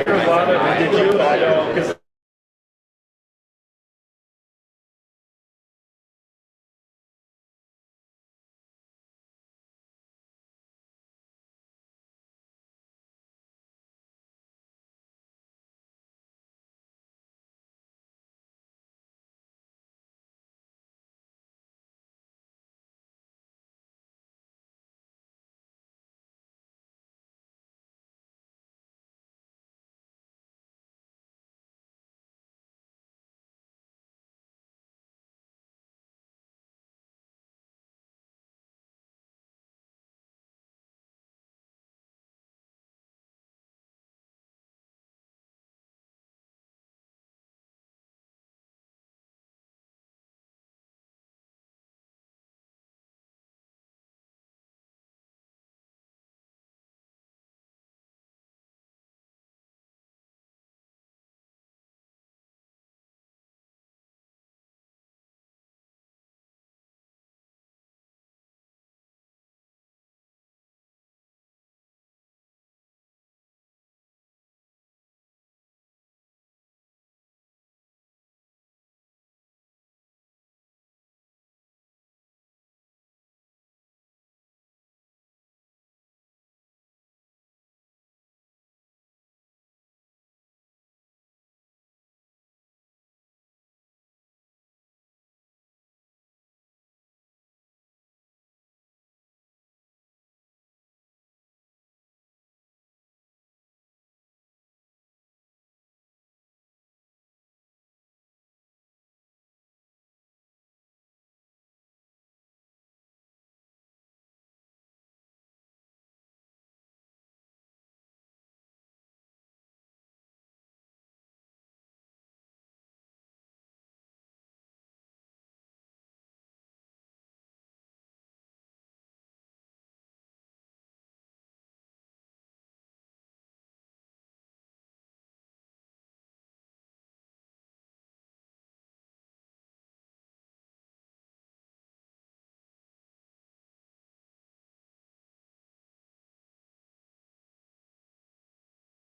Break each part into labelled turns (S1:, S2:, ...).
S1: Did you? I know, 'cause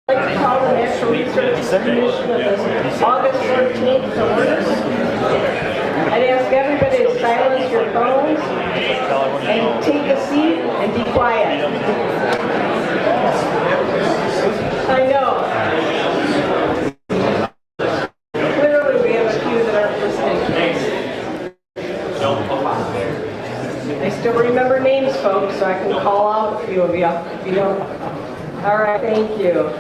S2: I'd like to call the Natural Resources Commission of this August 14th to order. I'd ask everybody to silence your phones and take a seat and be quiet. I know. Clearly we have a few that aren't listening. I still remember names, folks, so I can call out a few of you if you don't. All right, thank you.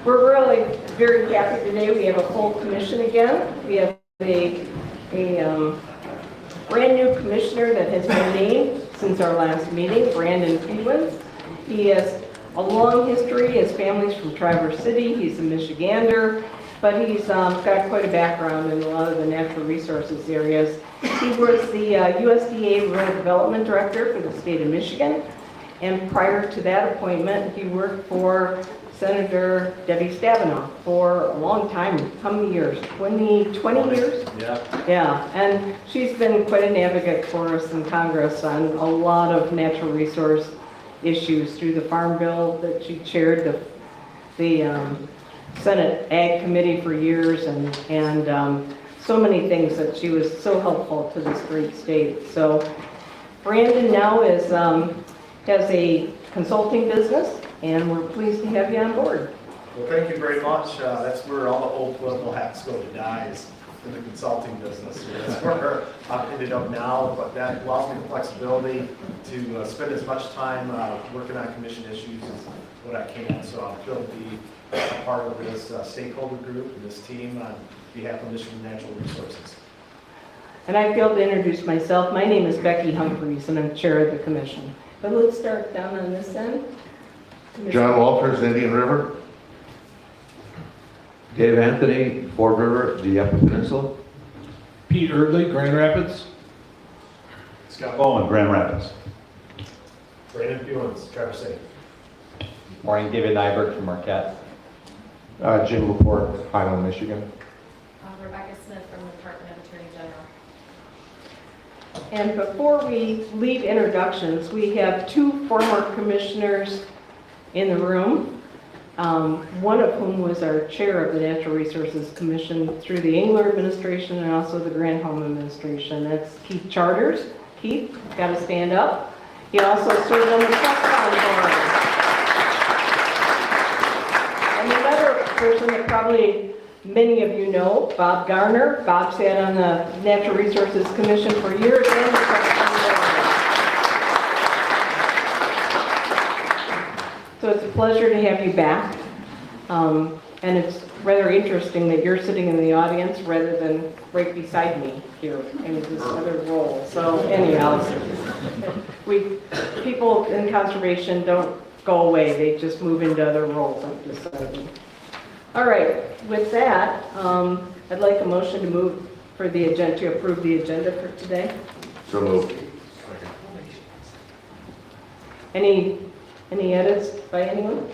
S2: We're really very happy today. We have a full commission again. We have a brand new commissioner that has been named since our last meeting, Brandon Pewins. He has a long history. His family's from Traverse City. He's a Michigander, but he's got quite a background in a lot of the natural resources areas. He was the USDA Rural Development Director for the state of Michigan. And prior to that appointment, he worked for Senator Debbie Stabenow for a long time. How many years? 20 years?
S1: Yeah.
S2: Yeah, and she's been quite an advocate for us in Congress on a lot of natural resource issues through the Farm Bill that she chaired the Senate Ag Committee for years, and so many things that she was so helpful to this great state. So Brandon now has a consulting business, and we're pleased to have you on board.
S3: Well, thank you very much. That's where all the old political hats go to die, is in the consulting business. That's where I've ended up now, but that allows me the flexibility to spend as much time working on commission issues as what I can. So I'm thrilled to be a part of this stakeholder group and this team on behalf of Michigan Natural Resources.
S2: And I failed to introduce myself. My name is Becky Humphreys, and I'm chair of the commission. But let's start down on this end.
S4: John Walters, Indian River.
S5: Dave Anthony, Ford River, the Upper Peninsula.
S1: Pete Erdley, Grand Rapids.
S3: Scott
S6: Bowman, Grand Rapids.
S3: Brandon Pewins, Traverse City.
S7: Morning, David Nyberg from Marquette.
S4: Jim Laporte, Highland, Michigan.
S8: Rebecca Smith from the Department of Attorney General.
S2: And before we leave introductions, we have two former commissioners in the room. one of whom was our chair of the Natural Resources Commission through the Engler administration and also the Granholm administration. That's Keith Charters. Keith, got to stand up. He also served on the trust fund board. And another person that probably many of you know, Bob Garner. Bob sat on the Natural Resources Commission for years and the trust fund board. So it's a pleasure to have you back. And it's rather interesting that you're sitting in the audience rather than right beside me here in this other role. So anyhow, people in conservation don't go away. They just move into other roles, I've decided. All right, with that, I'd like a motion to move for the agenda, to approve the agenda for today.
S4: So moved.
S2: Any edits by anyone?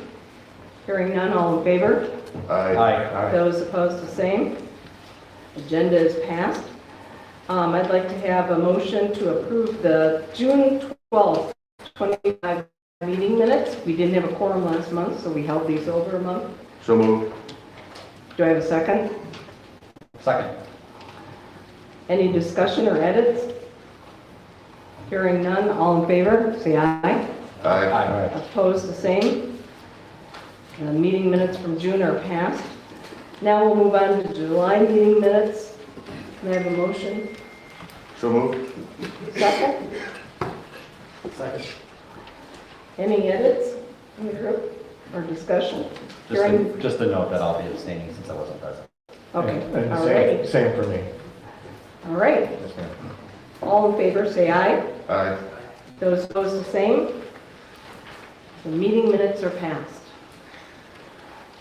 S2: Hearing none, all in favor?
S4: Aye.
S2: Those opposed, the same. Agenda is passed. I'd like to have a motion to approve the June 12th, 25 meeting minutes. We didn't have a quorum last month, so we held these over a month.
S4: So moved.
S2: Do I have a second?
S7: Second.
S2: Any discussion or edits? Hearing none, all in favor, say aye.
S4: Aye.
S2: Opposed, the same. Meeting minutes from June are passed. Now we'll move on to July meeting minutes. Can I have a motion?
S4: So moved.
S2: Second?
S3: Second.
S2: Any edits in the group or discussion? Hearing,
S7: Just a note that I'll be abstaining since I wasn't present.
S2: okay,
S4: And
S2: all right,
S4: same for me.
S2: all right. All in favor, say aye.
S4: Aye.
S2: Those opposed, the same. The meeting minutes are passed.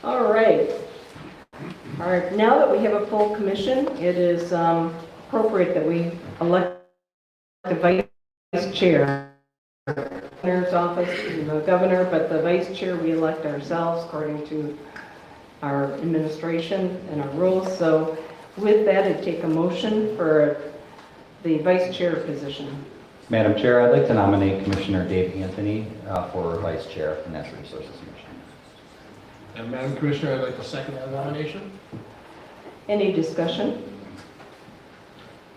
S2: All right. All right, now that we have a full commission, it is appropriate that we elect the vice chair. Governor's office, the governor, but the vice chair we elect ourselves according to our administration and our rules. So with that, I'd take a motion for the vice chair position.
S7: Madam Chair, I'd like to nominate Commissioner Dave Anthony for Vice Chair of the Natural Resources Commission.
S1: And Madam Commissioner, I'd like to second that nomination.
S2: Any discussion?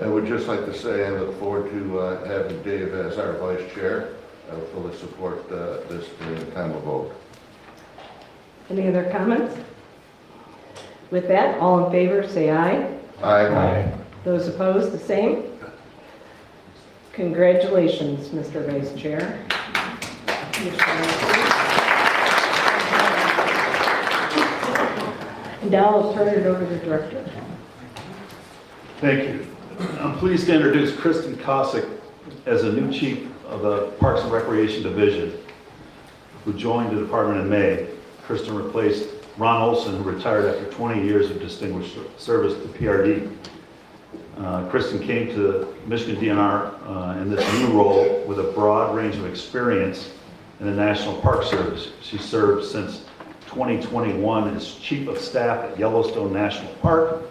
S4: I would just like to say I look forward to having Dave as our vice chair. I will fully support this during the time of vote.
S2: Any other comments? With that, all in favor, say aye.
S4: Aye.
S2: Those opposed, the same. Congratulations, Mr. Vice Chair. Now I'll turn it over to the Director.
S6: Thank you. I'm pleased to introduce Kristen Kosick as a new Chief of the Parks and Recreation Division, who joined the department in May. Kristen replaced Ron Olson, who retired after 20 years of distinguished service to PRD. Kristen came to Michigan DNR in this new role with a broad range of experience in the National Park Service. She served since 2021 as Chief of Staff at Yellowstone National Park,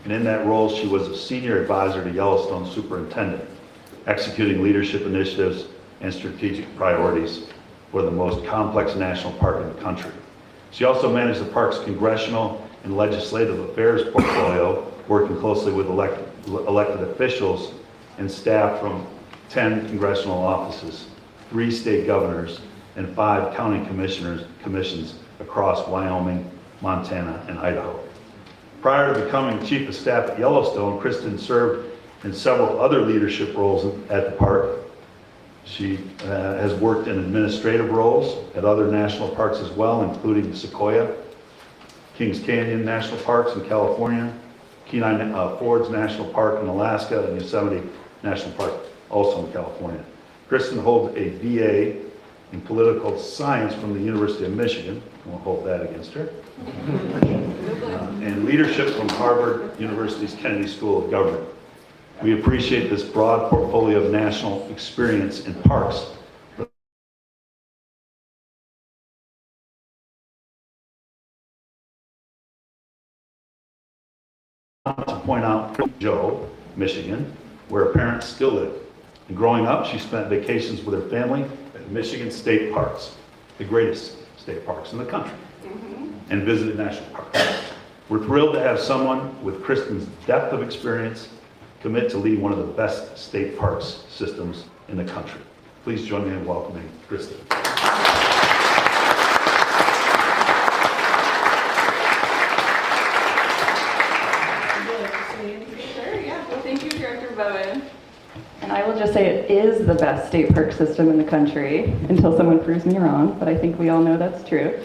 S6: and in that role she was a Senior Advisor to Yellowstone Superintendent, executing leadership initiatives and strategic priorities for the most complex national park in the country. She also managed the park's congressional and legislative affairs portfolio, working closely with elected officials and staff from 10 congressional offices, 3 state governors, and 5 county commissions across Wyoming, Montana, and Idaho. Prior to becoming Chief of Staff at Yellowstone, Kristen served in several other leadership roles at the park. She has worked in administrative roles at other national parks as well, including Sequoia, Kings Canyon National Parks in California, Kenai Fords National Park in Alaska, and Yosemite National Park, also in California. Kristen holds a BA in political science from the University of Michigan. Won't hold that against her. And leadership from Harvard University's Kennedy School of Government. We appreciate this broad portfolio of national experience in parks. To point out Joe, Michigan, where her parents still live. And growing up, she spent vacations with her family at Michigan State Parks, the greatest state parks in the country. and visited national parks. We're thrilled to have someone with Kristen's depth of experience commit to lead one of the best state parks systems in the country. Please join me in welcoming Kristen.
S9: Sure, yeah. Well, thank you, Director Bowen. And I will just say it is the best state park system in the country until someone proves me wrong, but I think we all know that's true.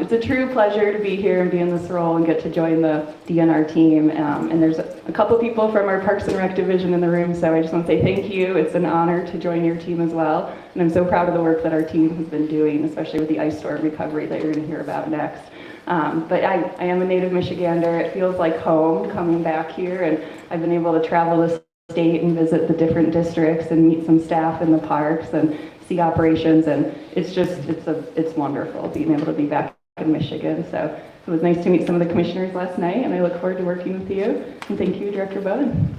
S9: It's a true pleasure to be here and be in this role and get to join the DNR team. And there's a couple people from our Parks and Rec division in the room, so I just want to say thank you. It's an honor to join your team as well. And I'm so proud of the work that our team has been doing, especially with the ice storm recovery that you're going to hear about next. But I am a native Michigander. It feels like home coming back here, and I've been able to travel the state and visit the different districts and meet some staff in the parks and see operations, and it's wonderful being able to be back in Michigan. So it was nice to meet some of the commissioners last night, and I look forward to working with you. And thank you, Director Bowen.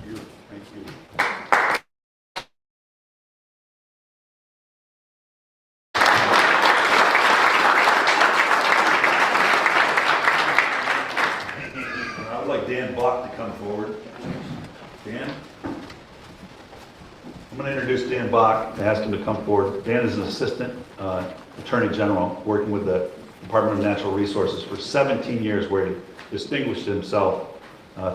S6: Thank you. I would like Dan Bach to come forward. Dan? I'm going to introduce Dan Bach and ask him to come forward. Dan is an assistant attorney general working with the Department of Natural Resources for 17 years, where he distinguished himself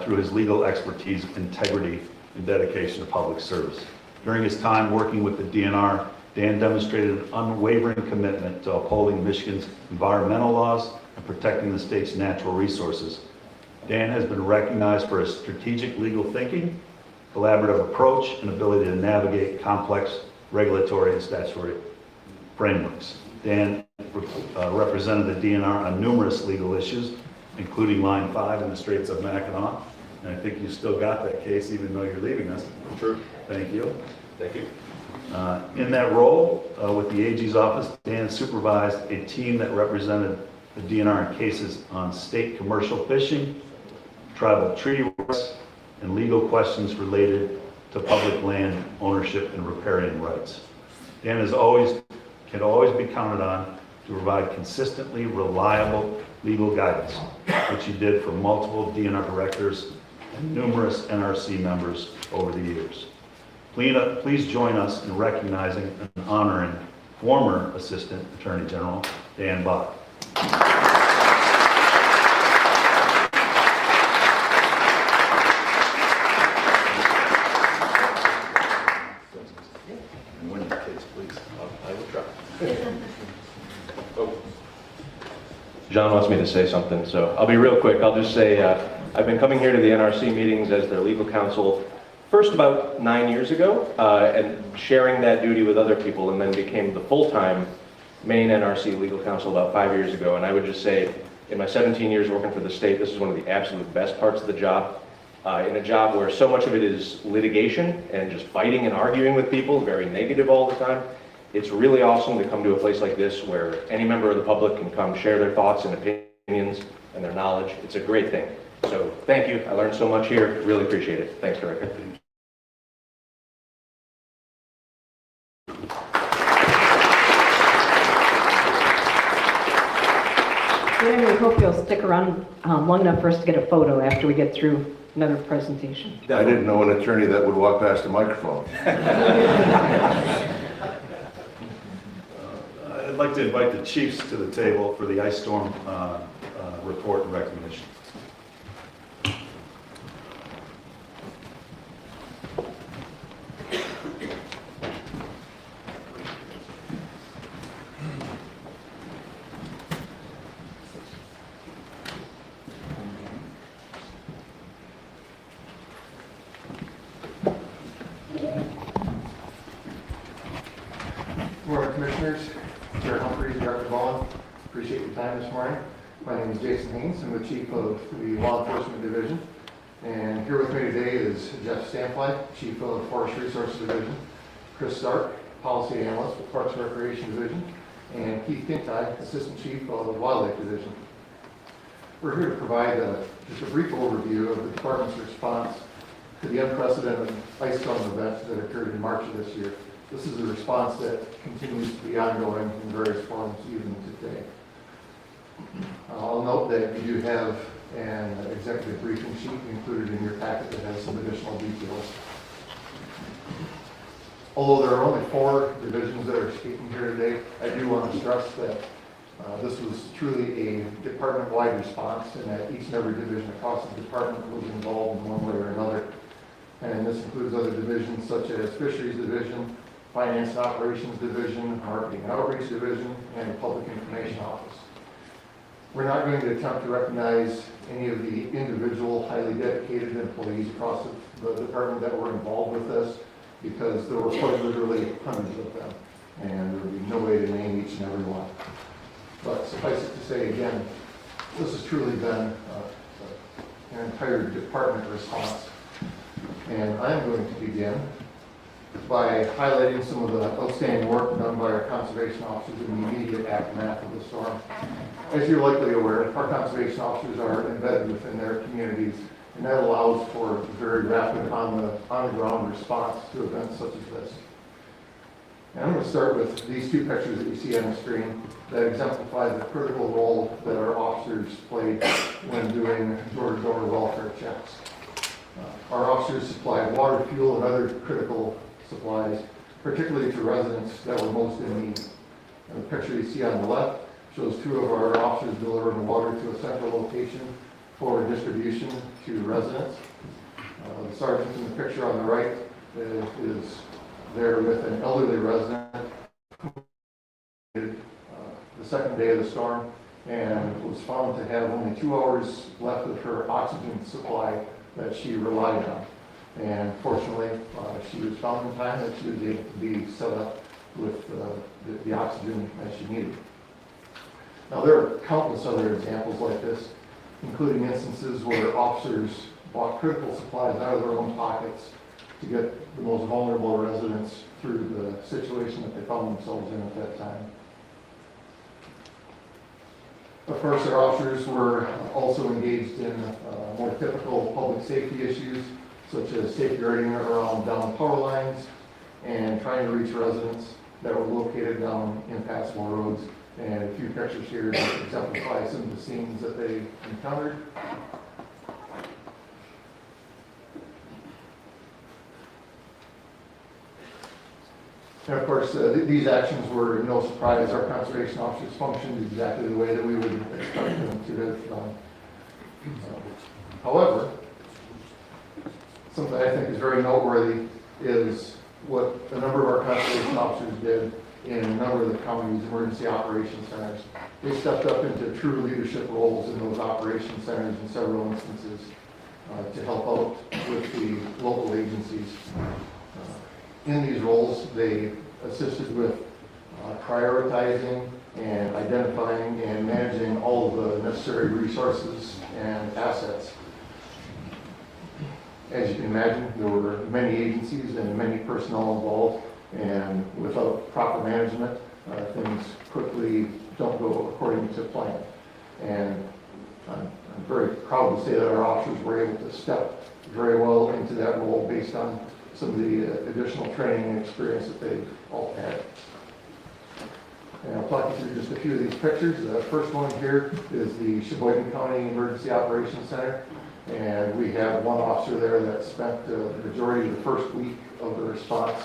S6: through his legal expertise, integrity, and dedication to public service. During his time working with the DNR, Dan demonstrated an unwavering commitment to upholding Michigan's environmental laws and protecting the state's natural resources. Dan has been recognized for his strategic legal thinking, collaborative approach, and ability to navigate complex regulatory and statutory frameworks. Dan represented the DNR on numerous legal issues, including Line 5 in the Straits of Mackinac. And I think you still got that case even though you're leaving us.
S1: True.
S6: Thank you.
S1: Thank you.
S6: In that role with the AG's office, Dan supervised a team that represented the DNR in cases on state commercial fishing, tribal treaty rights, and legal questions related to public land ownership and riparian rights. Dan can always be counted on to provide consistently reliable legal guidance, which he did for multiple DNR directors and numerous NRC members over the years. Please join us in recognizing and honoring former Assistant Attorney General Dan Bach. And win the case, please.
S1: I will try. Oh. John wants me to say something, so I'll be real quick. I'll just say I've been coming here to the NRC meetings as their legal counsel first about 9 years ago, and sharing that duty with other people, and then became the full-time main NRC legal counsel about 5 years ago. And I would just say, in my 17 years working for the state, this is one of the absolute best parts of the job. In a job where so much of it is litigation and just fighting and arguing with people, very negative all the time. It's really awesome to come to a place like this where any member of the public can come share their thoughts and opinions and their knowledge. It's a great thing. So thank you. I learned so much here. Really appreciate it. Thanks, Director.
S2: Dan, we hope you'll stick around long enough for us to get a photo after we get through another presentation.
S4: I didn't know an attorney that would walk past the microphone.
S6: I'd like to invite the chiefs to the table for the ice storm report and recognition.
S10: Good morning, Commissioners. Chair Humphreys, Director Bowen. Appreciate your time this morning. My name is Jason Haynes. I'm the Chief of the Law Enforcement Division. And here with me today is Jeff Stampley, Chief of the Forest Resources Division, Chris Stark, Policy Analyst with Parks and Recreation Division, and Keith Kintai, Assistant Chief of the Wildlife Division. We're here to provide just a brief overview of the Department's response to the unprecedented ice storm events that occurred in March of this year. This is a response that continues to be ongoing in various forms even today. I'll note that you do have an executive briefing sheet included in your packet that has some additional details. Although there are only 4 divisions that are speaking here today, I do want to stress that this was truly a department-wide response, and that each and every division across the department was involved in one way or another. And this includes other divisions such as Fisheries Division, Finance and Operations Division, Marketing and Outreach Division, and the Public Information Office. We're not going to attempt to recognize any of the individual highly dedicated employees across the department that were involved with this, because there were quite literally hundreds of them, and there would be no way to name each and every one. But suffice it to say, again, this has truly been an entire department response. And I'm going to begin by highlighting some of the outstanding work done by our conservation officers in the immediate aftermath of the storm. As you're likely aware, our conservation officers are embedded within their communities, and that allows for very rapid on-the-ground response to events such as this. And I'm going to start with these 2 pictures that you see on the screen that exemplify the critical role that our officers played when doing door-to-door welfare checks. Our officers supplied water, fuel, and other critical supplies, particularly to residents that were most in need. And the picture you see on the left shows 2 of our officers delivering water to a central location for distribution to residents. The sergeant in the picture on the right is there with an elderly resident the second day of the storm, and was found to have only 2 hours left of her oxygen supply that she relied on. And fortunately, she was found in time that she was able to be set up with the oxygen that she needed. Now, there are countless other examples like this, including instances where officers bought critical supplies out of their own pockets to get the most vulnerable residents through the situation that they found themselves in at that time. Of course, our officers were also engaged in more typical public safety issues, such as safeguarding around down power lines and trying to reach residents that were located down impassable roads. And a few pictures here that exemplify some of the scenes that they encountered. And of course, these actions were no surprise. Our conservation officers functioned exactly the way that we would expect them to have done. However, something I think is very noteworthy is what a number of our conservation officers did in a number of the county's emergency operations centers. They stepped up into true leadership roles in those operations centers in several instances to help out with the local agencies. In these roles, they assisted with prioritizing and identifying and managing all of the necessary resources and assets. As you can imagine, there were many agencies and many personnel involved, and without proper management, things quickly don't go according to plan. And I'm very proud to say that our officers were able to step very well into that role based on some of the additional training and experience that they've all had. And I'll talk you through just a few of these pictures. The first one here is the Sheboygan County Emergency Operations Center. And we have one officer there that spent the majority of the first week of the response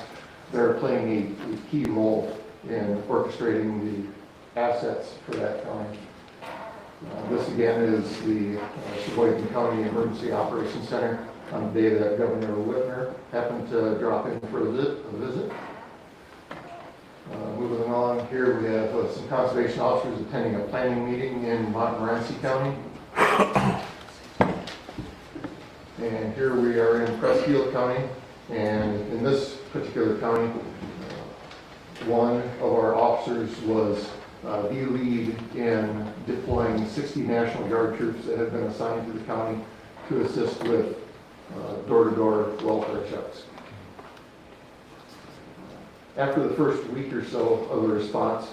S10: there, playing a key role in orchestrating the assets for that county. This again is the Sheboygan County Emergency Operations Center on the day that Governor Whitmer happened to drop in for a visit. Moving on, here we have some conservation officers attending a planning meeting in Montmorency County. And here we are in Pressfield County, and in this particular county, one of our officers was the lead in deploying 60 National Guard troops that had been assigned to the county to assist with door-to-door welfare checks. After the first week or so of the response,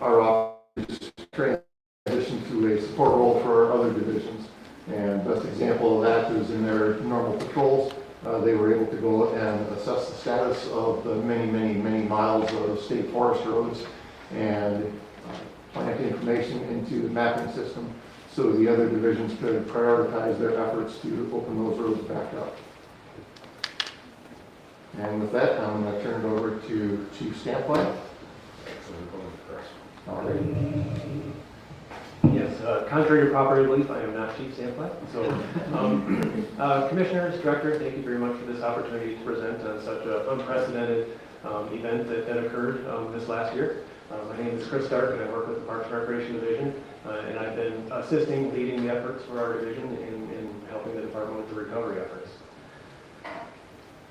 S10: our officers transitioned to a support role for our other divisions. And best example of that is in their normal patrols. They were able to go and assess the status of the many miles of state forest roads and plant information into the mapping system so the other divisions could prioritize their efforts to open those roads back up. And with that, I'm going to turn it over to Chief Stampley. All right.
S11: Yes, contrary to popular belief, I am not Chief Stampley. So, Commissioners, Director, thank you very much for this opportunity to present on such an unprecedented event that occurred this last year. My name is Chris Stark, and I work with the Parks and Recreation Division, and I've been assisting, leading the efforts for our division in helping the department with the recovery efforts.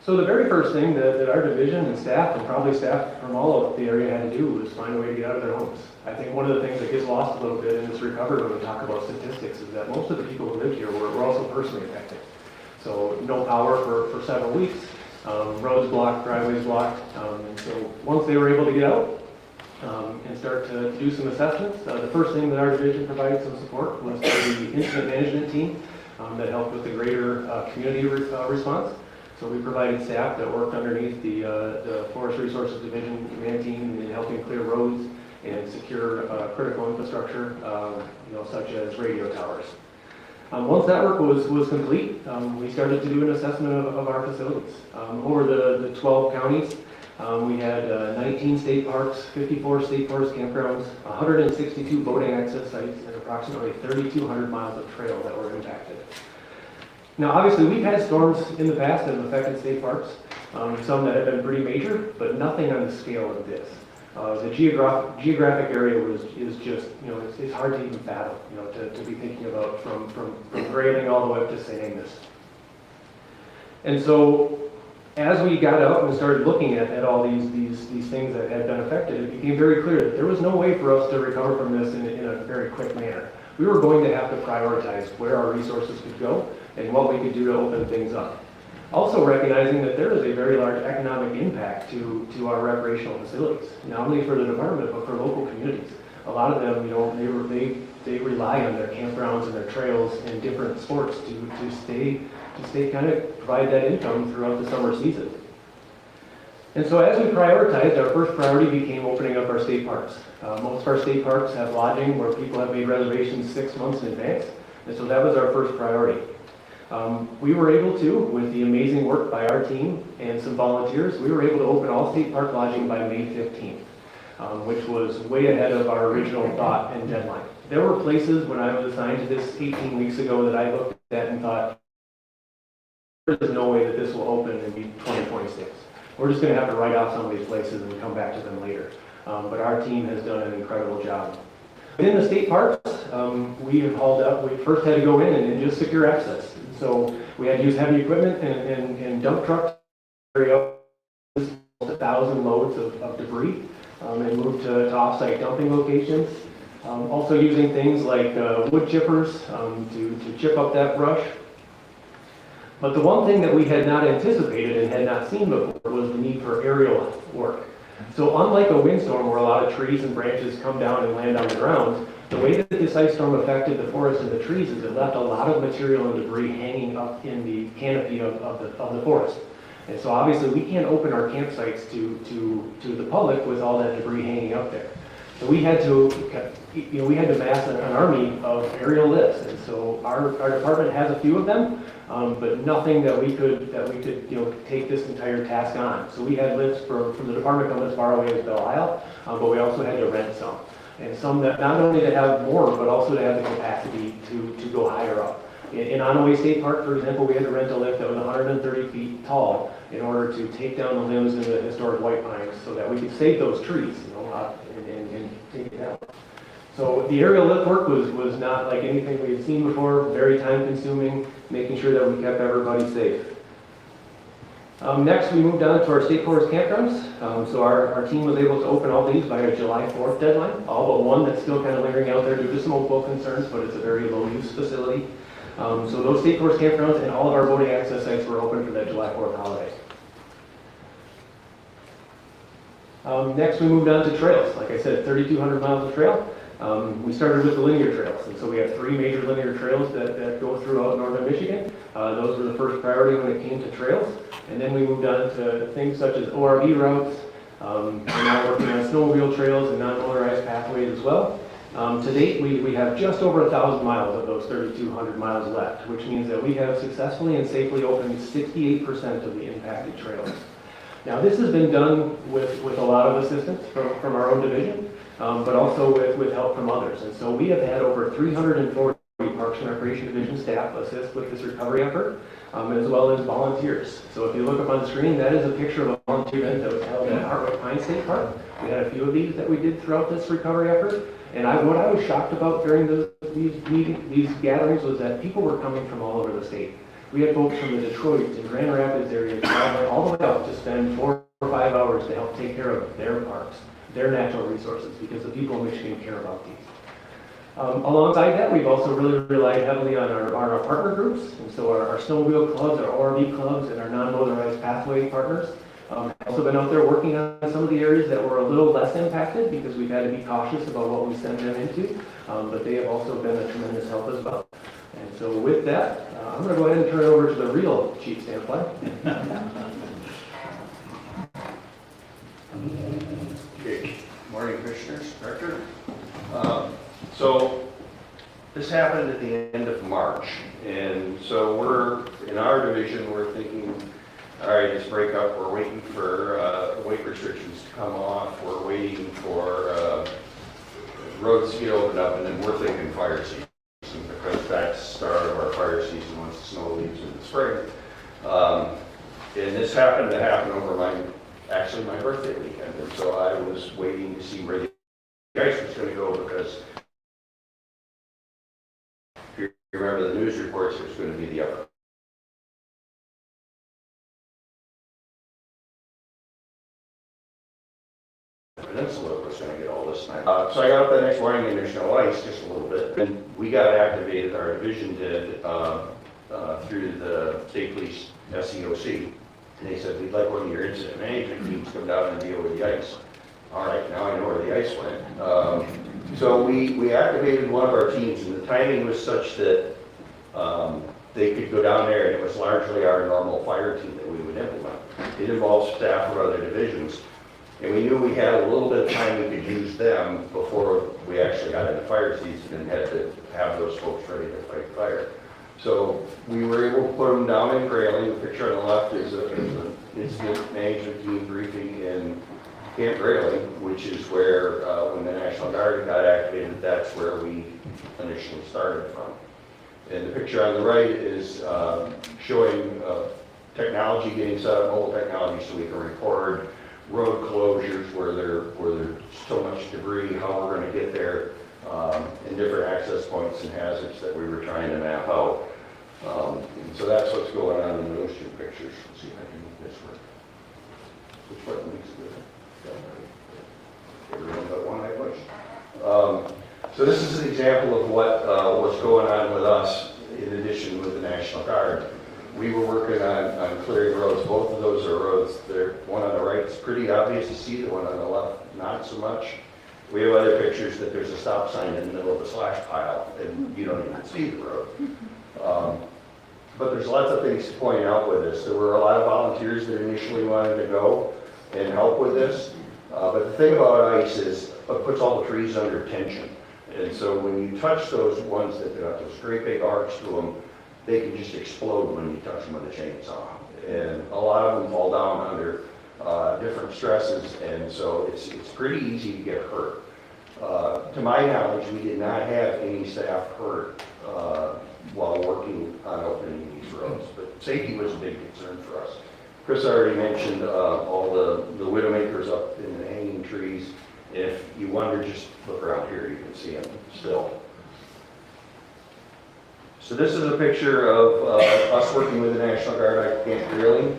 S11: So the very first thing that our division and staff, and probably staff from all of the area, had to do was find a way to get out of their homes. I think one of the things that gets lost a little bit in this recovery when we talk about statistics is that most of the people who live here were also personally affected. So no power for several weeks, roads blocked, driveways blocked, and so once they were able to get out and start to do some assessments, the first thing that our division provided some support was to the incident management team that helped with the greater community response. So we provided staff that worked underneath the Forest Resources Division command team in helping clear roads and secure critical infrastructure, such as radio towers. Once that work was complete, we started to do an assessment of our facilities. Over the 12 counties, we had 19 state parks, 54 state forest campgrounds, 162 boating access sites, and approximately 3,200 miles of trail that were impacted. Now, obviously, we've had storms in the past that have affected state parks, some that have been pretty major, but nothing on the scale of this. The geographic area is just, it's hard to even fathom, to be thinking about from Grayling all the way up to St. Agnes. And so, as we got out and started looking at all these things that had been affected, it became very clear that there was no way for us to recover from this in a very quick manner. We were going to have to prioritize where our resources could go and what we could do to open things up. Also recognizing that there is a very large economic impact to our recreational facilities, not only for the department, but for local communities. A lot of them, they rely on their campgrounds and their trails and different sports to stay kind of provide that income throughout the summer season. And so as we prioritized, our first priority became opening up our state parks. Most of our state parks have lodging where people have made reservations 6 months in advance, and so that was our first priority. We were able to, with the amazing work by our team and some volunteers, we were able to open all state park lodging by May 15th, which was way ahead of our original thought and deadline. There were places when I was assigned to this 18 weeks ago that I looked at and thought, there's no way that this will open in 2026. We're just going to have to write off some of these places and come back to them later. But our team has done an incredible job. Within the state parks, we have hauled up. We first had to go in and just secure access. So we had to use heavy equipment and dump trucks to carry up 1,000 loads of debris and move to off-site dumping locations. Also using things like wood chippers to chip up that brush. But the one thing that we had not anticipated and had not seen before was the need for aerial work. So unlike a windstorm where a lot of trees and branches come down and land on the ground, the way that this ice storm affected the forest and the trees is it left a lot of material and debris hanging up in the canopy of the forest. And so obviously we can't open our campsites to the public with all that debris hanging up there. So we had to mass an army of aerial lifts, and so our department has a few of them, but nothing that we could take this entire task on. So we had lifts from the department come as far away as Belle Isle, but we also had to rent some, and some that not only to have more, but also to have the capacity to go higher up. In Onaway State Park, for example, we had to rent a lift that was 130 feet tall in order to take down the limbs in the historic white pines so that we could save those trees, and take it down. So the aerial lift work was not like anything we had seen before, very time consuming, making sure that we kept everybody safe. Next, we moved on to our state forest campgrounds. So our team was able to open all these by our July 4th deadline, all but one that's still kind of lingering out there due to some oakville concerns, but it's a very low-use facility. So those state forest campgrounds and all of our boating access sites were open for that July 4th holiday. Next, we moved on to trails. Like I said, 3,200 miles of trail. We started with the linear trails, and so we have 3 major linear trails that go throughout northern Michigan. Those were the first priority when it came to trails, and then we moved on to things such as ORV routes. We're now working on snowmobile trails and non-motorized pathways as well. To date, we have just over 1,000 miles of those 3,200 miles left, which means that we have successfully and safely opened 68% of the impacted trails. Now, this has been done with a lot of assistance from our own division, but also with help from others. And so we have had over 340 Parks and Recreation Division staff assist with this recovery effort, as well as volunteers. So if you look up on the screen, that is a picture of a volunteer event that was held at Hartwick Pine State Park. We had a few of these that we did throughout this recovery effort. And what I was shocked about during these gatherings was that people were coming from all over the state. We had folks from the Detroit and Grand Rapids areas traveling all the way up to spend 4 or 5 hours to help take care of their parks, their natural resources, because the people in Michigan care about these. Alongside that, we've also really relied heavily on our partner groups, and so our snowmobile clubs, our ORV clubs, and our non-motorized pathway partners. Have also been out there working on some of the areas that were a little less impacted because we've had to be cautious about what we send them into, but they have also been a tremendous help as well. And so with that, I'm going to go ahead and turn it over to the real Chief Standfly.
S12: Okay, morning Commissioners, Director. So this happened at the end of March, and so we're, in our division, we're thinking, all right, it's break up, we're waiting for weight restrictions to come off, we're waiting for roads to get opened up, and then we're thinking fire season, because that's the start of our fire season once the snow leaves in the spring. And this happened to happen over my birthday weekend, and so I was waiting to see where the ice was going to go, because if you remember the news reports, it was going to be the upper peninsula was going to get all this time. So I got up the next morning and there's no ice, just a little bit. And we got activated, our division did, through the state police SEOC. And they said, we'd like one of your incident management teams to come down and deal with the ice. All right, now I know where the ice went. So we activated one of our teams, and the timing was such that they could go down there, and it was largely our normal fire team that we would implement. It involves staff from other divisions, and we knew we had a little bit of time we could use them before we actually got into fire season and had to have those folks ready to fight fire. So we were able to put them down in Grayling. The picture on the left is an incident management team briefing in Camp Grayling, which is where, when the National Guard got activated, that's where we initially started from. And the picture on the right is showing technology getting set up, mobile technology, so we can record road closures where there's so much debris, how we're going to get there, and different access points and hazards that we were trying to map out. And so that's what's going on in those two pictures. Let's see if I can make this work. Which button makes it good? Everyone but one I push. So this is an example of what was going on with us in addition with the National Guard. We were working on clearing roads. Both of those are roads. One on the right is pretty obvious to see, the one on the left not so much. We have other pictures that there's a stop sign in the middle of a slash pile and you don't even see the road. But there's lots of things to point out with this. There were a lot of volunteers that initially wanted to go and help with this. But the thing about ice is it puts all the trees under tension. And so when you touch those ones that got those great big arcs to them, they can just explode when you touch them with a chainsaw. And a lot of them fall down under different stresses, and so it's pretty easy to get hurt. To my knowledge, we did not have any staff hurt while working on opening these roads, but safety was a big concern for us. Chris already mentioned all the widowmakers up in the hanging trees. If you wonder, just look around here, you can see them still. So this is a picture of us working with the National Guard at Camp Grayling.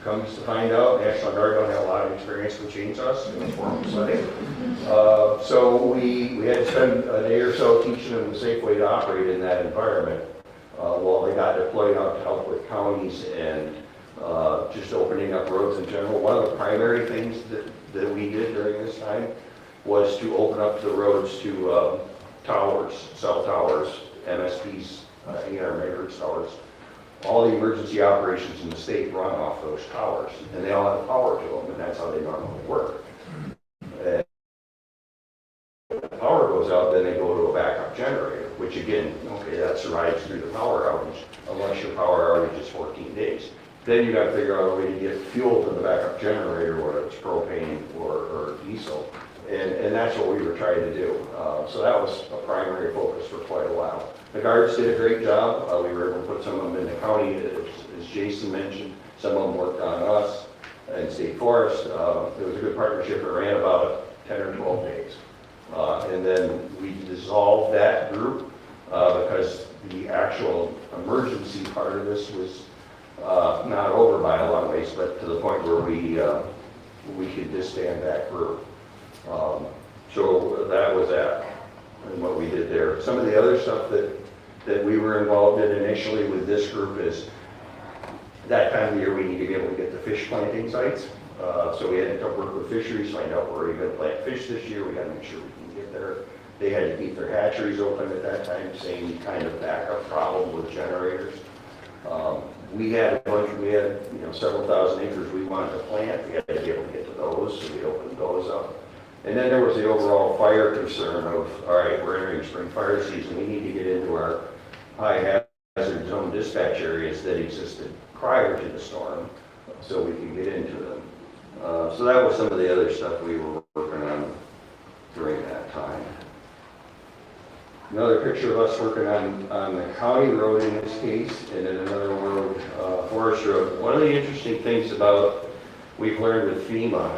S12: Comes to find out, National Guard don't have a lot of experience with chainsaws in the formal setting. So we had to spend a day or so teaching them the safe way to operate in that environment while they got deployed out to help with counties and just opening up roads in general. One of the primary things that we did during this time was to open up the roads to towers, cell towers, MSPs, 800 megahertz towers. All the emergency operations in the state run off those towers, and they all have power to them, and that's how they normally work. And the power goes again, okay, that survives through the power outage, unless your power outage is 14 days. Then you got to figure out a way to get fuel to the backup generator, whether it's propane or diesel. And that's what we were trying to do. So that was a primary focus for quite a while. The guards did a great job. We were able to put some of them in the county, as Jason mentioned. Some of them worked on us and State Forest. It was a good partnership. It ran about 10 or 12 days. And then we dissolved that group because the actual emergency part of this was not over by a long ways, but to the point where we could disband that group. So that was that and what we did there. Some of the other stuff that we were involved in initially with this group is that time of year we need to be able to get the fish planting sites. So we had to work with fisheries, find out where we're going to plant fish this year. We got to make sure we can get there. They had to keep their hatcheries open at that time, same kind of backup problem with generators. We had a bunch, we had several thousand acres we wanted to plant. We had to be able to get to those, so we opened those up. And then there was the overall fire concern of, all right, we're entering spring fire season. We need to get into our high hazard zone dispatch areas that existed prior to the storm so we can get into them. So that was some of the other stuff we were working on during that time. Another picture of us working on the county road in this case, and then another road, Forest Road. One of the interesting things about we've learned with FEMA,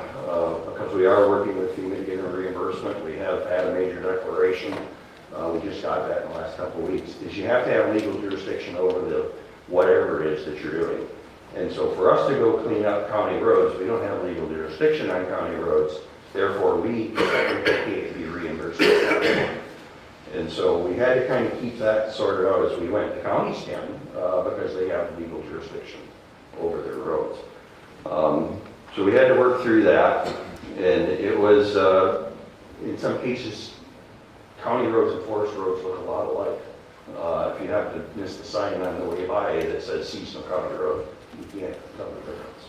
S12: because we are working with FEMA to get a reimbursement, we have had a major declaration. We just got that in the last couple of weeks, is you have to have legal jurisdiction over the whatever it is that you're doing. And so for us to go clean up county roads, we don't have legal jurisdiction on county roads, therefore we can't be reimbursed. And so we had to kind of keep that sorted out as we went. The counties can, because they have legal jurisdiction over their roads. So we had to work through that, and it was, in some cases, county roads and forest roads look a lot alike. If you have to miss the sign on the way by that says Seasonal County Road, you can't tell the difference.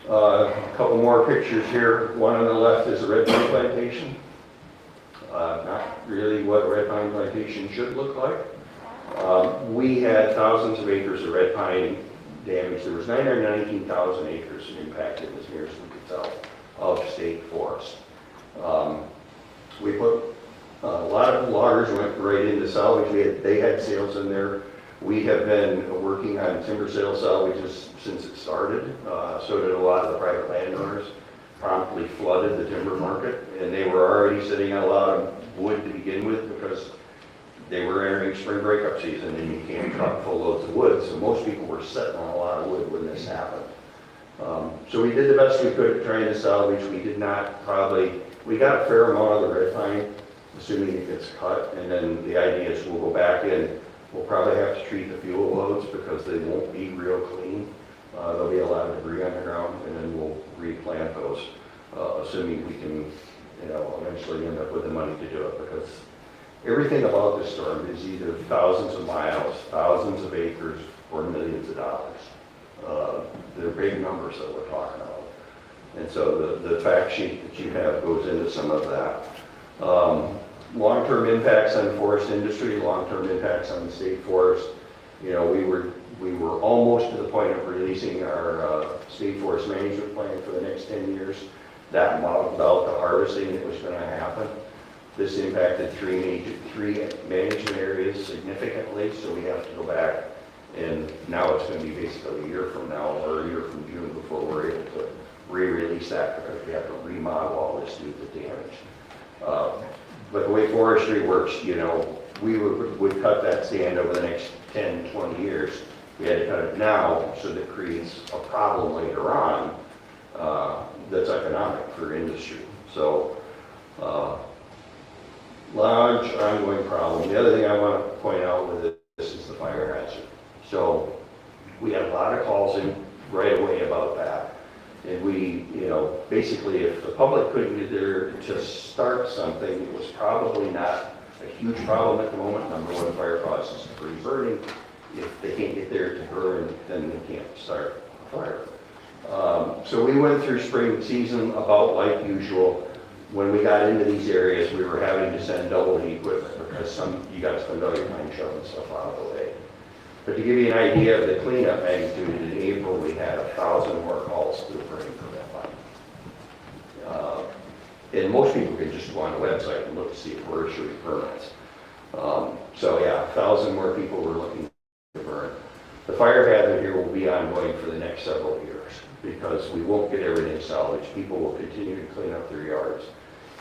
S12: A couple more pictures here. One on the left is a red pine plantation. Not really what a red pine plantation should look like. We had thousands of acres of red pine damage. There was 919,000 acres impacted, as near as we could tell, of state forest. We put a lot of loggers went right into salvage. They had sales in there. We have been working on timber sale salvages since it started. So did a lot of the private landowners. Promptly flooded the timber market, and they were already sitting on a lot of wood to begin with because they were entering spring breakup season and you can't truck full loads of wood. So most people were sitting on a lot of wood when this happened. So we did the best we could at trying to salvage. We did not we got a fair amount of the red pine, assuming it gets cut, and then the idea is we'll go back in. We'll probably have to treat the fuel loads because they won't be real clean. There'll be a lot of debris on the ground, and then we'll replant those, assuming we can, eventually end up with the money to do it, because everything about this storm is either thousands of miles, thousands of acres, or millions of dollars. They're big numbers that we're talking about. And so the fact sheet that you have goes into some of that. Long-term impacts on the forest industry, long-term impacts on the state forest. We were almost to the point of releasing our state forest management plan for the next 10 years. That modeled out the harvesting that was going to happen. This impacted three management areas significantly, so we have to go back, and now it's going to be basically a year from now or a year from June before we're able to re-release that, because we have to remodel all this due to damage. But the way forestry works, we would cut that stand over the next 10, 20 years. We had to cut it now, so that creates a problem later on that's economic for industry. So, large ongoing problem. The other thing I want to point out with this is the fire hazard. So, we had a lot of calls in right away about that. And we, basically if the public couldn't get there to start something, it was probably not a huge problem at the moment. Number one, fire causes debris burning. If they can't get there to burn, then they can't start a fire. So we went through spring season about like usual. when we got into these areas, we were having to send double the equipment because you got to spend all your time shoving stuff out of the way. But to give you an idea of the cleanup magnitude, in April, we had 1,000 more calls to the burning permit line. And most people can just go on the website and look to see if we're issuing permits. So yeah, 1,000 more people were looking to burn. The fire hazard here will be ongoing for the next several years because we won't get everything salvaged. People will continue to clean up their yards.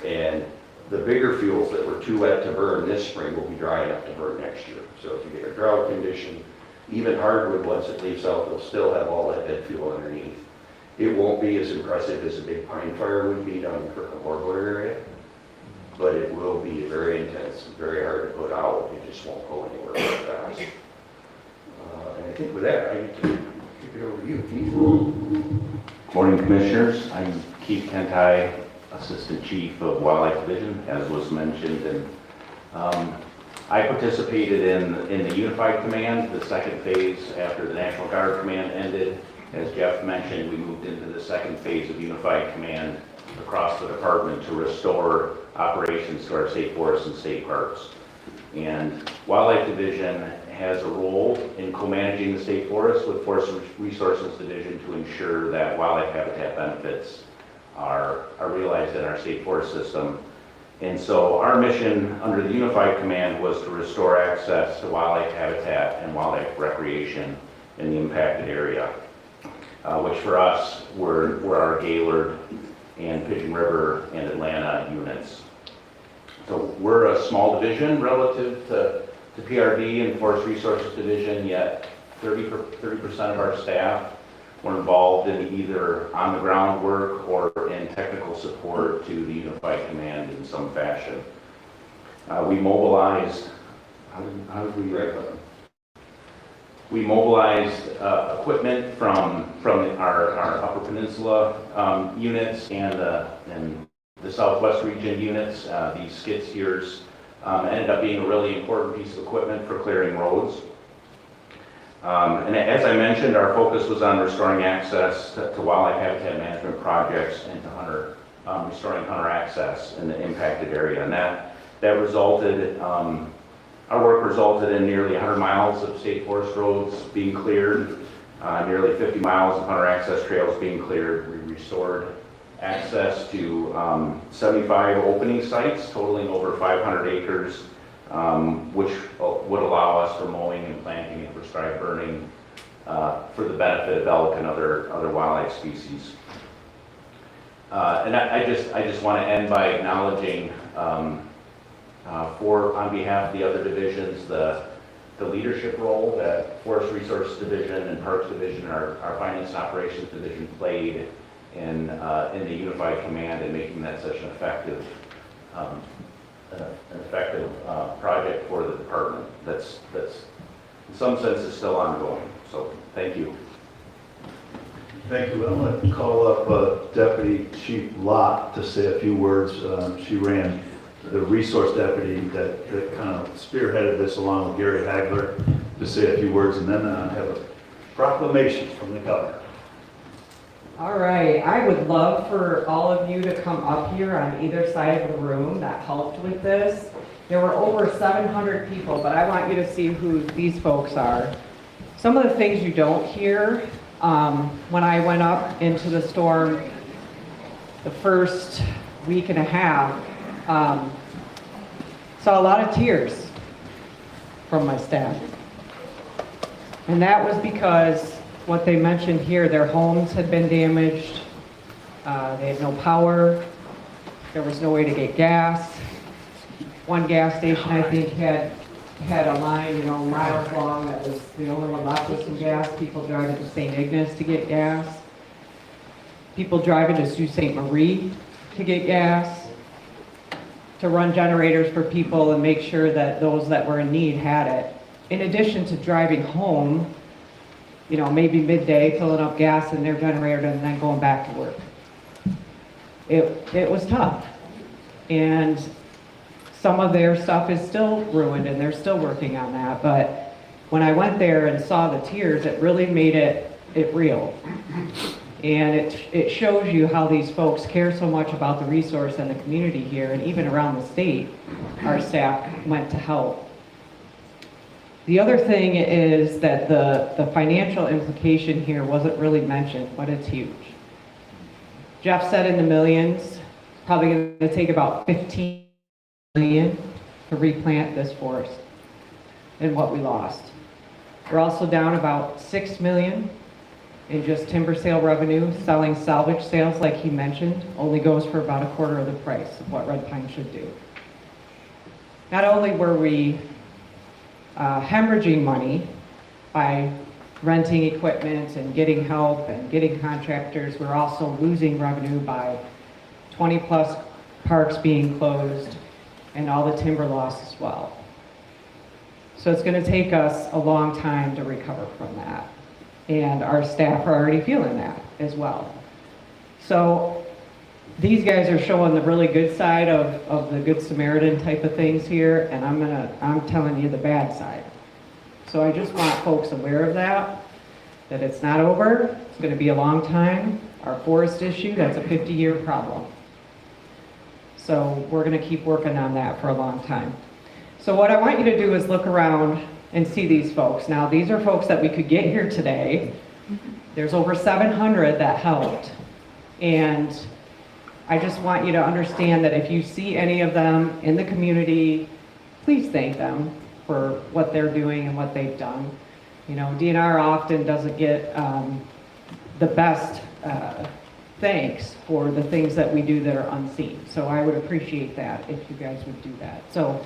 S12: And the bigger fuels that were too wet to burn this spring will be dry enough to burn next year. So if you get a drought condition, even hardwood, once it leaves out, will still have all that dead fuel underneath. It won't be as impressive as a big pine fire would be down in the Warbler area, but it will be very intense, very hard to put out. It just won't go anywhere very fast. And I think with that, I get to kick it over to you, Keith.
S13: Morning, Commissioners. I'm Keith Kentai, Assistant Chief of Wildlife Division, as was mentioned, and I participated in the Unified Command, the second phase after the National Guard Command ended. As Jeff mentioned, we moved into the second phase of Unified Command across the department to restore operations to our state forests and state parks. And Wildlife Division has a role in co-managing the state forests with Forest Resources Division to ensure that wildlife habitat benefits are realized in our state forest system. And so our mission under the Unified Command was to restore access to wildlife habitat and wildlife recreation in the impacted area, which for us were our Gaylord and Pigeon River and Atlanta units. So we're a small division relative to PRD and Forest Resources Division, yet 30% of our staff were involved in either on-the-ground work or in technical support to the Unified Command in some fashion. We mobilized, how did we write that? We mobilized equipment from our Upper Peninsula units and the Southwest region units. These skid steers ended up being a really important piece of equipment for clearing roads. And as I mentioned, our focus was on restoring access to wildlife habitat management projects and to restoring hunter access in the impacted area. And that resulted, our work resulted in nearly 100 miles of state forest roads being cleared, nearly 50 miles of hunter access trails being cleared. We restored access to 75 opening sites totaling over 500 acres, which would allow us for mowing and planting and prescribed burning for the benefit of elk and other wildlife species. And I just want to end by acknowledging, on behalf of the other divisions, the leadership role that Forest Resources Division and Parks Division, our Finance and Operations Division played in the Unified Command and making that such an effective project for the department that's in some sense is still ongoing. So thank you.
S6: Thank you. I'm going to call up Deputy Chief Lott to say a few words. She ran the resource deputy that kind of spearheaded this along with Gary Hagler to say a few words, and then I have a proclamation from the governor.
S2: All right, I would love for all of you to come up here on either side of the room that helped with this. There were over 700 people, but I want you to see who these folks are. Some of the things you don't hear, when I went up into the storm the first week and a half, saw a lot of tears from my staff. And that was because what they mentioned here, their homes had been damaged, they had no power, there was no way to get gas. One gas station, I think, had a line, miles long that was the only one left with some gas. People driving to St. Ignace to get gas. People driving to Sault Ste. Marie to get gas, to run generators for people and make sure that those that were in need had it. In addition to driving home, maybe midday, filling up gas in their generator and then going back to work. It was tough. And some of their stuff is still ruined and they're still working on that. But when I went there and saw the tears, it really made it real. And it shows you how these folks care so much about the resource and the community here, and even around the state, our staff went to help. The other thing is that the financial implication here wasn't really mentioned, but it's huge. Jeff said in the millions, probably going to take about 15 million to replant this forest and what we lost. We're also down about 6 million in just timber sale revenue. Selling salvage sales, like he mentioned, only goes for about a quarter of the price of what red pine should do. Not only were we hemorrhaging money by renting equipment and getting help and getting contractors, we're also losing revenue by 20 plus parks being closed and all the timber loss as well. So it's going to take us a long time to recover from that. And our staff are already feeling that as well. So these guys are showing the really good side of the Good Samaritan type of things here, and I'm telling you the bad side. So I just want folks aware of that it's not over. It's going to be a long time. Our forest issue, that's a 50-year problem. So we're going to keep working on that for a long time. So what I want you to do is look around and see these folks. Now, these are folks that we could get here today. There's over 700 that helped. And I just want you to understand that if you see any of them in the community, please thank them for what they're doing and what they've done. You know, DNR often doesn't get the best thanks for the things that we do that are unseen. So I would appreciate that if you guys would do that. So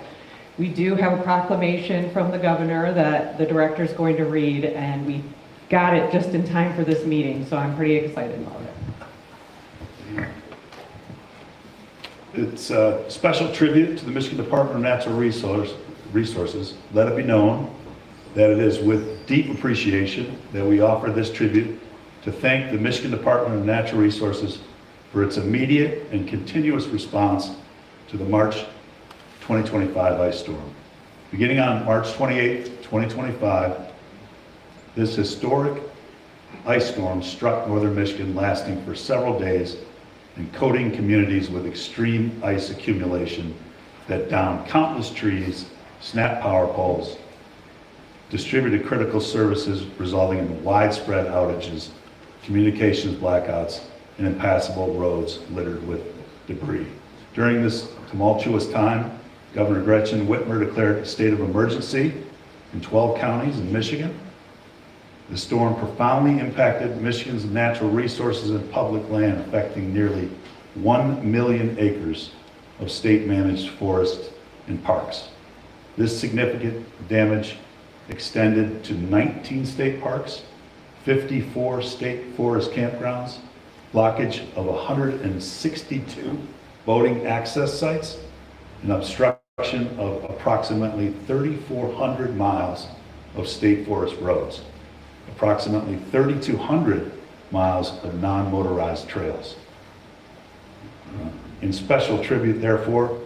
S2: we do have a proclamation from the governor that the director's going to read, and we got it just in time for this meeting, so I'm pretty excited about it.
S6: It's a special tribute to the Michigan Department of Natural Resources. Let it be known that it is with deep appreciation that we offer this tribute to thank the Michigan Department of Natural Resources for its immediate and continuous response to the March 2025 ice storm. Beginning on March 28, 2025, this historic ice storm struck northern Michigan, lasting for several days and coating communities with extreme ice accumulation that downed countless trees, snapped power poles, distributed critical services, resulting in widespread outages, communications blackouts, and impassable roads littered with debris. During this tumultuous time, Governor Gretchen Whitmer declared a state of emergency in 12 counties in Michigan. The storm profoundly impacted Michigan's natural resources and public land, affecting nearly 1 million acres of state-managed forests and parks. This significant damage extended to 19 state parks, 54 state forest campgrounds, blockage of 162 boating access sites, and obstruction of approximately 3,400 miles of state forest roads, approximately 3,200 miles of non-motorized trails. In special tribute, therefore,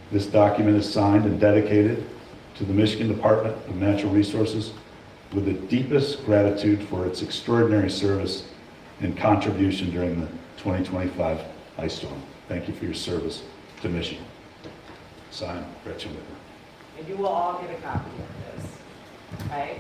S6: this document is signed and dedicated to the Michigan Department of Natural Resources with the deepest gratitude for its extraordinary service and contribution during the 2025 ice storm. Thank you for your service to Michigan. Signed, Gretchen Whitmer.
S2: And you will all get a copy of this, okay?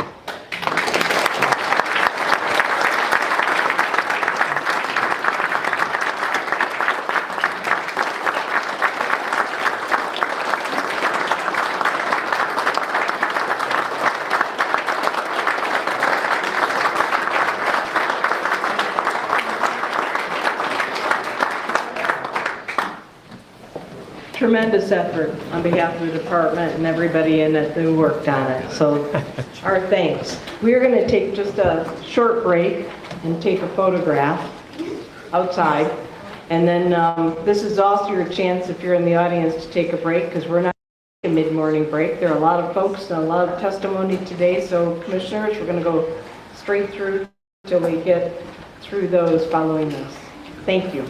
S2: Tremendous effort on behalf of the department and everybody in it who worked on it. So our thanks. We are going to take just a short break and take a photograph outside. And then this is also your chance, if you're in the audience, to take a break, because we're not taking a mid-morning break. There are a lot of folks and a lot of testimony today. So commissioners, we're going to go straight through till we get through those following this. Thank you.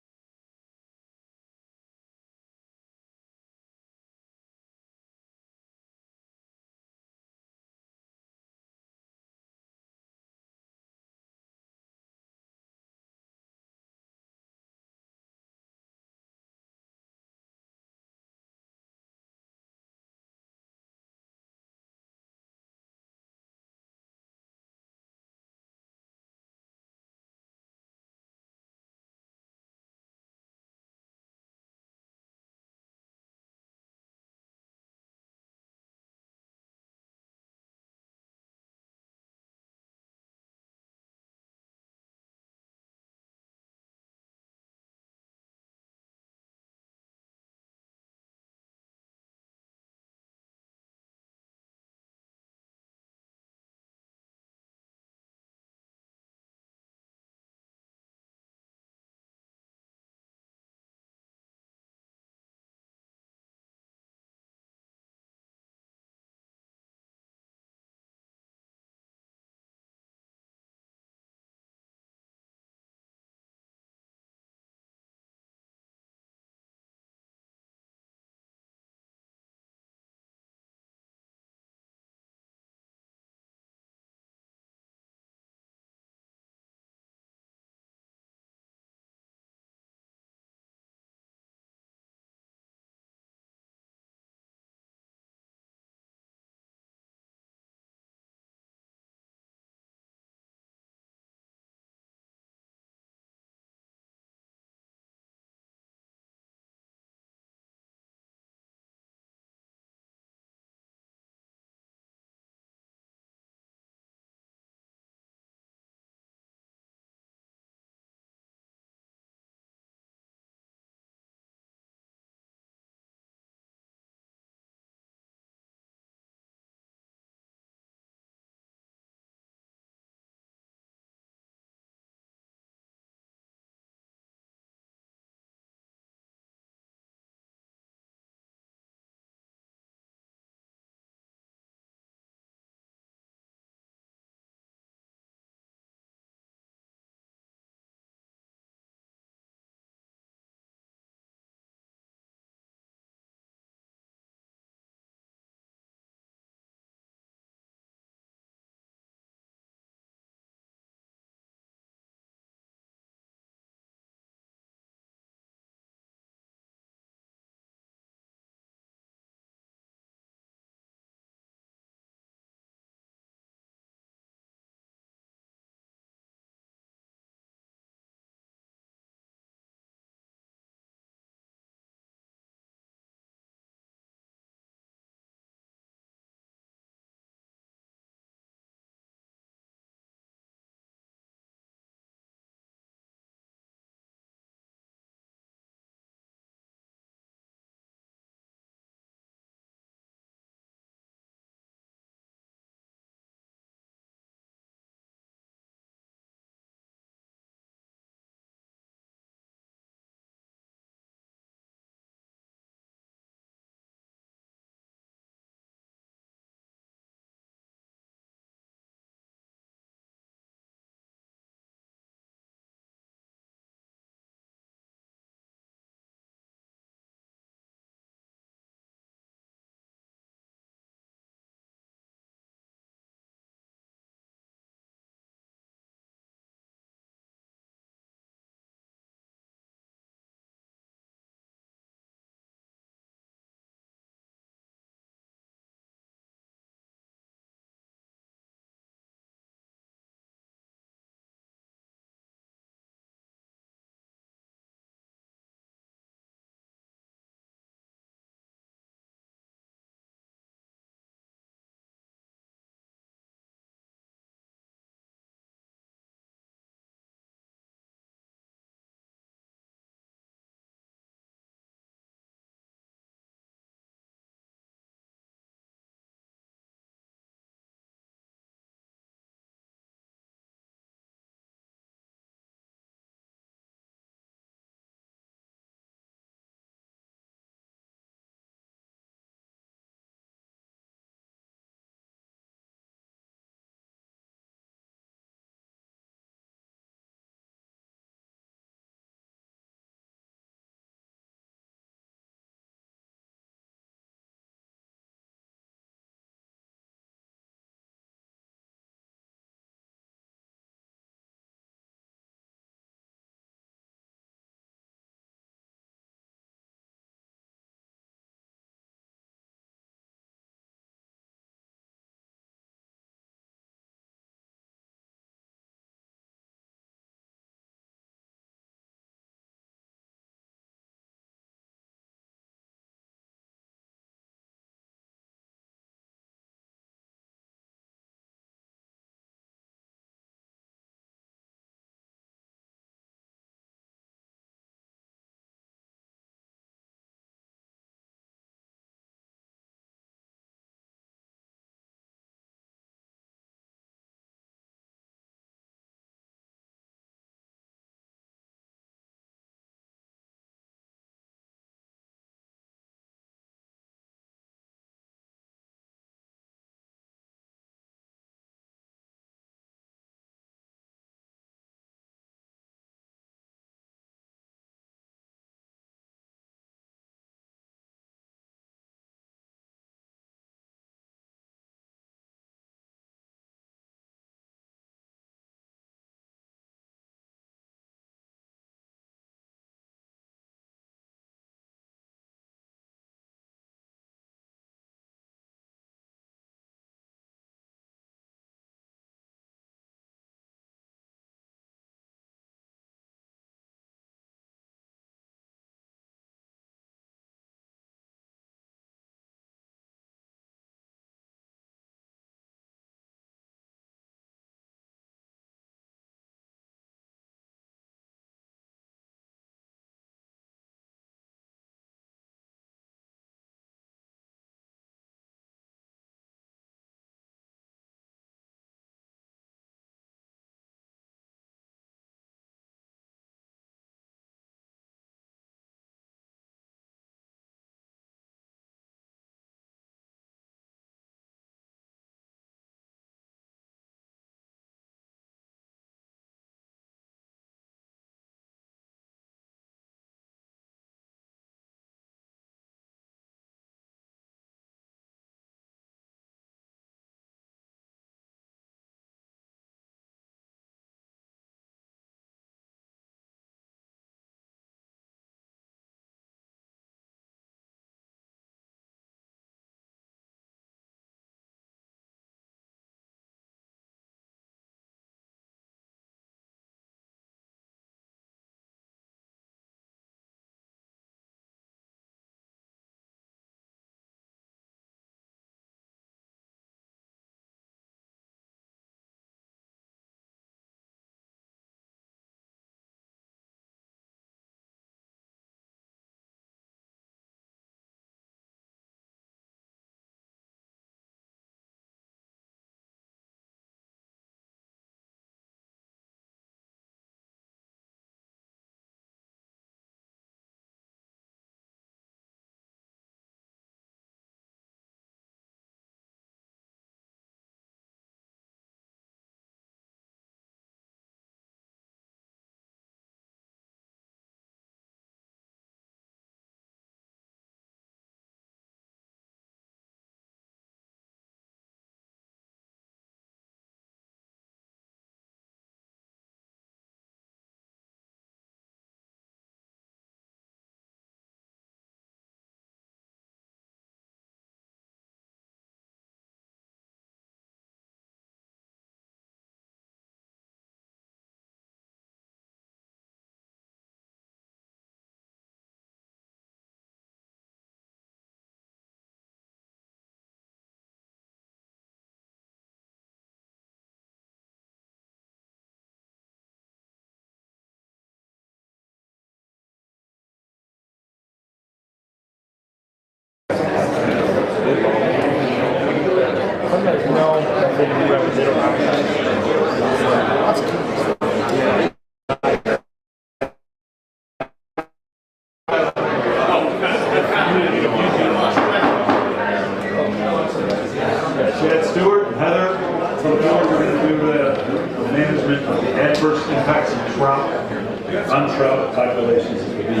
S6: will be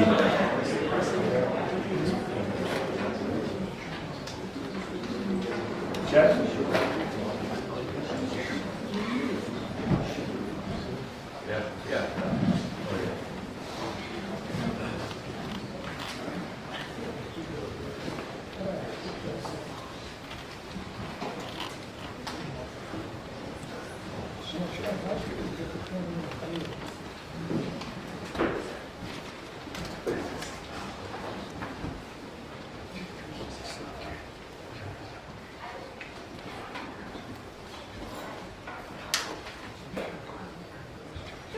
S3: Chad?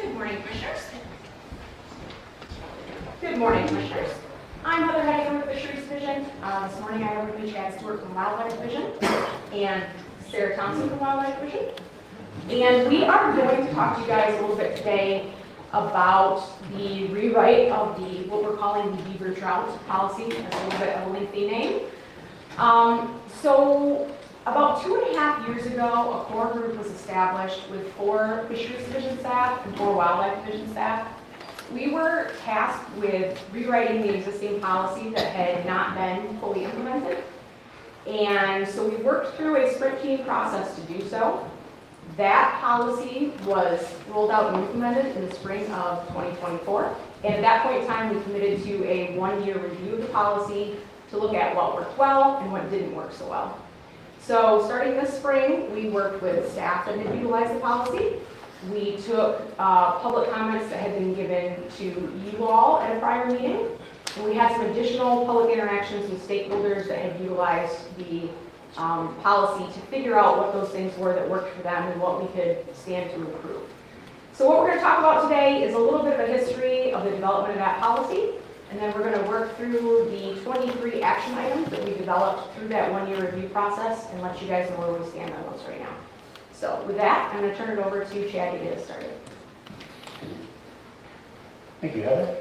S14: Good morning, Commissioners. Good morning, Commissioners. I'm Heather Heading with the Fisheries Division. This morning I have with me Chad Stewart from Wildlife Division and Sarah Thompson from Wildlife Division. And we are going to talk to you guys a little bit today about the rewrite of what we're calling the beaver trout policy. That's a little bit of a lengthy name. So about 2.5 years ago, a core group was established with 4 Fisheries Division staff and 4 Wildlife Division staff. We were tasked with rewriting the existing policy that had not been fully implemented. And so we worked through a sprint team process to do so. That policy was rolled out and implemented in the spring of 2024. And at that point in time, we committed to a 1-year review of the policy to look at what worked well and what didn't work so well. So starting this spring, we worked with staff that had utilized the policy. We took public comments that had been given to you all at a prior meeting. And we had some additional public interactions with stakeholders that had utilized the policy to figure out what those things were that worked for them and what we could stand to improve. So what we're going to talk about today is a little bit of a history of the development of that policy. And then we're going to work through the 23 action items that we developed through that 1-year review process and let you guys know where we stand on those right now. So with that, I'm going to turn it over to Chad to get us started.
S15: Thank you, Heather.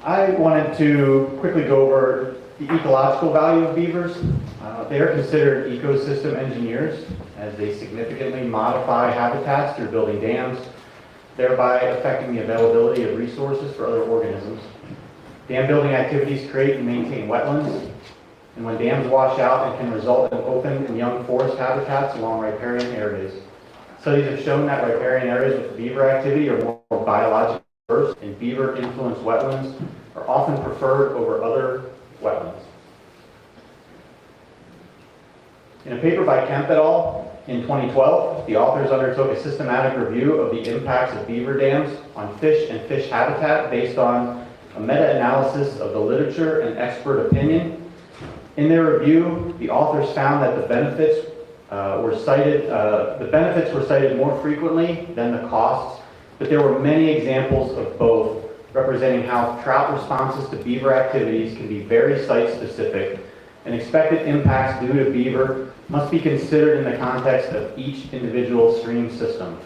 S15: I wanted to quickly go over the ecological value of beavers. They are considered ecosystem engineers as they significantly modify habitats through building dams, thereby affecting the availability of resources for other organisms. Dam building activities create and maintain wetlands, and when dams wash out, it can result in open and young forest habitats along riparian areas. Studies have shown that riparian areas with beaver activity are more biologically diverse, and beaver-influenced wetlands are often preferred over other wetlands. In a paper by Kemp et al. In 2012, the authors undertook a systematic review of the impacts of beaver dams on fish and fish habitat based on a meta-analysis of the literature and expert opinion. In their review, the authors found that the benefits were cited more frequently than the costs, but there were many examples of both, representing how trout responses to beaver activities can be very site-specific, and expected impacts due to beaver must be considered in the context of each individual stream system.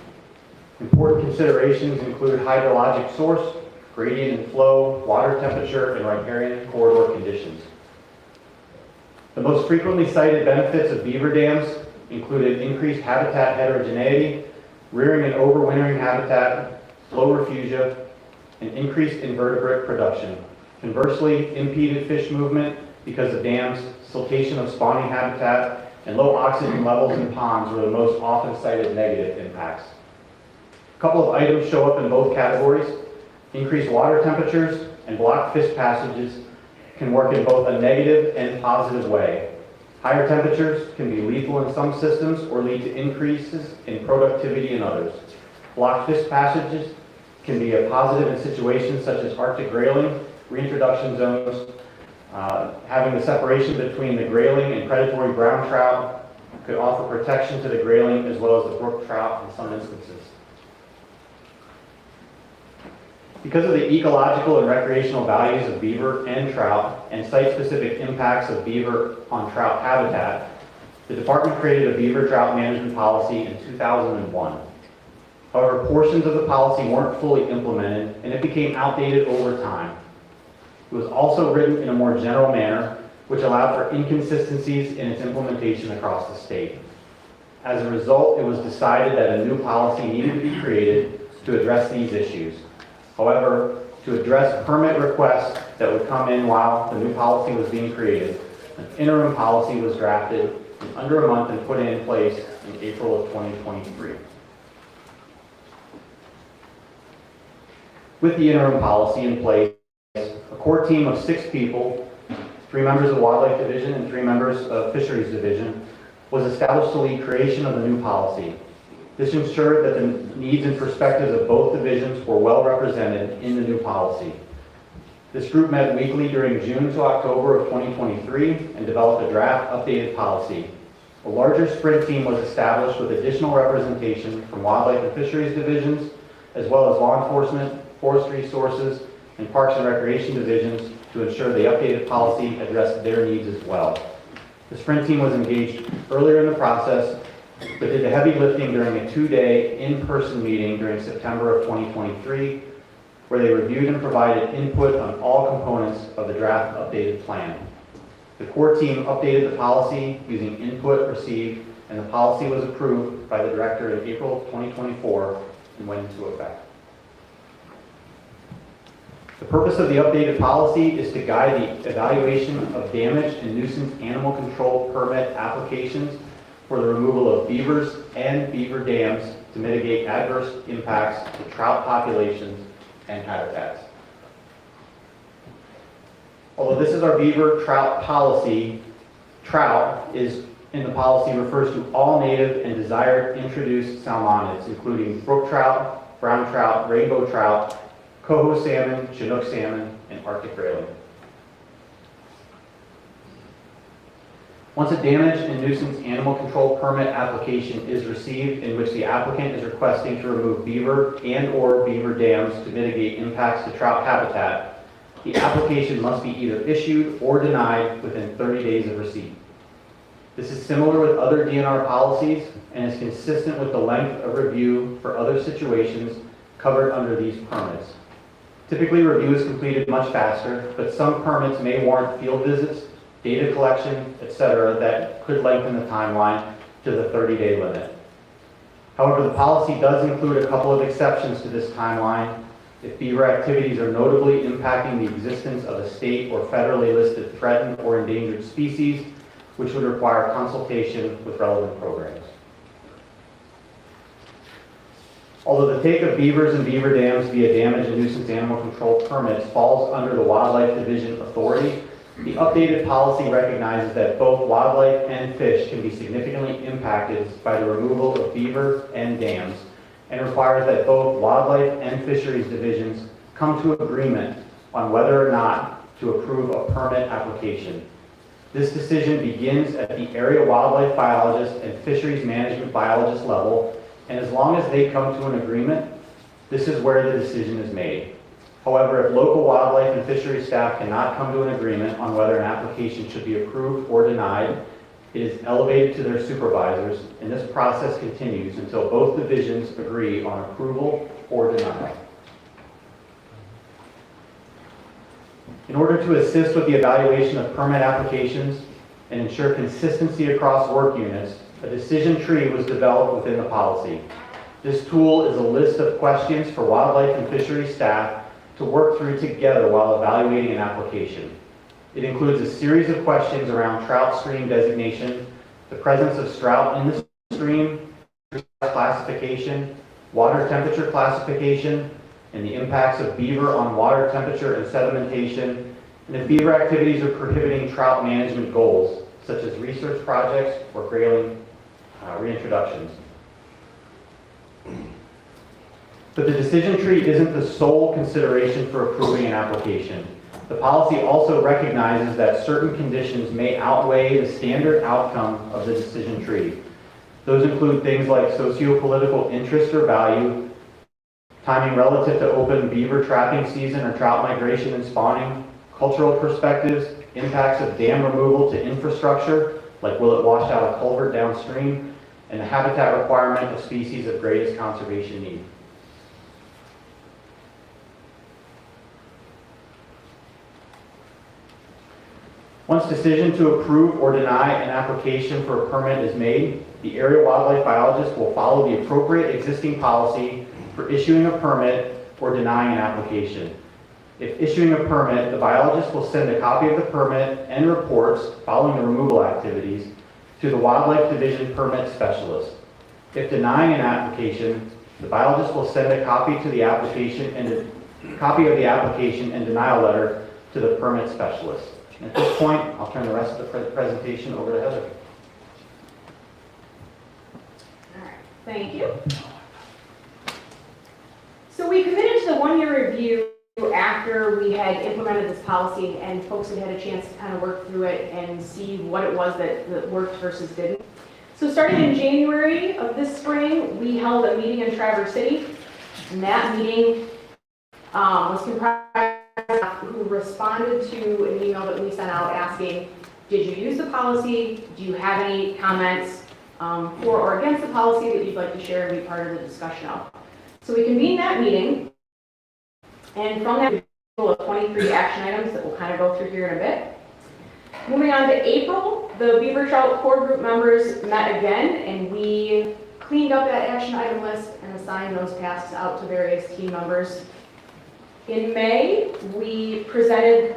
S15: Important considerations include hydrologic source, gradient and flow, water temperature, and riparian corridor conditions. The most frequently cited benefits of beaver dams included increased habitat heterogeneity, rearing and overwintering habitat, flow refugia, and increased invertebrate production. Conversely, impeded fish movement because of dams, siltation of spawning habitat, and low oxygen levels in ponds were the most often cited negative impacts. A couple of items show up in both categories. Increased water temperatures and blocked fish passages can work in both a negative and positive way. Higher temperatures can be lethal in some systems or lead to increases in productivity in others. Blocked fish passages can be a positive in situations such as Arctic grayling, reintroduction zones, having the separation between the grayling and predatory brown trout could offer protection to the grayling as well as the brook trout in some instances. Because of the ecological and recreational values of beaver and trout and site-specific impacts of beaver on trout habitat, the department created a beaver trout management policy in 2001. However, portions of the policy weren't fully implemented and it became outdated over time. It was also written in a more general manner, which allowed for inconsistencies in its implementation across the state. As a result, it was decided that a new policy needed to be created to address these issues. However, to address permit requests that would come in while the new policy was being created, an interim policy was drafted in under a month and put in place in April of 2023. With the interim policy in place, a core team of 6 people, 3 members of the Wildlife Division and 3 members of Fisheries Division, was established to lead creation of the new policy. This ensured that the needs and perspectives of both divisions were well represented in the new policy. This group met weekly during June to October of 2023 and developed a draft updated policy. A larger sprint team was established with additional representation from Wildlife and Fisheries Divisions, as well as law enforcement, forest resources, and Parks and Recreation Divisions to ensure the updated policy addressed their needs as well. The sprint team was engaged earlier in the process, but did the heavy lifting during a 2-day in-person meeting during September of 2023, where they reviewed and provided input on all components of the draft updated plan. The core team updated the policy using input received, and the policy was approved by the director in April 2024 and went into effect. The purpose of the updated policy is to guide the evaluation of damage and nuisance animal control permit applications for the removal of beavers and beaver dams to mitigate adverse impacts to trout populations and habitats. Although this is our beaver trout policy, trout is in the policy refers to all native and desired introduced salmonids, including brook trout, brown trout, rainbow trout, coho salmon, Chinook salmon, and Arctic grayling. Once a damage and nuisance animal control permit application is received in which the applicant is requesting to remove beaver and/or beaver dams to mitigate impacts to trout habitat, the application must be either issued or denied within 30 days of receipt. This is similar with other DNR policies and is consistent with the length of review for other situations covered under these permits. Typically, review is completed much faster, but some permits may warrant field visits, data collection, etc. that could lengthen the timeline to the 30-day limit. However, the policy does include a couple of exceptions to this timeline if beaver activities are notably impacting the existence of a state or federally listed threatened or endangered species, which would require consultation with relevant programs. Although the take of beavers and beaver dams via damage and nuisance animal control permits falls under the Wildlife Division authority, the updated policy recognizes that both wildlife and fish can be significantly impacted by the removal of beaver and dams, and requires that both Wildlife and Fisheries Divisions come to agreement on whether or not to approve a permit application. This decision begins at the area wildlife biologist and fisheries management biologist level, and as long as they come to an agreement, this is where the decision is made. However, if local wildlife and fisheries staff cannot come to an agreement on whether an application should be approved or denied, it is elevated to their supervisors, and this process continues until both divisions agree on approval or denial. In order to assist with the evaluation of permit applications and ensure consistency across work units, a decision tree was developed within the policy. This tool is a list of questions for wildlife and fisheries staff to work through together while evaluating an application. It includes a series of questions around trout stream designation, the presence of trout in the stream, classification, water temperature classification, and the impacts of beaver on water temperature and sedimentation, and if beaver activities are prohibiting trout management goals, such as research projects or grayling reintroductions. But the decision tree isn't the sole consideration for approving an application. The policy also recognizes that certain conditions may outweigh the standard outcome of the decision tree. Those include things like socio-political interest or value, timing relative to open beaver trapping season or trout migration and spawning, cultural perspectives, impacts of dam removal to infrastructure, like will it wash out a culvert downstream, and the habitat requirement of species of greatest conservation need. Once decision to approve or deny an application for a permit is made, the area wildlife biologist will follow the appropriate existing policy for issuing a permit or denying an application. If issuing a permit, the biologist will send a copy of the permit and reports following the removal activities to the Wildlife Division permit specialist. If denying an application, the biologist will send a copy to the application and a copy of the application and denial letter to the permit specialist. And at this point, I'll turn the rest of the presentation over to Heather.
S14: All right, thank you. So we committed to the one-year review after we had implemented this policy and folks had had a chance to kind of work through it and see what it was that worked versus didn't. So starting in January of this spring, we held a meeting in Traverse City, and that meeting was comprised of who responded to an email that we sent out asking, did you use the policy? Do you have any comments for or against the policy that you'd like to share and be part of the discussion of? So we convened that meeting, and from that, we have 23 action items that we'll kind of go through here in a bit. Moving on to April, the Beaver Trout Core Group members met again, and we cleaned up that action item list and assigned those tasks out to various team members. In May, we presented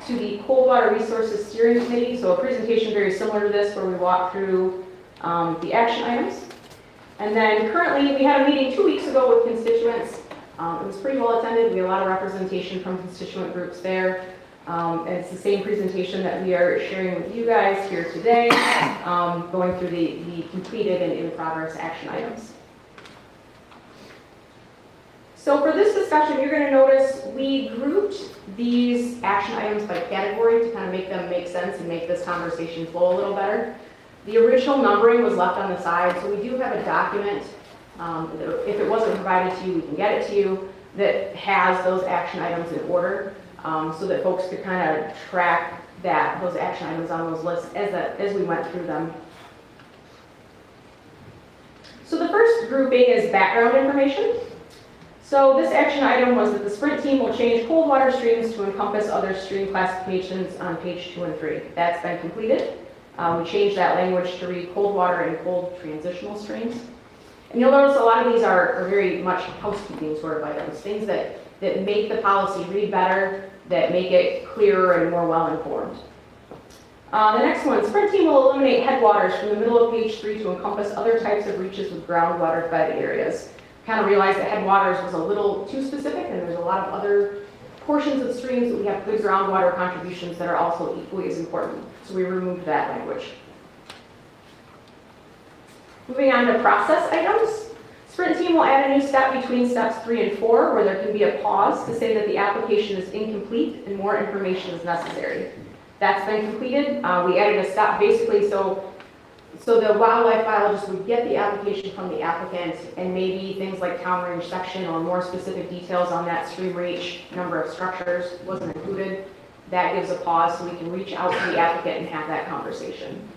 S14: to the Cold Water Resources Steering Committee, so a presentation very similar to this where we walk through the action items. And then currently, we had a meeting 2 weeks ago with constituents. It was pretty well attended. We had a lot of representation from constituent groups there. And it's the same presentation that we are sharing with you guys here today, going through the completed and in progress action items. So for this discussion, you're going to notice we grouped these action items by category to kind of make them make sense and make this conversation flow a little better. The original numbering was left on the side, so we do have a document, if it wasn't provided to you, we can get it to you, that has those action items in order, so that folks could kind of track those action items on those lists as we went through them. So the first grouping is background information. So this action item was that the sprint team will change cold water streams to encompass other stream classifications on page 2 and 3. That's been completed. We changed that language to read cold water and cold transitional streams. And you'll notice a lot of these are very much housekeeping sort of items, things that make the policy read better, that make it clearer and more well-informed. The next one, sprint team will eliminate headwaters from the middle of page 3 to encompass other types of reaches with groundwater fed areas. Kind of realized that headwaters was a little too specific, and there's a lot of other portions of streams that we have good groundwater contributions that are also equally as important. So we removed that language. Moving on to process items. Sprint team will add a new step between steps 3 and 4 where there can be a pause to say that the application is incomplete and more information is necessary. That's been completed. We added a step basically so the wildlife biologist would get the application from the applicant and maybe things like town range section or more specific details on that stream reach, number of structures wasn't included. That gives a pause so we can reach out to the applicant and have that conversation.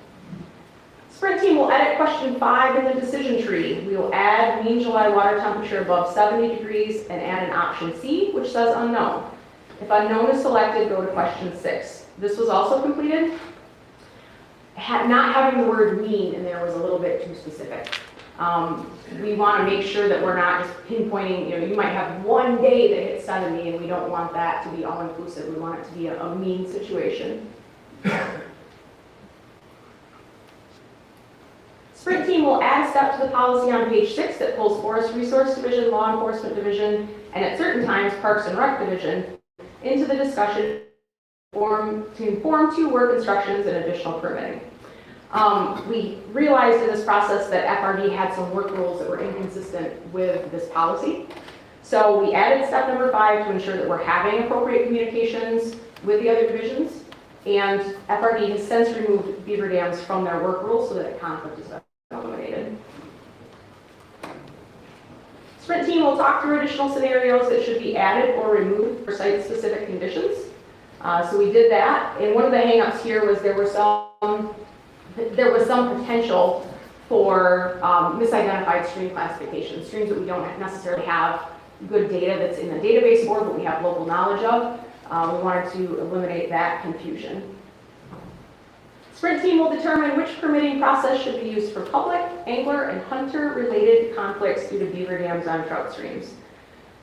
S14: Sprint team will edit question 5 in the decision tree. We will add mean July water temperature above 70 degrees and add an option C, which says unknown. If unknown is selected, go to question 6. This was also completed. Not having the word mean in there was a little bit too specific. We want to make sure that we're not just pinpointing, you might have one day that hits 70 and we don't want that to be all-inclusive. We want it to be a mean situation. Sprint team will add a step to the policy on page 6 that pulls Forest Resource Division, Law Enforcement Division, and at certain times Parks and Rec Division into the discussion to inform 2 work instructions and additional permitting. We realized in this process that FRD had some work rules that were inconsistent with this policy. So we added step number 5 to ensure that we're having appropriate communications with the other divisions. And FRD has since removed beaver dams from their work rules so that conflict is eliminated. Sprint team will talk through additional scenarios that should be added or removed for site-specific conditions. So we did that. And one of the hang-ups here was there was some potential for misidentified stream classifications, streams that we don't necessarily have good data that's in the database for, but we have local knowledge of. We wanted to eliminate that confusion. Sprint team will determine which permitting process should be used for public, angler, and hunter-related conflicts due to beaver dams on trout streams.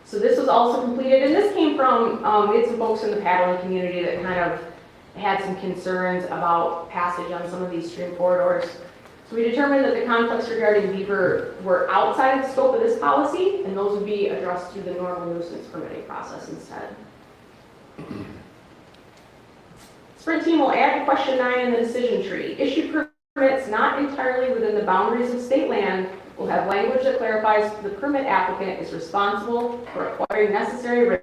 S14: So this was also completed, and this came from, we had some folks in the paddling community that kind of had some concerns about passage on some of these stream corridors. So we determined that the conflicts regarding beaver were outside of the scope of this policy, and those would be addressed through the normal nuisance permitting process instead. Sprint team will add to question 9 in the decision tree. Issued permits not entirely within the boundaries of state land will have language that clarifies the permit applicant is responsible for acquiring necessary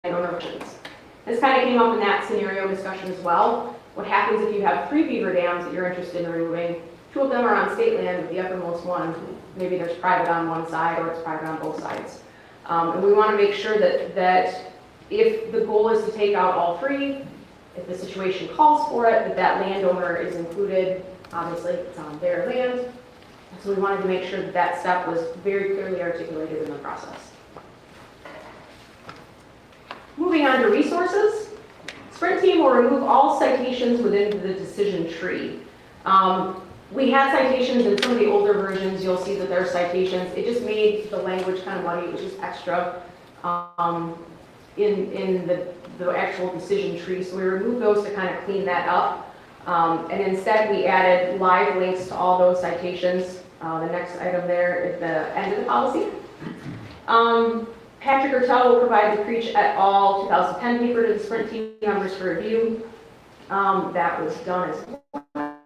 S14: landowner permissions. This kind of came up in that scenario discussion as well. What happens if you have 3 beaver dams that you're interested in removing? 2 of them are on state land, but the uppermost one, maybe there's private on one side or it's private on both sides. And we want to make sure that if the goal is to take out all 3, if the situation calls for it, that landowner is included. Obviously, it's on their land. So we wanted to make sure that step was very clearly articulated in the process. Moving on to resources. Sprint team will remove all citations within the decision tree. We had citations in some of the older versions. You'll see that there are citations. It just made the language kind of muddy. It was just extra in the actual decision tree. So we removed those to kind of clean that up. And instead we added live links to all those citations. The next item there at the end of the policy. Patrick Ertel will provide the Creech et al. 2010 paper to the Sprint team members for review. That was done as well.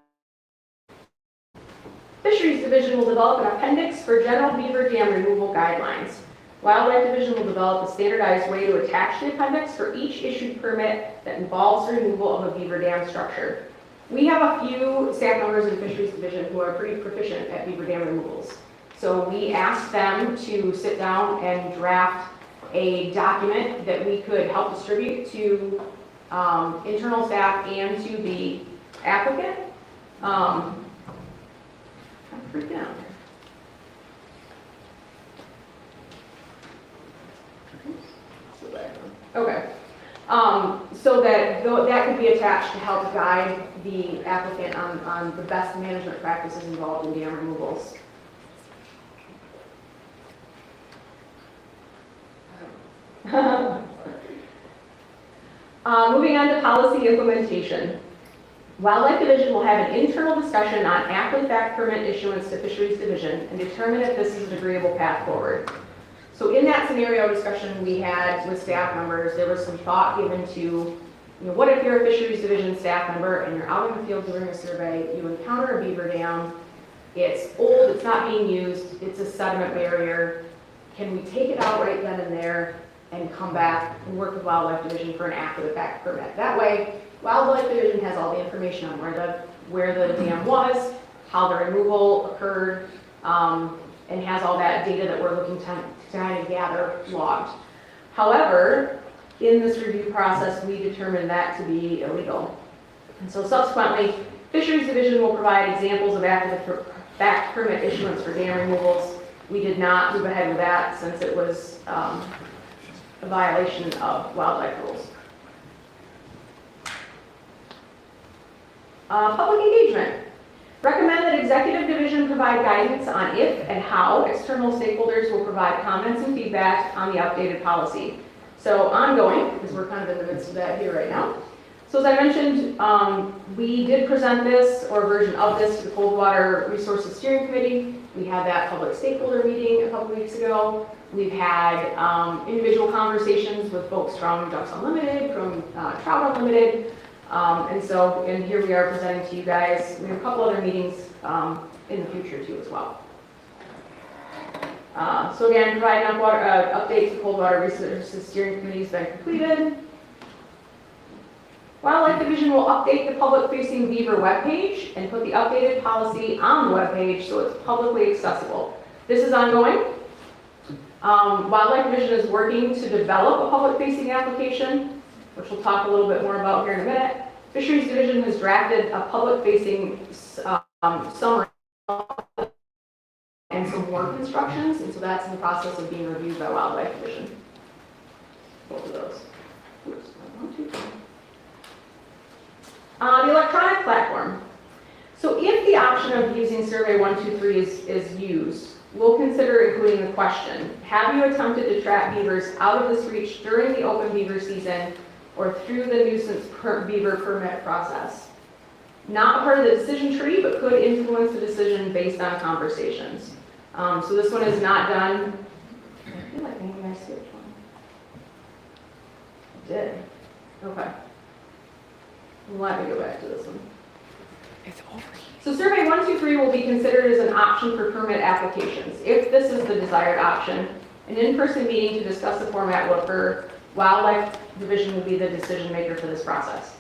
S14: Fisheries Division will develop an appendix for general beaver dam removal guidelines. Wildlife Division will develop a standardized way to attach the appendix for each issued permit that involves the removal of a beaver dam structure. We have a few staff members in Fisheries Division who are pretty proficient at beaver dam removals. So we asked them to sit down and draft a document that we could help distribute to internal staff and to the applicant. I'm freaking out. Okay. So that that could be attached to help guide the applicant on the best management practices involved in dam removals. Moving on to policy implementation. Wildlife Division will have an internal discussion on after-the-fact permit issuance to Fisheries Division and determine if this is an agreeable path forward. So in that scenario discussion we had with staff members, there was some thought given to, what if you're a Fisheries Division staff member and you're out in the field doing a survey, you encounter a beaver dam, it's old, it's not being used, it's a sediment barrier, can we take it out right then and there and come back and work with Wildlife Division for an after-the-fact permit? That way, Wildlife Division has all the information on where the dam was, how the removal occurred, and has all that data that we're looking to kind of gather logged. However, in this review process, we determined that to be illegal. And so subsequently, Fisheries Division will provide examples of after-the-fact permit issuance for dam removals. We did not move ahead with that since it was a violation of wildlife rules. Public engagement. Recommend that Executive Division provide guidance on if and how external stakeholders will provide comments and feedback on the updated policy. So ongoing, because we're kind of in the midst of that here right now. So as I mentioned, we did present this, or a version of this, to the Coldwater Resources Steering Committee. We had that public stakeholder meeting a couple weeks ago. We've had individual conversations with folks from Ducks Unlimited, from Trout Unlimited, and here we are presenting to you guys. We have a couple other meetings in the future too as well. So again, provide enough water, updates to Coldwater Resources Steering Committee has been completed. Wildlife Division will update the public-facing beaver webpage and put the updated policy on the webpage so it's publicly accessible. This is ongoing. Wildlife Division is working to develop a public-facing application, which we'll talk a little bit more about here in a minute. Fisheries Division has drafted a public-facing summary and some work instructions, and so that's in the process of being reviewed by Wildlife Division. Both of those. Oops, 1, 2, 3. The electronic platform. So if the option of using survey 123 is used, we'll consider including the question, have you attempted to trap beavers out of this reach during the open beaver season or through the nuisance beaver permit process? Not a part of the decision tree, but could influence the decision based on conversations. So this one is not done. I feel like maybe I skipped one. I did. Okay. Let me go back to this one.
S2: It's over.
S14: So survey 123 will be considered as an option for permit applications. If this is the desired option, an in-person meeting to discuss the format will occur. Wildlife Division will be the decision maker for this process.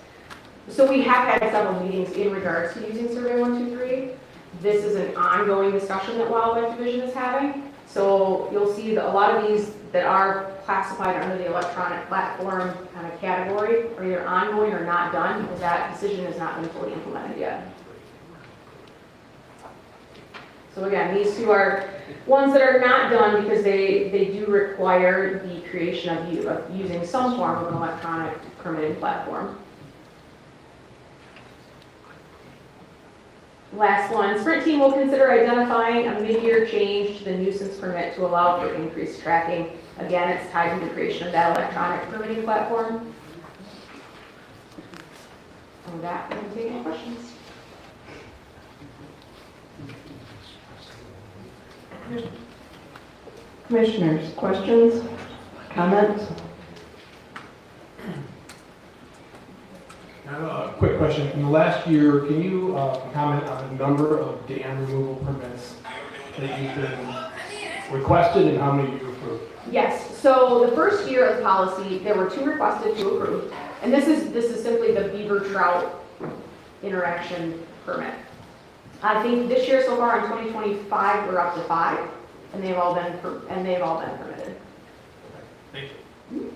S14: So we have had several meetings in regards to using survey 123. This is an ongoing discussion that Wildlife Division is having. So you'll see that a lot of these that are classified under the electronic platform kind of category are either ongoing or not done, because that decision has not been fully implemented yet. So again, these two are ones that are not done because they do require the creation of using some form of an electronic permitting platform. Last one, Sprint team will consider identifying a mid-year change to the nuisance permit to allow for increased tracking. Again, it's tied to the creation of that electronic permitting platform. And with that, I'm going to take any questions.
S2: Commissioners, questions, comments?
S16: I have a quick question. In the last year, can you comment on the number of dam removal permits that you've been requested and how many you approved?
S14: Yes, so the first year of the policy, there were 2 requested, 2 approved. And this is simply the beaver trout interaction permit. I think this year so far in 2025, we're up to 5, and they've all been permitted.
S16: Thank you.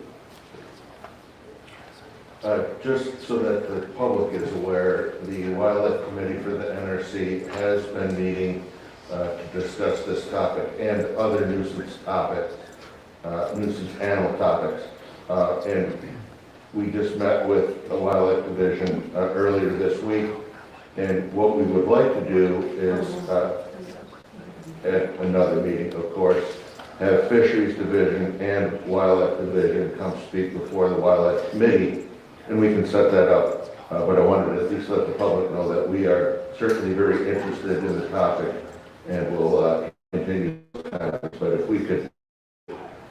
S4: Just so that the public is aware, the Wildlife Committee for the NRC has been meeting to discuss this topic and other nuisance topics, nuisance animal topics. And we just met with the Wildlife Division earlier this week. And what we would like to do is, at another meeting, of course, have Fisheries Division and Wildlife Division come speak before the Wildlife Committee, and we can set that up. But I wanted to at least let the public know that we are certainly very interested in the topic, and will continue those comments. But if we could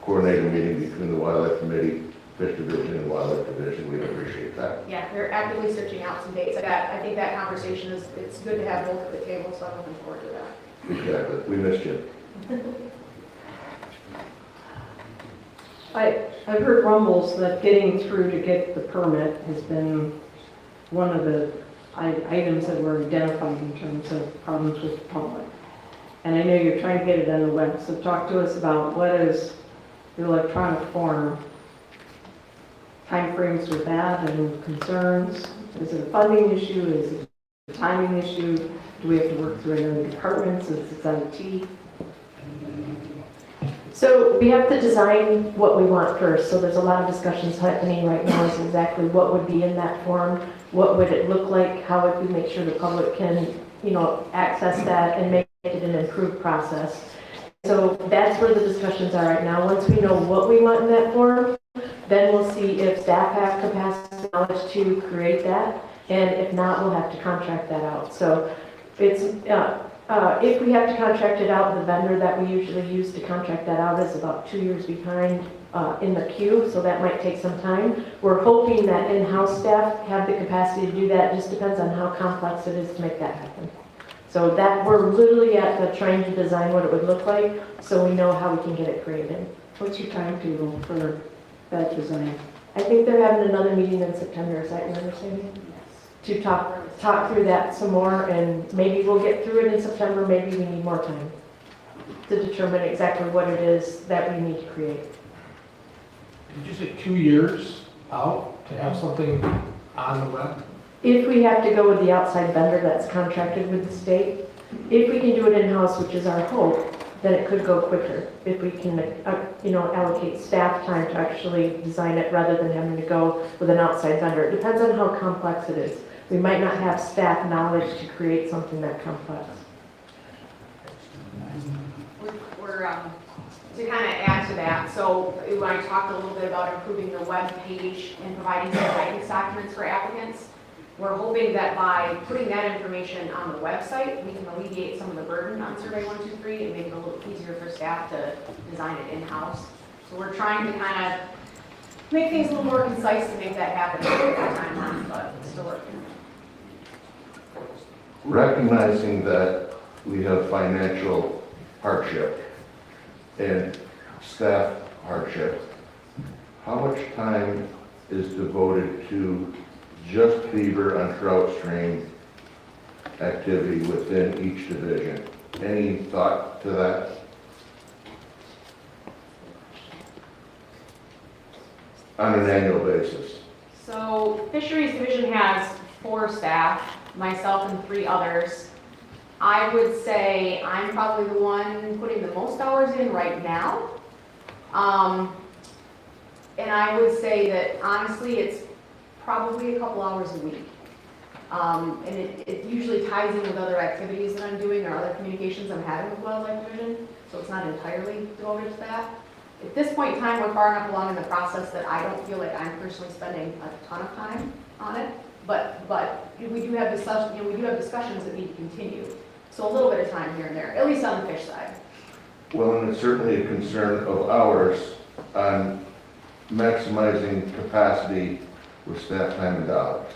S4: coordinate a meeting between the Wildlife Committee, Fish Division, and Wildlife Division, we'd appreciate that.
S14: Yeah, they're actively searching out some dates. I think that conversation it's good to have both at the table, so I'm looking forward to that.
S4: Exactly. We missed you.
S2: I've heard rumbles that getting through to get the permit has been one of the items that were identified in terms of problems with the public. And I know you're trying to get it on the web, so talk to us about what is the electronic form, timeframes with that and concerns. Is it a funding issue? Is it a timing issue? Do we have to work through another department since it's IT?
S17: So we have to design what we want first. So there's a lot of discussions happening right now as exactly what would be in that form, what would it look like, how would we make sure the public can, access that and make it an improved process. So that's where the discussions are right now. Once we know what we want in that form, then we'll see if staff have capacity and knowledge to create that, and if not, we'll have to contract that out. So it's if we have to contract it out, the vendor that we usually use to contract that out is about 2 years behind in the queue, so that might take some time. We're hoping that in-house staff have the capacity to do that. It just depends on how complex it is to make that happen. So that we're literally at the trying to design what it would look like, so we know how we can get it created.
S2: What's your timetable for that design?
S17: I think they're having another meeting in September, is that your understanding? To talk through that some more, and maybe we'll get through it in September, maybe we need more time to determine exactly what it is that we need to create.
S16: Did you say 2 years out to have something on the web?
S17: If we have to go with the outside vendor that's contracted with the state, if we can do it in-house, which is our hope, then it could go quicker. If we can, allocate staff time to actually design it rather than having to go with an outside vendor. It depends on how complex it is. we might not have staff knowledge to create something that complex.
S14: To kind of add to that, so I talked a little bit about improving the web page and providing some guidance documents for applicants. We're hoping that by putting that information on the website, we can alleviate some of the burden on Survey 123 and make it a little easier for staff to design it in-house. So we're trying to kind of make things a little more concise to make that happen in that timeline, but it's still working.
S4: Recognizing that we have financial hardship and staff hardship, how much time is devoted to just beaver and trout stream activity within each division? Any thought to that? On an annual basis?
S14: So Fisheries Division has 4 staff, myself and 3 others. I would say I'm probably the one putting the most hours in right now. And I would say that honestly, it's probably a couple hours a week. And it usually ties in with other activities that I'm doing or other communications I'm having with Wildlife Division, so it's not entirely devoted to that. At this point in time, we're far enough along in the process that I don't feel like I'm personally spending a ton of time on it, but we do have discussions that need to continue. So a little bit of time here and there, at least on the fish side.
S4: Well, and it's certainly a concern of ours on maximizing capacity with staff time and dollars.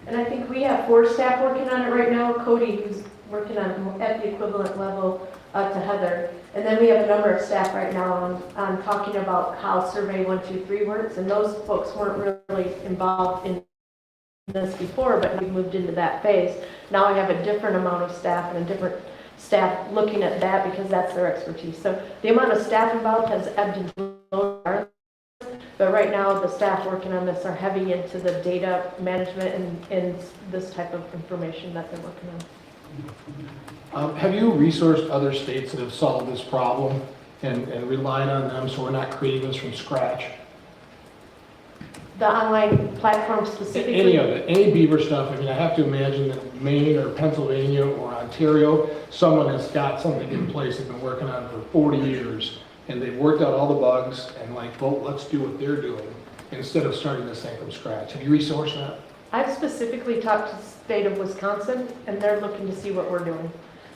S17: And I think we have 4 staff working on it right now. Cody, who's working on at the equivalent level to Heather. And then we have a number of staff right now on talking about how Survey 123 works. And those folks weren't really involved in this before, but we moved into that phase. Now I have a different amount of staff and a different staff looking at that because that's their expertise. So the amount of staff involved has ebbed and flowed. But right now, the staff working on this are heavy into the data management and this type of information that they're working on.
S16: Have you resourced other states that have solved this problem and relied on them so we're not creating this from scratch?
S17: The online platform specifically?
S16: Any of it, any beaver stuff. I mean, I have to imagine that Maine or Pennsylvania or Ontario, someone has got something in place they've been working on for 40 years. And they've worked out all the bugs and like, well, let's do what they're doing instead of starting this thing from scratch. Have you resourced that? I've
S17: Specifically talked to the state of Wisconsin, and they're looking to see what we're doing.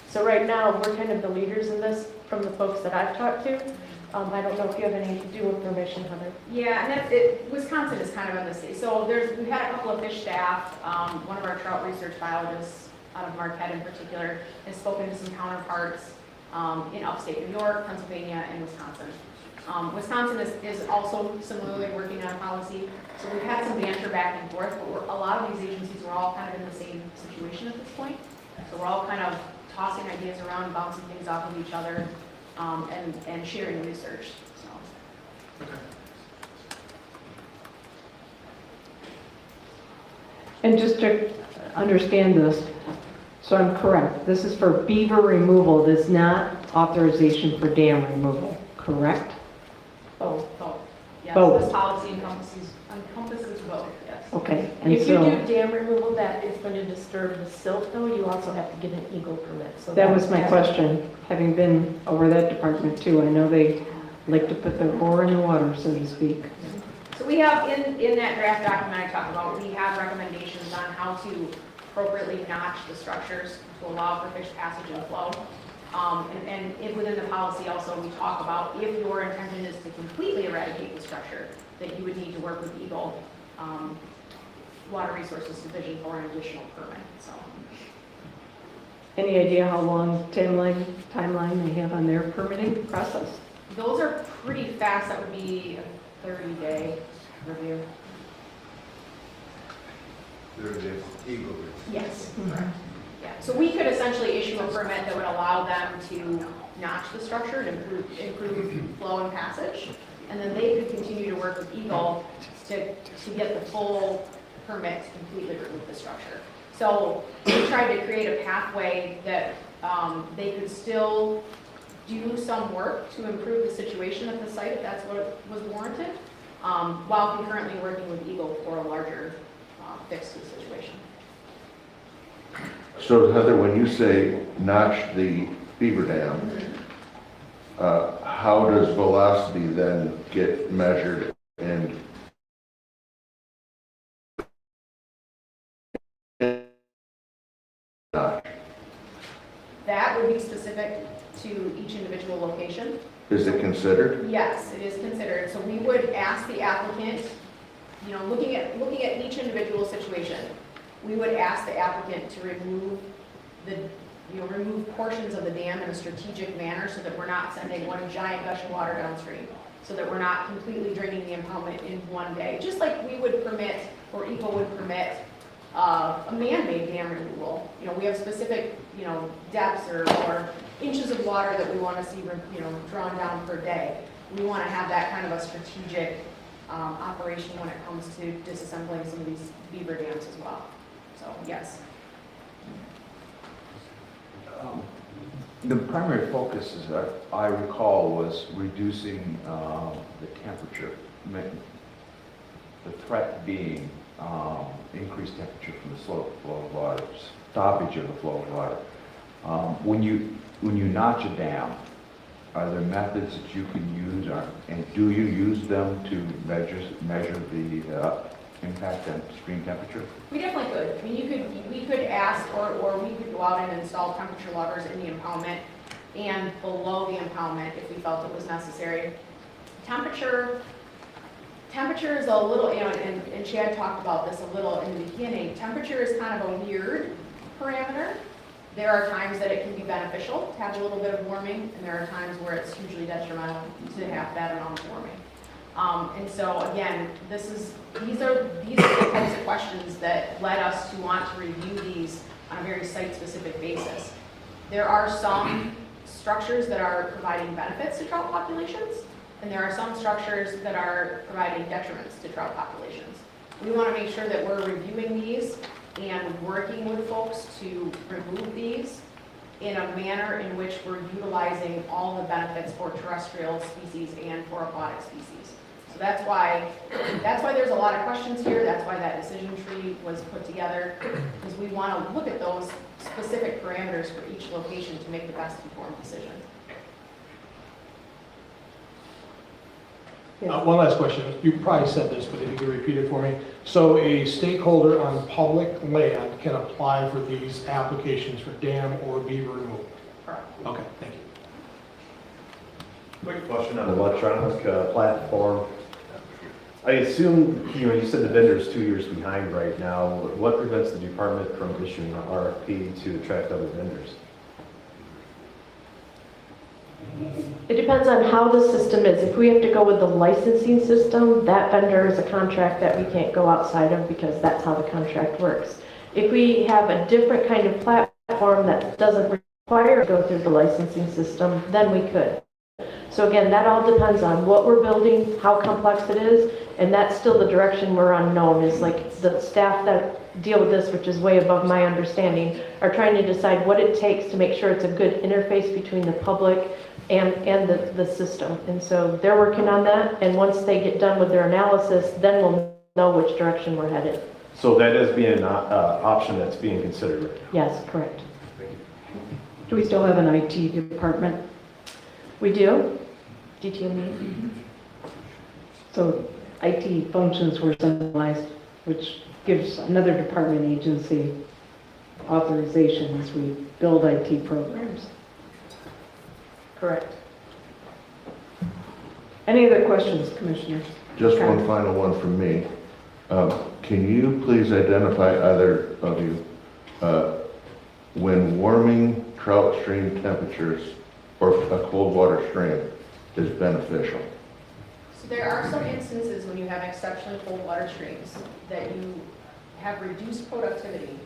S17: So right now, we're kind of the leaders in this from the folks that I've talked to. I don't know if you have any new information, Heather.
S14: Yeah, and that's it. Wisconsin is kind of in the state. So we've had a couple of fish staff. One of our trout research biologists out of Marquette in particular has spoken to some counterparts in upstate New York, Pennsylvania, and Wisconsin. Wisconsin is also similarly working on policy. So we've had some banter back and forth, but a lot of these agencies are all kind of in the same situation at this point. So we're all kind of tossing ideas around, bouncing things off of each other, and sharing research. So.
S2: And just to understand this, so I'm correct, this is for beaver removal, this is not authorization for dam removal, correct?
S14: Both. Yes,
S2: Both.
S14: this policy encompasses both, yes.
S2: Okay, and
S17: If you
S2: so,
S17: do dam removal that is going to disturb the silt though, you also have to get an eagle permit. So
S2: that was my
S17: that's-
S2: question, having been over that department too, I know they like to put their oar in the water, so to speak.
S14: So we have, in that draft document I talked about, we have recommendations on how to appropriately notch the structures to allow for fish passage and flow. Within the policy also, we talk about if your intention is to completely eradicate the structure, that you would need to work with Eagle Water Resources Division for an additional permit. So,
S2: Any idea how long timeline they have on their permitting process?
S14: those are pretty fast. That would be a 30-day review.
S4: 30 days, eagle.
S14: Yes, correct. Yeah, so we could essentially issue a permit that would allow them to notch the structure and improve flow and passage, and then they could continue to work with Eagle to get the full permit to completely remove the structure. So we tried to create a pathway that they could still do some work to improve the situation at the site if that's what was warranted, while concurrently working with Eagle for a larger fix to the situation.
S4: So Heather, when you say notch the beaver dam, how does velocity then get measured and notched?
S14: That would be specific to each individual location.
S4: Is it considered?
S14: Yes, it is considered. So we would ask the applicant, you know, looking at each individual situation, we would ask the applicant to remove remove portions of the dam in a strategic manner so that we're not sending one giant gush of water downstream, so that we're not completely draining the impoundment in one day. Just like we would permit, or EPA would permit, a man-made dam removal. You know, we have specific, depths or inches of water that we want to see, drawn down per day. We want to have that kind of a strategic operation when it comes to disassembling some of these beaver dams as well. So, yes.
S5: The primary focus, as I recall, was reducing the temperature. The threat being increased temperature from the flow of water, stoppage of the flow of water. When you notch a dam, are there methods that you can use, and do you use them to measure the impact on stream temperature?
S14: We definitely could. I mean, we could ask, or we could go out and install temperature loggers in the impoundment and below the impoundment if we felt it was necessary. Temperature is a little, and Chad talked about this a little in the beginning. Temperature is kind of a weird parameter. There are times that it can be beneficial to have a little bit of warming, and there are times where it's hugely detrimental to have that amount of warming. And so again, these are the types of questions that led us to want to review these on a very site-specific basis. There are some structures that are providing benefits to trout populations, and there are some structures that are providing detriments to trout populations. We want to make sure that we're reviewing these and working with folks to remove these in a manner in which we're utilizing all the benefits for terrestrial species and for aquatic species. So that's why there's a lot of questions here. That's why that decision tree was put together, because we want to look at those specific parameters for each location to make the best informed decision.
S16: One last question. You probably said this, but if you could repeat it for me. So a stakeholder on public land can apply for these applications for dam or beaver removal?
S14: Correct.
S16: Okay, thank you.
S3: Quick question on the electronic platform. I assume, you said the vendor's 2 years behind right now. What prevents the department from issuing an RFP to attract other vendors?
S17: It depends on how the system is. If we have to go with the licensing system, that vendor is a contract that we can't go outside of because that's how the contract works. If we have a different kind of platform that doesn't require to go through the licensing system, then we could. So again, that all depends on what we're building, how complex it is, and that's still the direction we're unknown, is like the staff that deal with this, which is way above my understanding, are trying to decide what it takes to make sure it's a good interface between the public and the system. And so they're working on that, and once they get done with their analysis, then we'll know which direction we're headed.
S3: So that is being an option that's being considered.
S17: Yes, correct.
S2: Do we still have an IT department?
S17: We do. DTME.
S2: So IT functions were centralized, which gives another department agency authorization as we build IT programs.
S17: Correct.
S2: Any other questions, Commissioners?
S4: Just one final one from me. Can you please identify, either of you, when warming trout stream temperatures or a cold water stream is beneficial?
S14: So there are some instances when you have exceptionally cold water streams that you have reduced productivity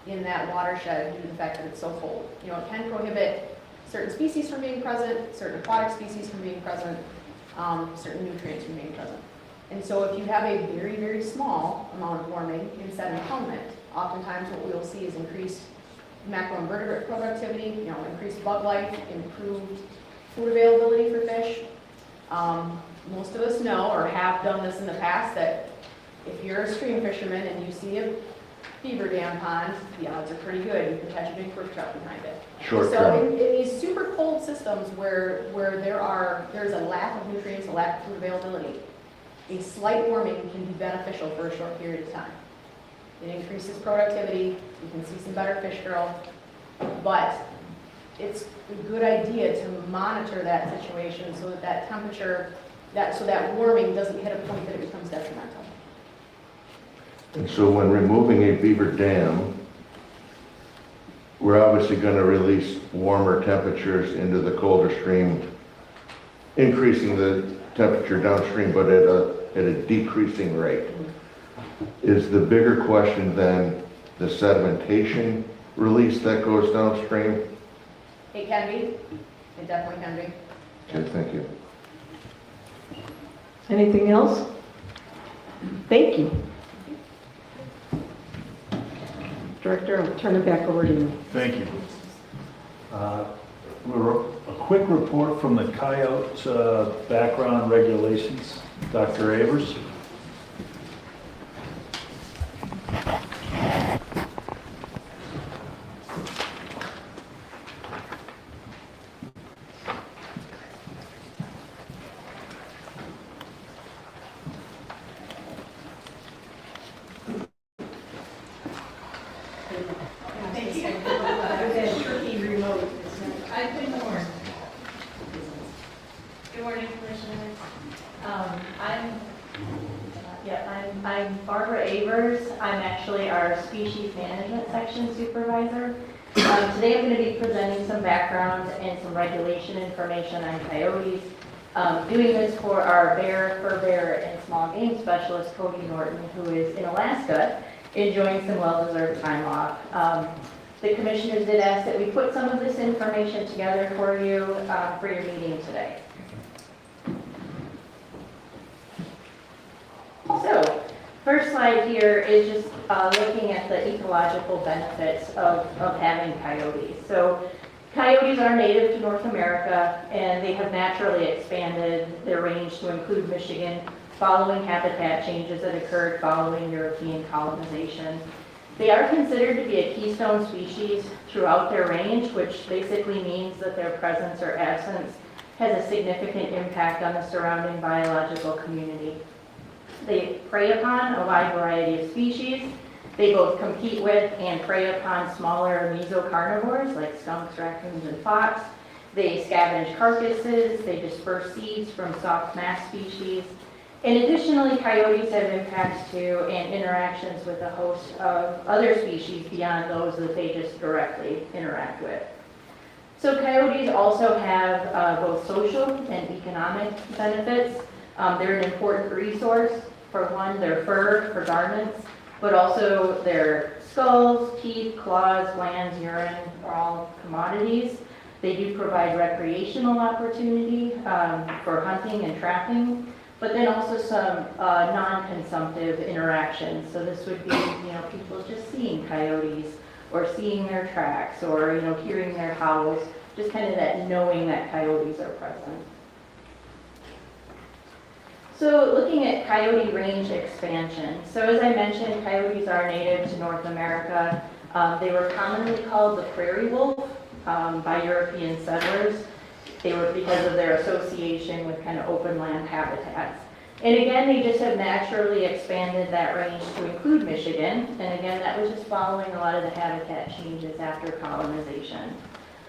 S14: in that watershed due to the fact that it's so cold. It can prohibit certain species from being present, certain aquatic species from being present, certain nutrients from being present. And so if you have a very, very small amount of warming in said impoundment, oftentimes what we will see is increased macroinvertebrate productivity, increased bug life, improved food availability for fish. Most of us know or have done this in the past that If you're a stream fisherman and you see a beaver dam pond, the odds are pretty good you can catch a big brook trout behind it.
S4: Short
S14: So
S4: term.
S14: in these super cold systems where there's a lack of nutrients, a lack of food availability, a slight warming can be beneficial for a short period of time. It increases productivity, you can see some better fish growth, but it's a good idea to monitor that situation so that that temperature, so that warming doesn't hit a point that it becomes detrimental.
S4: And so when removing a beaver dam, we're obviously going to release warmer temperatures into the colder stream, increasing the temperature downstream, but at a decreasing rate. Is the bigger question then the sedimentation release that goes downstream?
S14: It can be, it definitely can be.
S4: Okay, thank you.
S2: Anything else? Thank you. Director, I'll turn it back over to you.
S6: Thank you. A quick report from the coyote background regulations. Dr. Avers.
S17: Good morning, Commissioners. I'm Barbara Avers. I'm actually our Species Management Section Supervisor. Today I'm going to be presenting some background and some regulation information on coyotes. Doing this for our bear, fur bear, and small game specialist, Cody Norton, who is in Alaska, enjoying some well-deserved time off. The commissioners did ask that we put some of this information together for you for your meeting today. So, first slide here is just looking at the ecological benefits of having coyotes. So, coyotes are native to North America, and they have naturally expanded their range to include Michigan following habitat changes that occurred following European colonization. They are considered to be a keystone species throughout their range, which basically means that their presence or absence has a significant impact on the surrounding biological community. They prey upon a wide variety of species. They both compete with and prey upon smaller mesocarnivores like skunks, raccoons, and fox. They scavenge carcasses. They disperse seeds from soft mass species. And additionally, coyotes have impacts to and interactions with a host of other species beyond those that they just directly interact with. So coyotes also have both social and economic benefits. They're an important resource. For one, their fur for garments, but also their skulls, teeth, claws, glands, urine are all commodities. They do provide recreational opportunity for hunting and trapping, but then also some non-consumptive interactions. So this would be, people just seeing coyotes or seeing their tracks or, hearing their howls, just kind of that knowing that coyotes are present. So looking at coyote range expansion. So as I mentioned, coyotes are native to North America. They were commonly called the prairie wolf by European settlers. They were because of their association with kind of open land habitats. And again, they just have naturally expanded that range to include Michigan. And again, that was just following a lot of the habitat changes after colonization.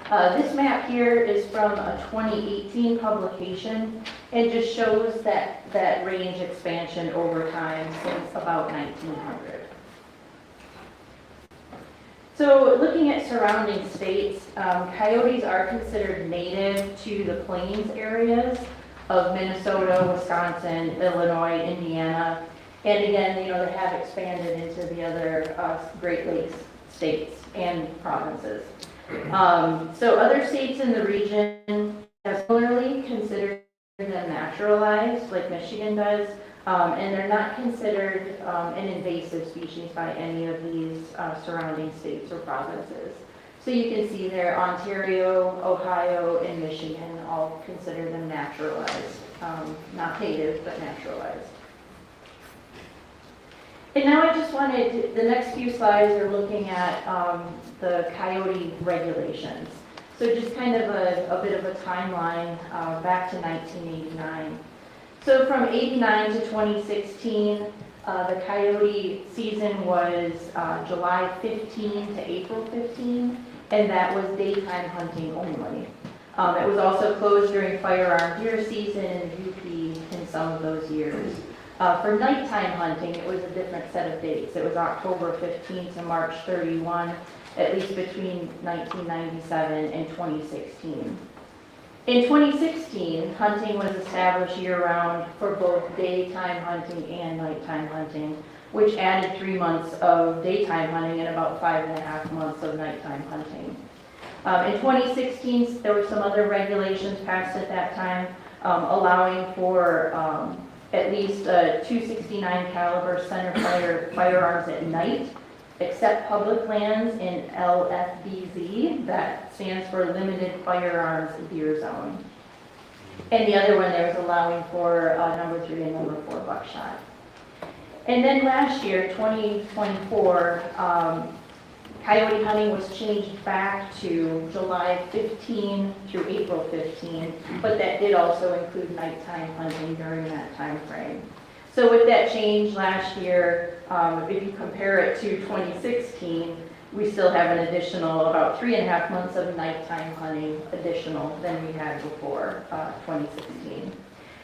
S17: This map here is from a 2018 publication and just shows that range expansion over time since about 1900. So looking at surrounding states, coyotes are considered native to the plains areas of Minnesota, Wisconsin, Illinois, Indiana, and again, they have expanded into the other Great Lakes states and provinces. So other states in the region have similarly considered them naturalized, like Michigan does, and they're not considered an invasive species by any of these surrounding states or provinces. So you can see there, Ontario, Ohio, and Michigan all consider them naturalized, not native, but naturalized. And now I just wanted, the next few slides are looking at the coyote regulations. So just kind of a bit of a timeline back to 1989. So from 89 to 2016, the coyote season was July 15 to April 15, and that was daytime hunting only. It was also closed during firearm deer season and UP in some of those years. For nighttime hunting, it was a different set of dates. It was October 15 to March 31, at least between 1997 and 2016. In 2016, hunting was established year-round for both daytime hunting and nighttime hunting, which added 3 months of daytime hunting and about 5.5 months of nighttime hunting. In 2016, there were some other regulations passed at that time, allowing for at least 269 caliber center firearms at night, except public lands in LFBZ, that stands for Limited Firearms Deer Zone. And the other one there was allowing for number 3 and number 4 buckshot. And then last year, 2024, coyote hunting was changed back to July 15 through April 15, but that did also include nighttime hunting during that time frame. So with that change last year, if you compare it to 2016, we still have an additional about 3.5 months of nighttime hunting additional than we had before 2016.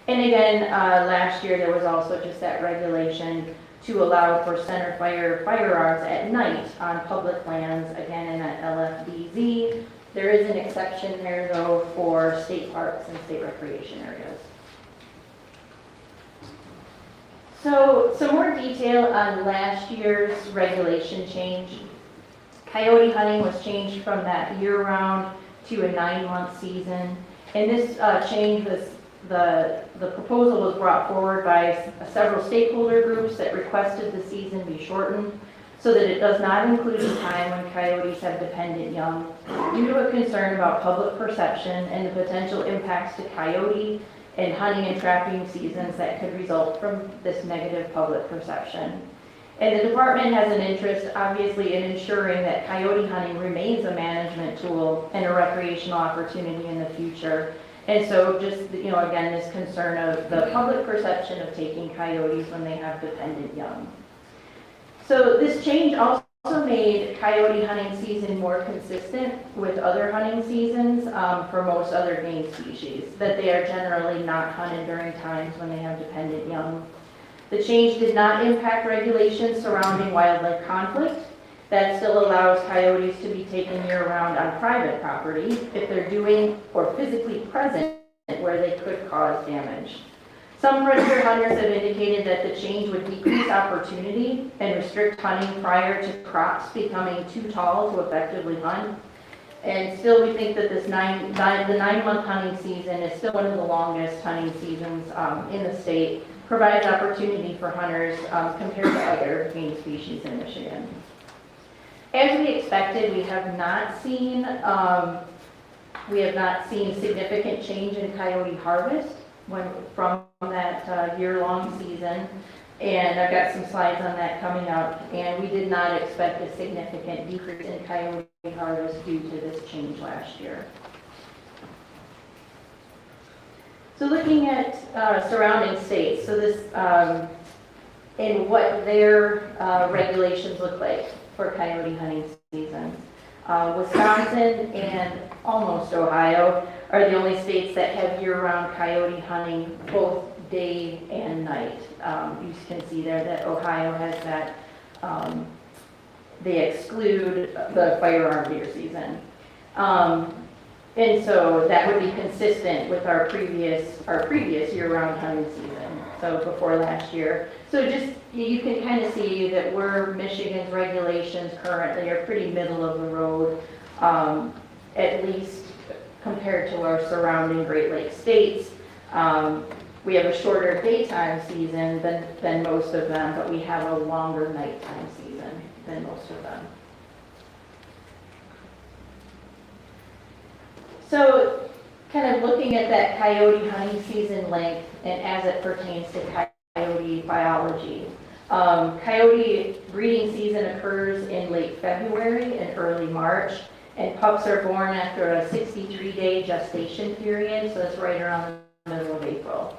S17: And again, last year there was also just that regulation to allow for center firearms at night on public lands, again in that LFBZ. There is an exception there though for state parks and state recreation areas. So some more detail on last year's regulation change. Coyote hunting was changed from that year-round to a 9-month season. And this change was, the proposal was brought forward by several stakeholder groups that requested the season be shortened so that it does not include the time when coyotes have dependent young due to a concern about public perception and the potential impacts to coyote and hunting and trapping seasons that could result from this negative public perception. And the department has an interest, obviously, in ensuring that coyote hunting remains a management tool and a recreational opportunity in the future. And so just, again, this concern of the public perception of taking coyotes when they have dependent young. So this change also made coyote hunting season more consistent with other hunting seasons for most other game species, that they are generally not hunted during times when they have dependent young. The change did not impact regulations surrounding wildlife conflict. That still allows coyotes to be taken year-round on private property if they're doing or physically present where they could cause damage. Some predator hunters have indicated that the change would decrease opportunity and restrict hunting prior to crops becoming too tall to effectively hunt. And still we think that this the 9-month hunting season is still one of the longest hunting seasons in the state, provides opportunity for hunters compared to other game species in Michigan. As we expected, we have not seen significant change in coyote harvest from that year-long season. And I've got some slides on that coming up. And we did not expect a significant decrease in coyote harvest due to this change last year. So looking at surrounding states, so this and what their regulations look like for coyote hunting season. Wisconsin and almost Ohio are the only states that have year-round coyote hunting both day and night. You can see there that Ohio has that, they exclude the firearm deer season. And so that would be consistent with our previous year-round hunting season, so before last year. So just, you can kind of see that where Michigan's regulations currently are pretty middle of the road, at least compared to our surrounding Great Lakes states. We have a shorter daytime season than most of them, but we have a longer nighttime season than most of them. So kind of looking at that coyote hunting season length and as it pertains to coyote biology.
S18: Coyote breeding season occurs in late February and early March, and pups are born after a 63-day gestation period, so that's right around the middle of April.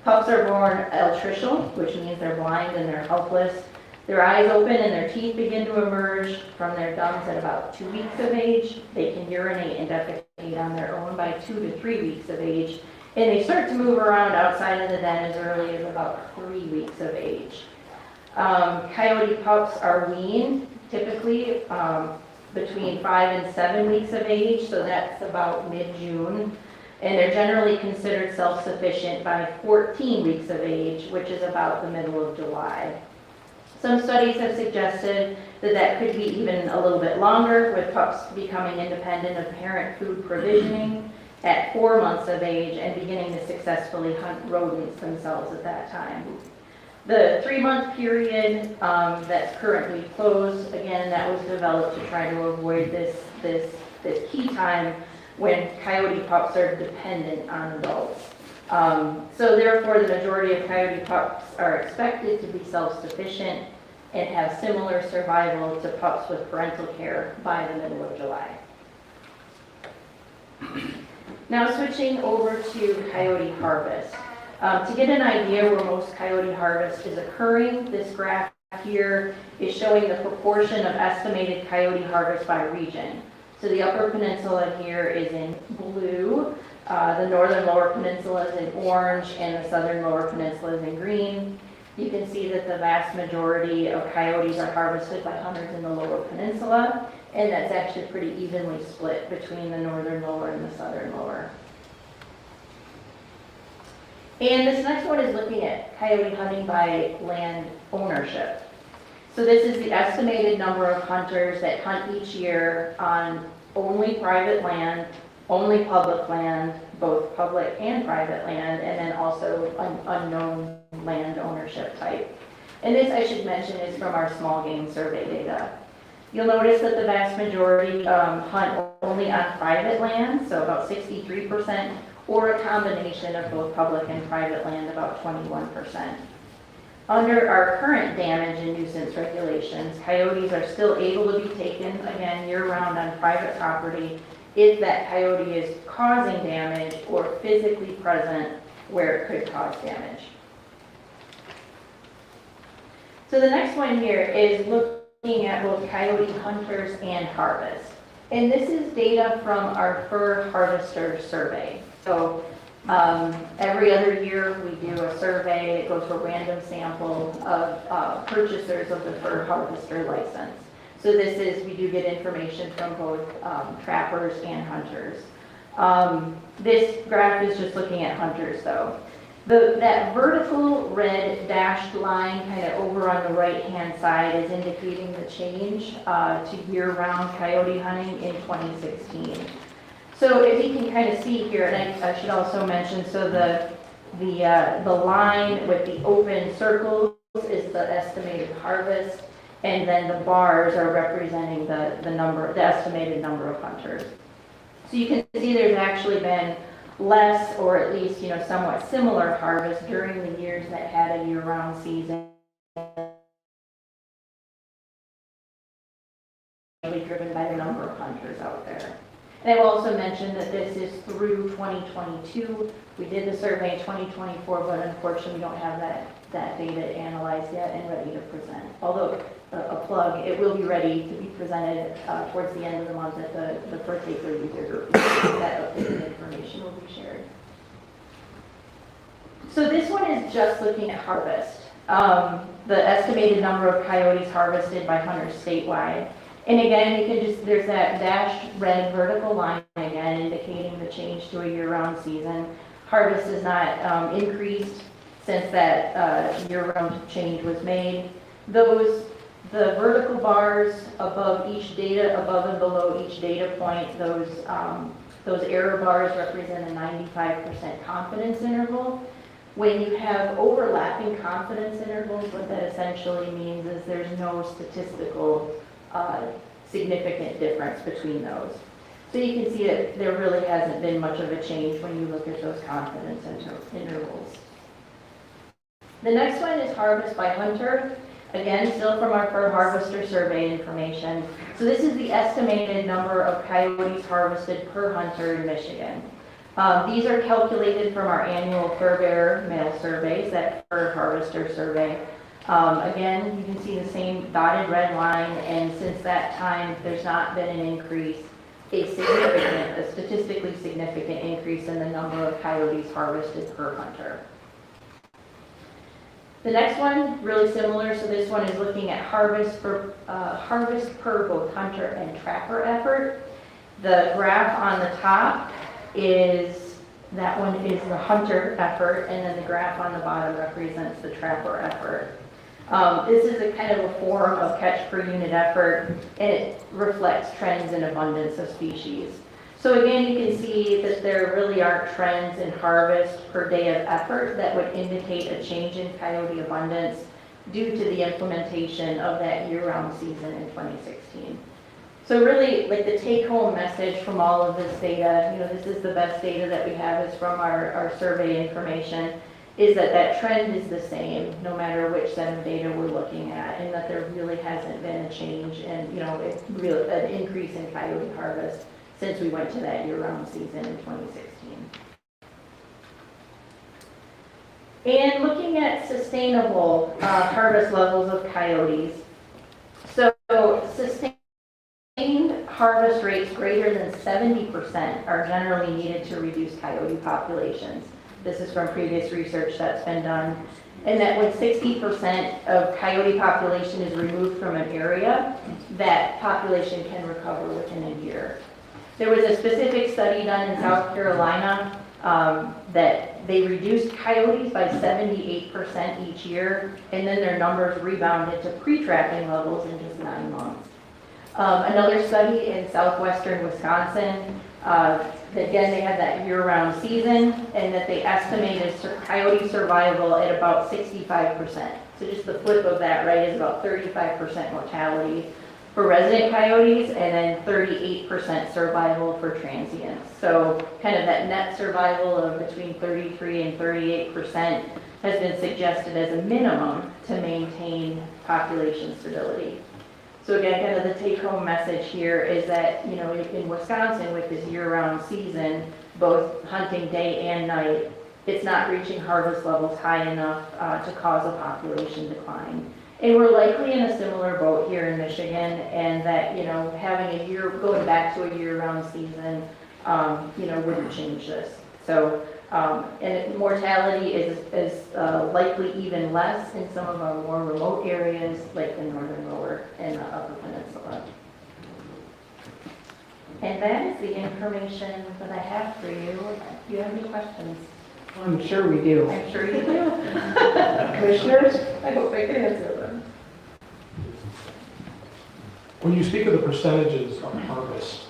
S18: Pups are born altricial, which means they're blind and they're helpless. Their eyes open and their teeth begin to emerge from their gums at about 2 weeks of age. They can urinate and defecate on their own by 2 to 3 weeks of age, and they start to move around outside of the den as early as about 3 weeks of age. Coyote pups are weaned typically between 5 and 7 weeks of age, so that's about mid-June. And they're generally considered self-sufficient by 14 weeks of age, which is about the middle of July. Some studies have suggested that that could be even a little bit longer, with pups becoming independent of parent food provisioning at 4 months of age and beginning to successfully hunt rodents themselves at that time. The 3-month period that's currently closed, again, that was developed to try to avoid this key time when coyote pups are dependent on adults. So therefore, the majority of coyote pups are expected to be self-sufficient and have similar survival to pups with parental care by the middle of July. Now switching over to coyote harvest. To get an idea where most coyote harvest is occurring, this graph here is showing the proportion of estimated coyote harvest by region. So the Upper Peninsula here is in blue, the Northern Lower Peninsula is in orange, and the Southern Lower Peninsula is in green. You can see that the vast majority of coyotes are harvested by hunters in the Lower Peninsula, and that's actually pretty evenly split between the Northern Lower and the Southern Lower. And this next one is looking at coyote hunting by land ownership. So this is the estimated number of hunters that hunt each year on only private land, only public land, both public and private land, and then also unknown land ownership type. And this, I should mention, is from our small game survey data. You'll notice that the vast majority hunt only on private land, so about 63%, or a combination of both public and private land, about 21%. Under our current damage and nuisance regulations, coyotes are still able to be taken, again, year-round on private property if that coyote is causing damage or physically present where it could cause damage. So the next one here is looking at both coyote hunters and harvest. And this is data from our fur harvester survey. So every other year we do a survey. It goes to a random sample of purchasers of the fur harvester license. So this is, we do get information from both trappers and hunters. This graph is just looking at hunters though. That vertical red dashed line kind of over on the right-hand side is indicating the change to year-round coyote hunting in 2016. So if you can kind of see here, and I should also mention, so the line with the open circles is the estimated harvest, and then the bars are representing the estimated number of hunters. So you can see there's actually been less, or at least, somewhat similar harvest during the years that had a year-round season, driven by the number of hunters out there. And I will also mention that this is through 2022. We did the survey in 2024, but unfortunately we don't have that data analyzed yet and ready to present. Although, a plug, it will be ready to be presented towards the end of the month at the Fur Taker user group. That updated information will be shared. So this one is just looking at harvest. The estimated number of coyotes harvested by hunters statewide. And again, you can just, there's that dashed red vertical line again indicating the change to a year-round season. Harvest has not increased since that year-round change was made. The vertical bars above and below each data point, those error bars represent a 95% confidence interval. When you have overlapping confidence intervals, what that essentially means is there's no statistical significant difference between those. So you can see that there really hasn't been much of a change when you look at those confidence intervals. The next one is harvest by hunter. Again, still from our per harvester survey information. So this is the estimated number of coyotes harvested per hunter in Michigan. These are calculated from our annual fur bearer male surveys, that per harvester survey. Again, you can see the same dotted red line, and since that time, there's not been an increase, a statistically significant increase in the number of coyotes harvested per hunter. The next one, really similar, so this one is looking at harvest per both hunter and trapper effort. The graph on the top is, that one is the hunter effort, and then the graph on the bottom represents the trapper effort. This is a kind of a form of catch per unit effort, and it reflects trends in abundance of species. So again, you can see that there really aren't trends in harvest per day of effort that would indicate a change in coyote abundance due to the implementation of that year-round season in 2016. So really, like the take-home message from all of this data, this is the best data that we have is from our survey information, is that trend is the same no matter which set of data we're looking at, and that there really hasn't been a change and an increase in coyote harvest since we went to that year-round season in 2016. And looking at sustainable harvest levels of coyotes. So sustained harvest rates greater than 70% are generally needed to reduce coyote populations. This is from previous research that's been done. And that when 60% of coyote population is removed from an area, that population can recover within a year. There was a specific study done in South Carolina that they reduced coyotes by 78% each year, and then their numbers rebounded to pre-trapping levels in just 9 months. Another study in southwestern Wisconsin, again, they had that year-round season, and that they estimated coyote survival at about 65%. So just the flip of that, right, is about 35% mortality for resident coyotes, and then 38% survival for transients. So kind of that net survival of between 33 and 38% has been suggested as a minimum to maintain population stability. So again, kind of the take-home message here is that, in Wisconsin with this year-round season, both hunting day and night, it's not reaching harvest levels high enough to cause a population decline. And we're likely in a similar boat here in Michigan, and that, having going back to a year-round season, wouldn't change this. So, and mortality is likely even less in some of our more remote areas, like the northern lower and the upper peninsula. And that is the information that I have for you. Do you have any questions?
S2: I'm sure we do.
S18: I'm sure you do.
S2: Commissioners?
S18: I hope I can answer them.
S16: When you speak of the percentages of harvest,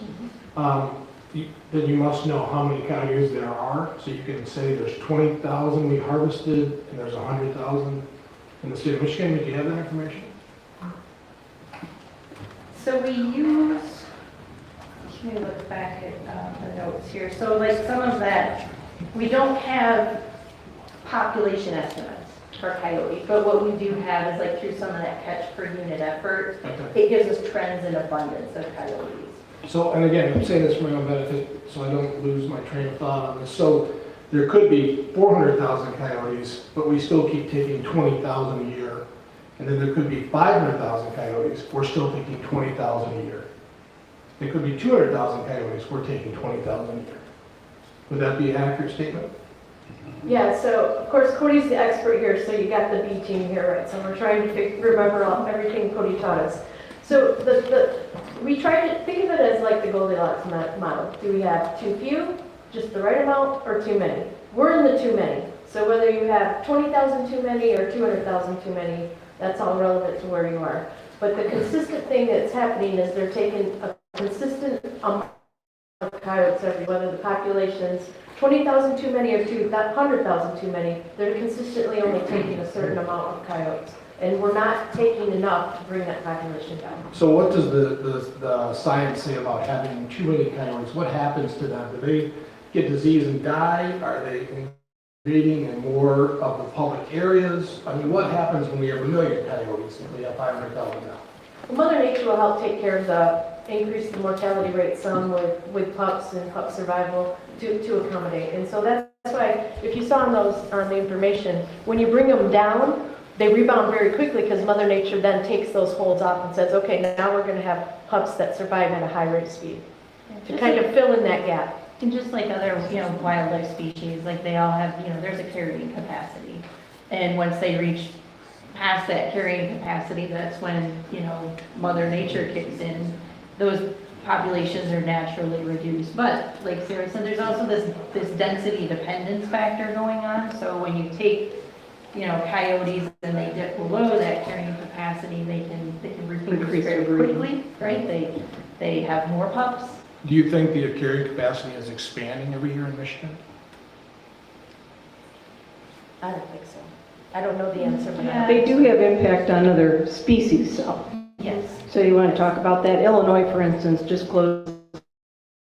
S16: then you must know how many coyotes there are. So you can say there's 20,000 we harvested and there's 100,000 in the state of Michigan. Do you have that information?
S18: So we use, let me look back at the notes here. So like some of that, we don't have population estimates for coyote, but what we do have is like through some of that catch per unit effort, it gives us trends in abundance of coyotes.
S16: So, and again, I'm saying this for my own benefit, so I don't lose my train of thought on this. So there could be 400,000 coyotes, but we still keep taking 20,000 a year. And then there could be 500,000 coyotes, we're still taking 20,000 a year. There could be 200,000 coyotes, we're taking 20,000 a year. Would that be an accurate statement?
S17: Yeah, so of course Cody's the expert here, so you got the B team here, right? So we're trying to remember everything Cody taught us. So we try to think of it as like the Goldilocks model. Do we have too few, just the right amount, or too many? We're in the too many. So whether you have 20,000 too many or 200,000 too many, that's all relevant to where you are. But the consistent thing that's happening is they're taking a consistent amount of coyotes whether the population's 20,000 too many or 200,000 too many, they're consistently only taking a certain amount of coyotes. And we're not taking enough to bring that population down.
S16: So what does the science say about having too many coyotes? What happens to them? Do they get disease and die? Are they breeding in more of the public areas? I mean, what happens when we have 1 million coyotes if we have 500,000 now?
S17: Well, Mother Nature will help take care of increase the mortality rate some with pups and pup survival to accommodate. And so that's why, if you saw on the information, when you bring them down, they rebound very quickly because Mother Nature then takes those holds off and says, okay, now we're going to have pups that survive at a high rate of speed to kind of fill in that gap.
S18: And just like other, wildlife species, like they all have, there's a carrying capacity. And once they reach past that carrying capacity, that's when, Mother Nature kicks in. Those populations are naturally reduced. But like Sarah said, there's also this density dependence factor going on. So when you take, coyotes and they dip below that carrying capacity, they can reproduce very quickly, right? They have more pups.
S16: Do you think the carrying capacity is expanding every year in Michigan?
S17: I don't think so. I don't know the answer to
S2: Yeah.
S17: that.
S2: They do have impact on other species, so.
S18: Yes.
S2: So you want to talk about that? Illinois, for instance, just closed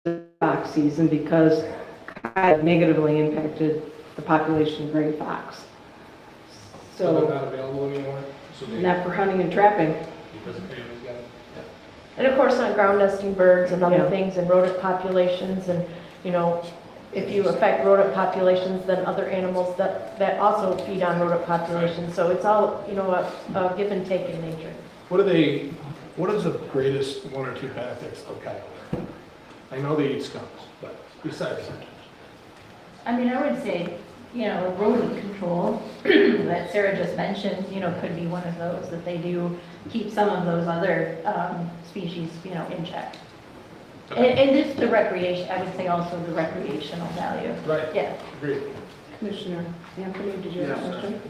S2: the fox season because it negatively impacted the population of gray fox.
S16: So they're
S2: So,
S16: not available anymore? So they-
S2: not for hunting and trapping.
S16: Because of coyotes got it?
S17: And of course, on ground nesting birds and other
S2: Yeah.
S17: things and rodent populations and, if you affect rodent populations, then other animals that also feed on rodent populations. So it's all, a give and take in nature.
S16: What is the greatest 1 or 2 benefits of coyote? I know they eat skunks, but besides that.
S18: I mean, I would say, rodent control that Sarah just mentioned, could be one of those, that they do keep some of those other species, in check. And it's the recreation, I would say also the recreational value.
S16: Right.
S18: Yeah.
S16: Agreed.
S2: Commissioner Anthony, did you have a question?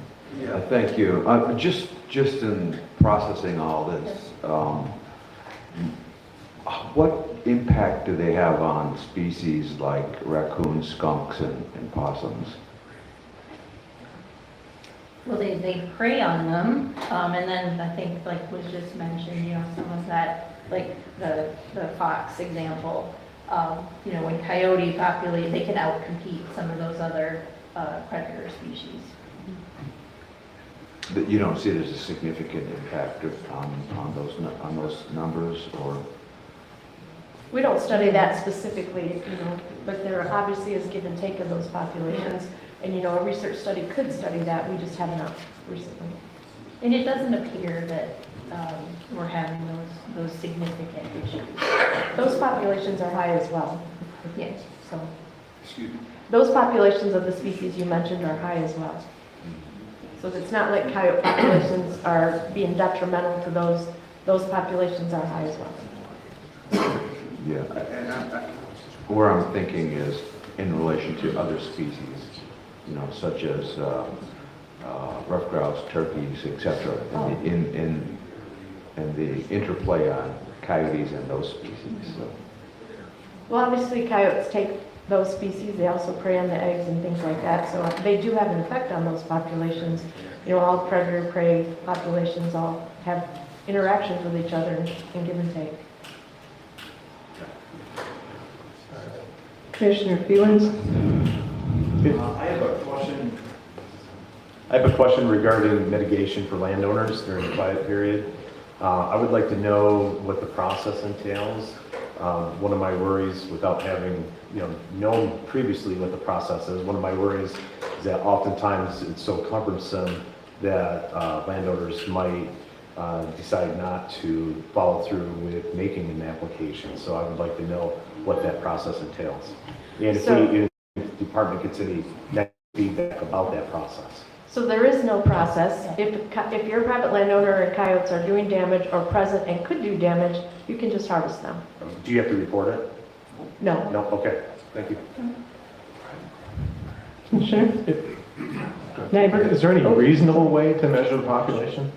S5: Thank you. Just in processing all this, what impact do they have on species like raccoons, skunks, and possums?
S18: Well, they prey on them, and then I think, like was just mentioned, some of that, like the fox example, when coyote populate, they can outcompete some of those other predator species.
S5: That you don't see it as a significant impact on those numbers, or?
S17: We don't study that specifically, but there obviously is give and take of those populations. And, a research study could study that, we just have not recently.
S18: And it doesn't appear that we're having those significant issues.
S17: Those populations are high as well.
S18: Yes.
S17: So,
S5: Excuse me?
S17: those populations of the species you mentioned are high as well. So it's not like coyote populations are being detrimental to those populations are high as well.
S5: Yeah. Where I'm thinking is in relation to other species, such as ruffed grouse, turkeys, etc., and the interplay on coyotes and those species. So.
S17: Well, obviously coyotes take those species, they also prey on the eggs and things like that, so they do have an effect on those populations. All predator-prey populations all have interactions with each other and give and take.
S2: Commissioner Fewens?
S19: I have a question regarding mitigation for landowners during the quiet period. I would like to know what the process entails. One of my worries, without having known previously what the process is, one of my worries is that oftentimes it's so cumbersome that landowners might decide not to follow through with making an application. So I would like to know what that process entails. And if the department gets any negative feedback about that process.
S17: So there is no process. If you're a private landowner and coyotes are doing damage or present and could do damage, you can just harvest them.
S19: Do you have to report it?
S17: No.
S19: No? Okay. Thank you.
S2: Commissioner?
S20: Is there any reasonable way to measure the population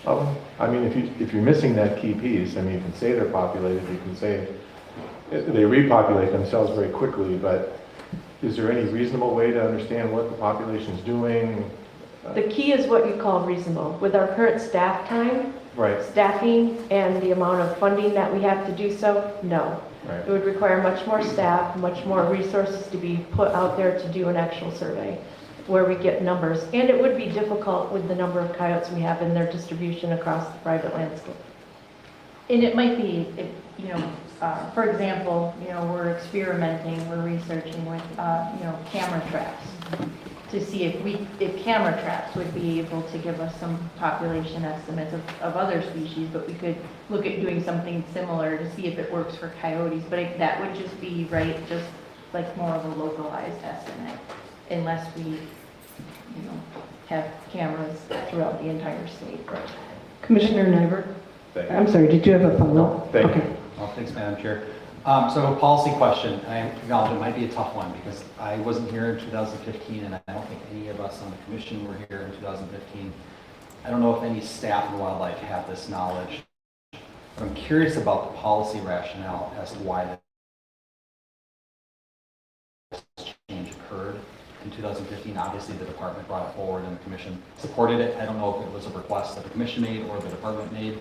S20: of them? I mean, if you're missing that key piece, I mean, you can say they're populated, you can say they repopulate themselves very quickly, but is there any reasonable way to understand what the population is doing
S17: The key is what you call reasonable. With our current staff time,
S20: Right.
S17: staffing, and the amount of funding that we have to do so, no.
S20: Right.
S17: It would require much more staff, much more resources to be put out there to do an actual survey where we get numbers. And it would be difficult with the number of coyotes we have in their distribution across the private landscape.
S18: And it might be, for example, we're experimenting, we're researching with, camera traps to see if camera traps would be able to give us some population estimates of other species, but we could look at doing something similar to see if it works for coyotes. But that would just be, just like more of a localized estimate, unless we, have cameras throughout the entire state.
S2: Commissioner Nyberg?
S20: Thank you.
S2: I'm sorry, did you have a follow-up?
S20: Thank you.
S2: Okay.
S7: Well, thanks, Madam Chair. So a policy question, and I acknowledge it might be a tough one because I wasn't here in 2015 and I don't think any of us on the commission were here in 2015. I don't know if any staff in wildlife have this knowledge, but I'm curious about the policy rationale as to why this change occurred in 2015. Obviously, the department brought it forward and the commission supported it. I don't know if it was a request that the commission made or the department made.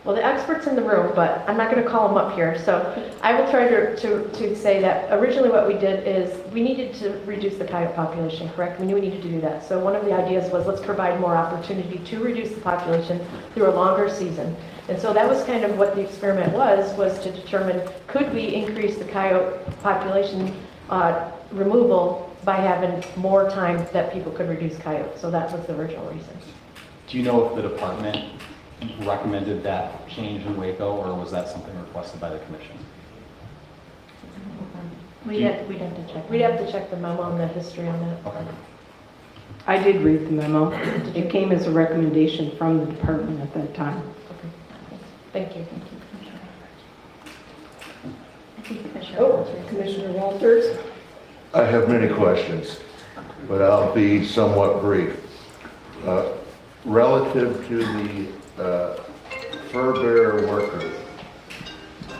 S17: Well, the expert's in the room, but I'm not going to call them up here. So I will try to say that originally what we did is we needed to reduce the coyote population, correct? We knew we needed to do that. So one of the ideas was let's provide more opportunity to reduce the population through a longer season. And so that was kind of what the experiment was to determine could we increase the coyote population removal by having more time that people could reduce coyotes. So that was the original reason.
S7: Do you know if the department recommended that change in Waco, or was that something requested by the commission?
S17: We'd have to check. We'd have to check the memo and the history on that.
S7: Okay.
S2: I did read the memo. It came as a recommendation from the department at that time.
S17: Okay. Thank you.
S2: Oh, Commissioner Walters?
S4: I have many questions, but I'll be somewhat brief. Relative to the fur bearer worker,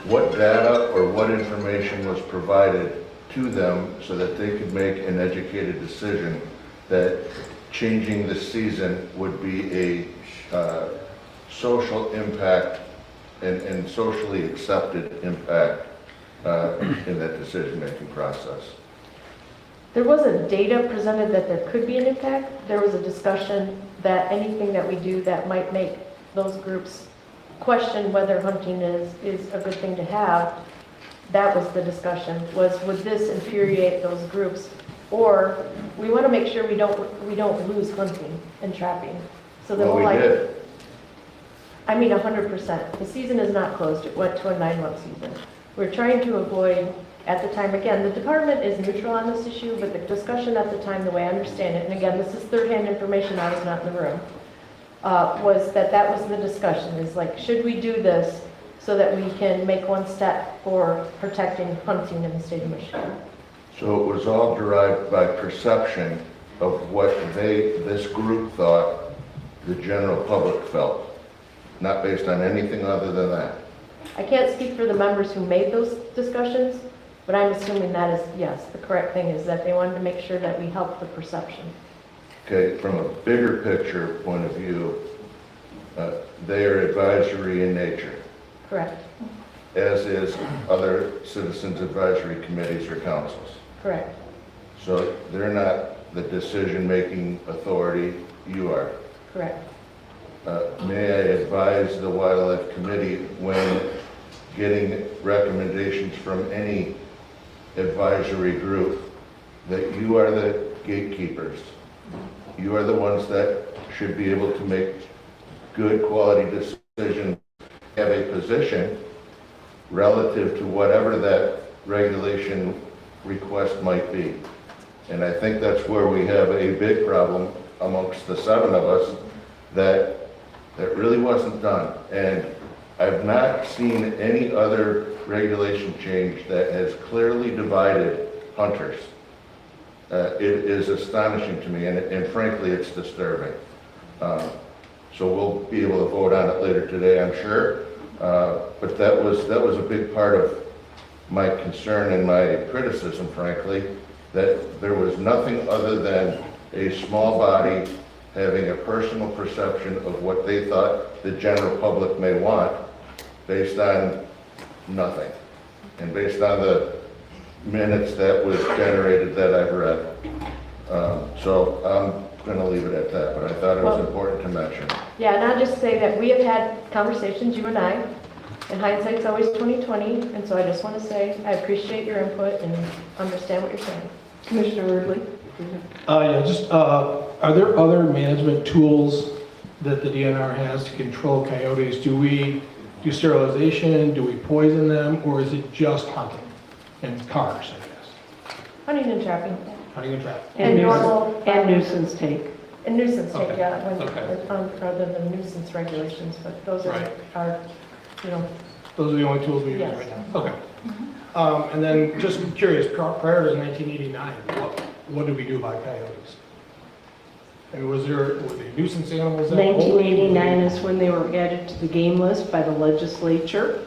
S4: what data or what information was provided to them so that they could make an educated decision that changing the season would be a social impact and socially accepted impact in that decision-making process?
S17: There wasn't data presented that there could be an impact. There was a discussion that anything that we do that might make those groups question whether hunting is a good thing to have. That was the discussion, was would this infuriate those groups? Or we want to make sure we don't lose hunting and trapping. So the
S4: Well,
S17: whole
S4: we
S17: idea.
S4: did.
S17: I mean 100%. The season is not closed. It went to a 9-month season. We're trying to avoid, at the time, again, the department is neutral on this issue, but the discussion at the time, the way I understand it, and again, this is third-hand information, I was not in the room, was that was the discussion, is like, should we do this so that we can make one step for protecting hunting in the state of Michigan?
S4: So it was all derived by perception of what this group thought the general public felt, not based on anything other than that.
S17: I can't speak for the members who made those discussions, but I'm assuming that is, yes, the correct thing is that they wanted to make sure that we help the perception.
S4: Okay, from a bigger picture point of view, they are advisory in nature,
S17: Correct,
S4: as is other citizens advisory committees or councils.
S17: correct,
S4: So they're not the decision-making authority, you are.
S17: correct.
S4: May I advise the Wildlife Committee when getting recommendations from any advisory group that you are the gatekeepers. You are the ones that should be able to make good quality decisions, have a position relative to whatever that regulation request might be. And I think that's where we have a big problem amongst the 7 of us that really wasn't done. And I've not seen any other regulation change that has clearly divided hunters. It is astonishing to me, and frankly, it's disturbing. So we'll be able to vote on it later today, I'm sure. But that was a big part of my concern and my criticism, frankly, that there was nothing other than a small body having a personal perception of what they thought the general public may want based on nothing. And based on the minutes that was generated that I've read. So I'm going to leave it at that, but I thought it was important to mention.
S17: Yeah, and I'll just say that we have had conversations, you and I, and hindsight's always 20/20, and so I just want to say I appreciate your input and understand what you're saying.
S2: Commissioner Ridley?
S16: Are there other management tools that the DNR has to control coyotes? Do we do sterilization? Do we poison them? Or is it just hunting and cars, I guess?
S17: Hunting and trapping.
S16: Hunting and trapping.
S2: And
S17: normal.
S2: And nuisance take.
S17: And nuisance take,
S16: Okay.
S17: yeah,
S16: Okay.
S17: rather than nuisance regulations, but those
S16: Right.
S17: are, you know.
S16: Those are the only tools we use
S17: Yes.
S16: right now? Okay. And then just curious, prior to 1989, what did we do about coyotes? And were they nuisance animals? then?
S2: 1989 is when they were added to the game list by the legislature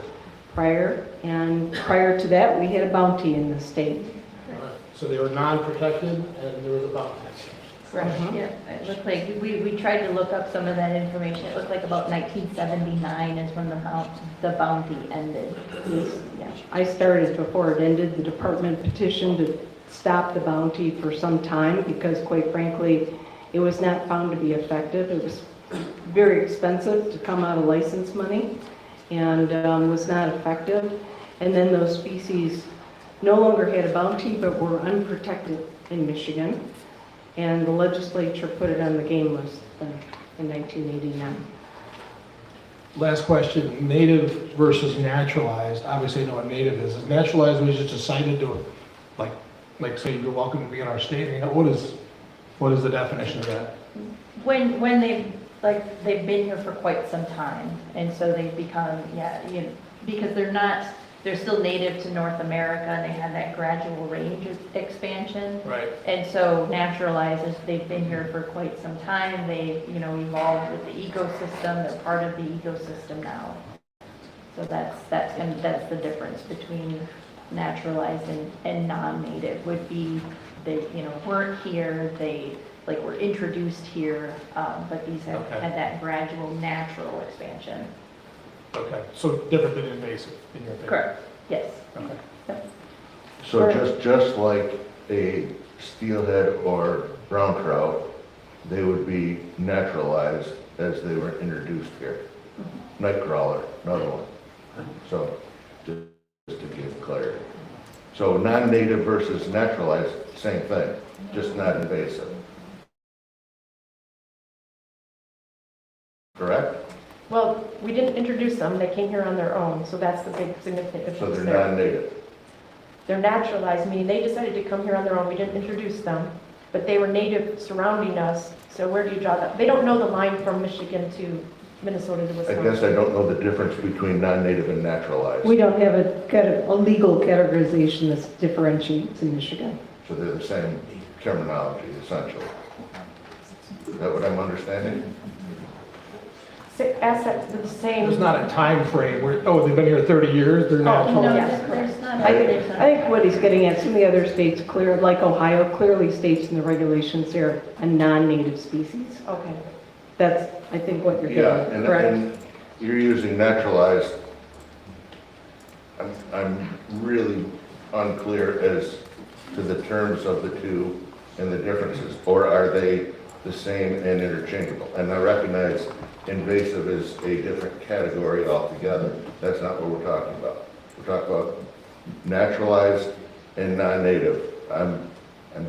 S2: and prior to that, we had a bounty in the state.
S16: Alright, so they were non-protected and there was a bounty.
S18: Right, yeah, it looked like, we tried to look up some of that information. It looked like about 1979 is when the bounty ended.
S2: Yeah. I started before it ended. The department petitioned to stop the bounty for some time because quite frankly, it was not found to be effective. It was very expensive to come out of license money and was not effective. And then those species no longer had a bounty but were unprotected in Michigan. And the legislature put it on the game list in 1989.
S16: Last question, native versus naturalized. Obviously, I know what native is. Is naturalized when you just decided to, like say you're welcome to be in our state? You know, what is the definition of that?
S18: When they've been here for quite some time, and so they've become, because they're still native to North America, and they have that gradual range of expansion.
S16: Right.
S18: And so naturalized, as they've been here for quite some time, they've, evolved with the ecosystem, they're part of the ecosystem now. So that's the difference between naturalized and non-native would be they, weren't here, they were introduced here, but these have had that gradual natural expansion.
S16: Okay, so different than invasive in your opinion?
S18: Correct, yes.
S16: Okay.
S4: So just like a steelhead or brown trout, they would be naturalized as they were introduced here. Nightcrawler, another one. So just to give clarity. So non-native versus naturalized, same thing, just not invasive. Correct?
S17: Well, we didn't introduce them, they came here on their own, so that's the big significant difference
S4: So they're
S17: there.
S4: non-native.
S17: They're naturalized, meaning they decided to come here on their own, we didn't introduce them, but they were native surrounding us, so where do you draw that? They don't know the line from Michigan to Minnesota to
S4: I
S17: Wisconsin.
S4: guess I don't know the difference between non-native and naturalized.
S2: We don't have a legal categorization that differentiates in Michigan.
S4: So they're the same terminology, essentially. Is that what I'm understanding?
S17: Assets, the same.
S16: There's not a time frame where, they've been here 30 years, they're natural?
S18: No,
S17: Yes,
S18: there's not.
S2: I think what he's getting at, some of the other states like Ohio, clearly states in the regulations they're a non-native species.
S17: Okay.
S2: That's, I think, what you're
S4: Yeah,
S2: getting,
S4: and
S2: correct?
S4: you're using naturalized. I'm really unclear as to the terms of the two and the differences, or are they the same and interchangeable? And I recognize invasive is a different category altogether. That's not what we're talking about. We're talking about naturalized and non-native. I'm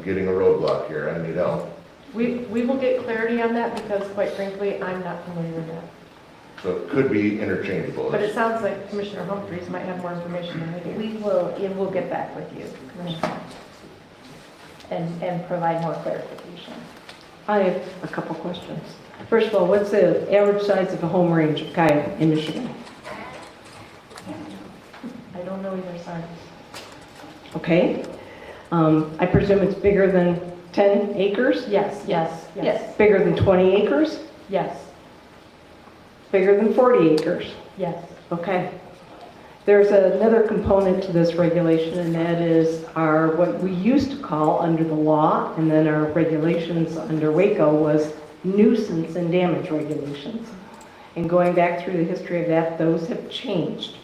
S4: getting a roadblock here. I need help.
S17: We will get clarity on that because quite frankly, I'm not familiar with that.
S4: So it could be interchangeable.
S17: But it sounds like Commissioner Humphries might have more information than I do.
S18: We'll get back with you, Commissioner, and provide more clarification.
S2: I have a couple questions. First of all, what's the average size of a home range of coyote in Michigan?
S17: I don't know either side.
S2: Okay. I presume it's bigger than 10 acres?
S17: Yes.
S2: Bigger than 20 acres?
S17: Yes.
S2: Bigger than 40 acres?
S17: Yes.
S2: Okay. There's another component to this regulation, and that is our, what we used to call under the law, and then our regulations under Waco was nuisance and damage regulations. And going back through the history of that, those have changed.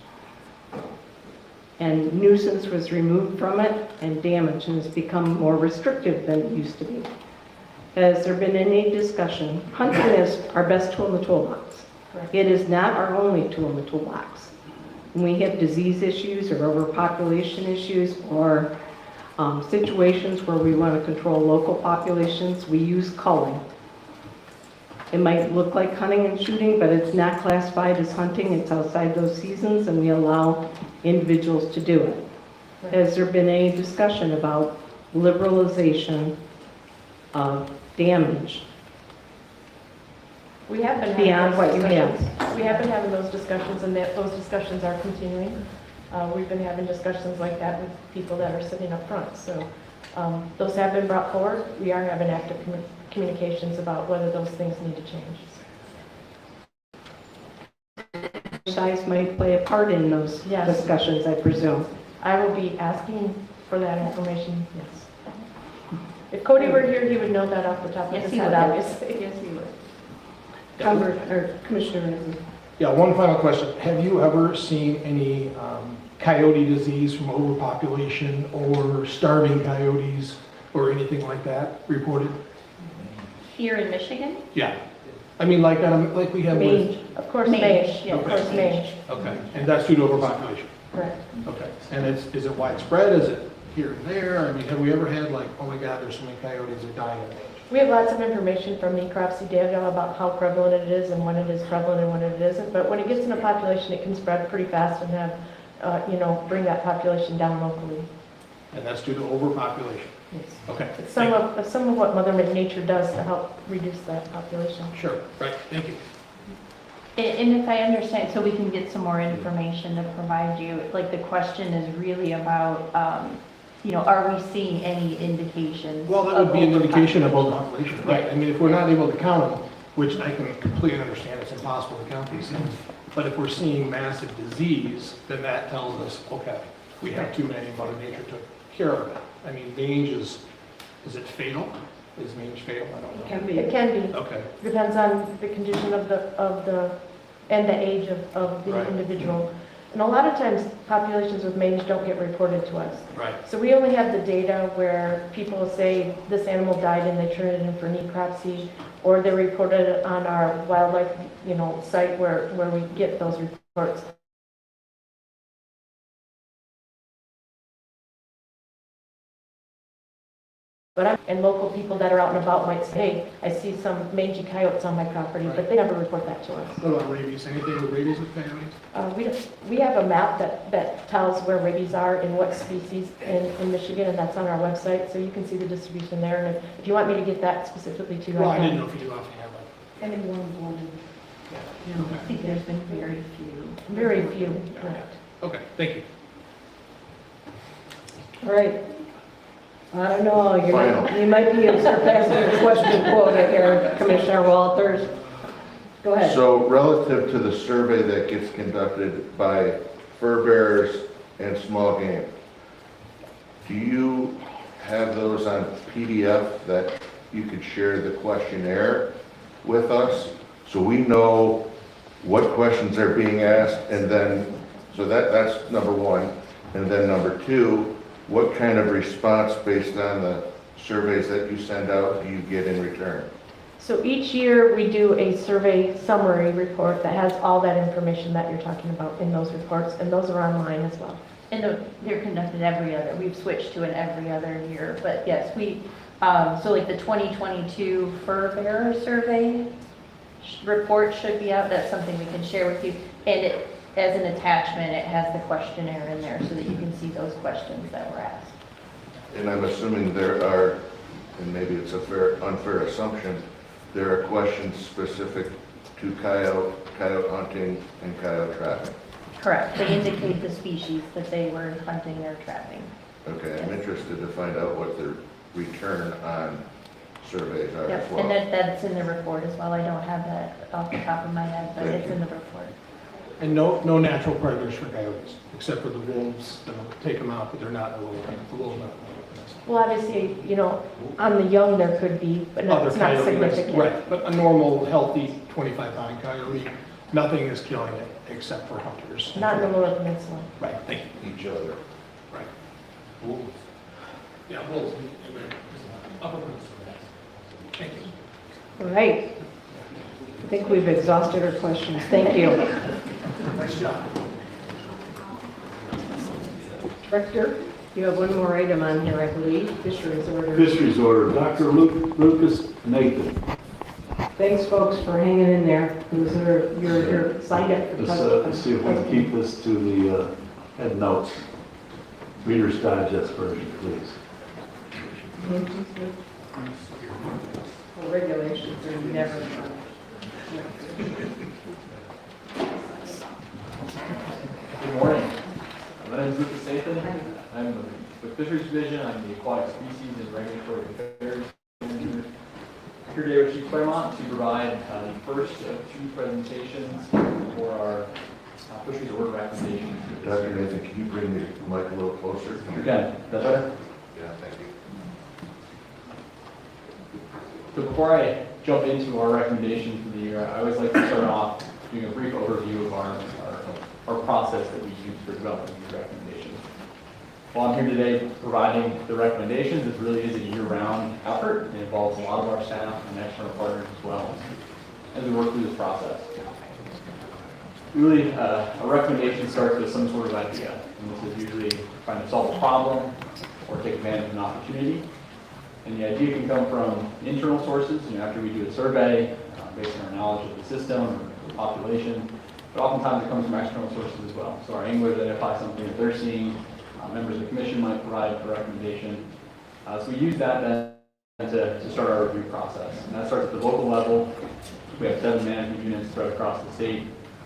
S2: And nuisance was removed from it, and damage has become more restrictive than it used to be. Has there been any discussion? Hunting is our best tool in the toolbox. It is not our only tool in the toolbox. When we have disease issues or overpopulation issues or situations where we want to control local populations, we use culling. It might look like hunting and shooting, but it's not classified as hunting. It's outside those seasons, and we allow individuals to do it. Has there been any discussion about liberalization of damage?
S17: We have been
S2: beyond
S17: having
S2: what you have.
S17: discussions. We have been having those discussions, and those discussions are continuing. We've been having discussions like that with people that are sitting up front. So those have been brought forward. We are having active communications about whether those things need to change.
S2: Size might play a part in those discussions, I presume.
S17: I will be asking for that information, yes. If Cody were here, he would know that off the top of his head, obviously.
S18: Yes, he would.
S2: Commissioner.
S16: Yeah, one final question. Have you ever seen any coyote disease from overpopulation or starving coyotes or anything like that reported?
S18: Here in Michigan?
S16: Yeah. I mean, like we have with...
S17: Mange, of course, mange. Yeah, of course, mange.
S16: Okay, and that's due to overpopulation?
S17: Correct.
S16: Okay, and is it widespread? Is it here and there? I mean, have we ever had like, oh my God, there's so many coyotes that are dying of mange?
S17: We have lots of information from NRC data about how prevalent it is and when it is prevalent and when it isn't. But when it gets in a population, it can spread pretty fast and have, bring that population down locally.
S16: And that's due to overpopulation?
S17: Yes.
S16: Okay.
S17: It's some of what Mother Nature does to help reduce that population.
S16: Sure, right, thank you.
S18: And if I understand, so we can get some more information to provide you, like the question is really about, are we seeing any indications?
S16: Well, that would be an indication of overpopulation, right? I mean, if we're not able to count them, which I can completely understand, it's impossible to count these things. But if we're seeing massive disease, then that tells us, okay, we have too many, Mother Nature took care of it. I mean, mange is it fatal? Is mange fatal? I don't know.
S2: It can be.
S17: It can be.
S16: Okay.
S17: Depends on the condition of the and the age of the
S16: Right.
S17: individual. And a lot of times populations with mange don't get reported to us.
S16: Right.
S17: So we only have the data where people say this animal died and they turn it in for necropsy, or they report it on our wildlife, site where we get those reports. And local people that are out and about might say, hey, I see some mangy coyotes on my property, but they never report that to us.
S16: What about rabies? Anything with rabies with coyotes?
S17: We have a map that tells where rabies are and what species in Michigan, and that's on our website, so you can see the distribution there. And if you want me to get that specifically to you,
S16: Well,
S17: I
S16: I
S17: can.
S16: didn't know if you do offhand, but...
S18: I think there's been very few.
S17: Very few, correct.
S16: Okay, thank you.
S2: All right. I don't know,
S4: Final.
S2: you might be surpassing your question quota here, Commissioner Walters. Go ahead.
S4: So relative to the survey that gets conducted by fur bearers and small game, do you have those on PDF that you could share the questionnaire with us so we know what questions are being asked? And then, so that's number one. And then number two, what kind of response based on the surveys that you send out do you get in return?
S17: So each year we do a survey summary report that has all that information that you're talking about in those reports, and those are online as well.
S18: And they're conducted every other, we've switched to an every other year, but yes, so like the 2022 fur bearer survey report should be out, that's something we can share with you. And as an attachment, it has the questionnaire in there so that you can see those questions that were asked.
S4: And I'm assuming there are, and maybe it's a unfair assumption, there are questions specific to coyote hunting and coyote trapping.
S18: Correct, they indicate the species that they were hunting or trapping.
S4: Okay, I'm interested to find out what the return on surveys are as well.
S18: And that's in the report as well. I don't have that off the top of my head, but
S4: Thank
S18: it's
S4: you.
S18: in the report.
S16: And no natural predators for coyotes, except for the wolves, that'll take them out, but they're not in the wilderness. The wolves not in the wilderness.
S17: Well, obviously, you know, on the young there could be, but
S16: Other
S17: it's not
S16: coyote risks,
S17: significant.
S16: right, but a normal, healthy 25-pound coyote, nothing is killing it except for hunters.
S17: Not in the Lower Peninsula.
S16: Right, thank you.
S5: Each other.
S16: Right. Wolves. Yeah, wolves. Upper Peninsula. Thank you.
S2: All right. I think we've exhausted our questions. Thank you.
S16: Nice job.
S2: Director, you have one more item on here, I believe, fisheries order.
S6: Fisheries order, Dr. Lucas Nathan.
S2: Thanks, folks, for hanging in there. You're signed up for
S6: Let's see if we can keep this to the head notes. Reader's Digest version, please.
S2: Well, regulations are never fun.
S21: Good morning. My name is Lucas Nathan. I'm with Fisheries Division. I'm the Aquatic Species and Regulatory Affairs Manager. Here today with Chief Claremont to provide the first of two presentations for our fisheries order recommendations.
S4: Dr. Nathan, can you bring the mic a little closer?
S21: Sure can. Is that better?
S4: Yeah, thank you.
S21: So before I jump into our recommendations for the year, I always like to start off doing a brief overview of our process that we use for developing these recommendations. While I'm here today providing the recommendations, it really is a year-round effort. It involves a lot of our staff and external partners as well as we work through this process. Really, a recommendation starts with some sort of idea, and this is usually trying to solve a problem or take advantage of an opportunity. And the idea can come from internal sources, after we do a survey, based on our knowledge of the system or the population, but oftentimes it comes from external sources as well. So our anglers identify something that they're seeing, members of the commission might provide a recommendation. So we use that then to start our review process. And that starts at the local level. We have 7 management units spread across the state.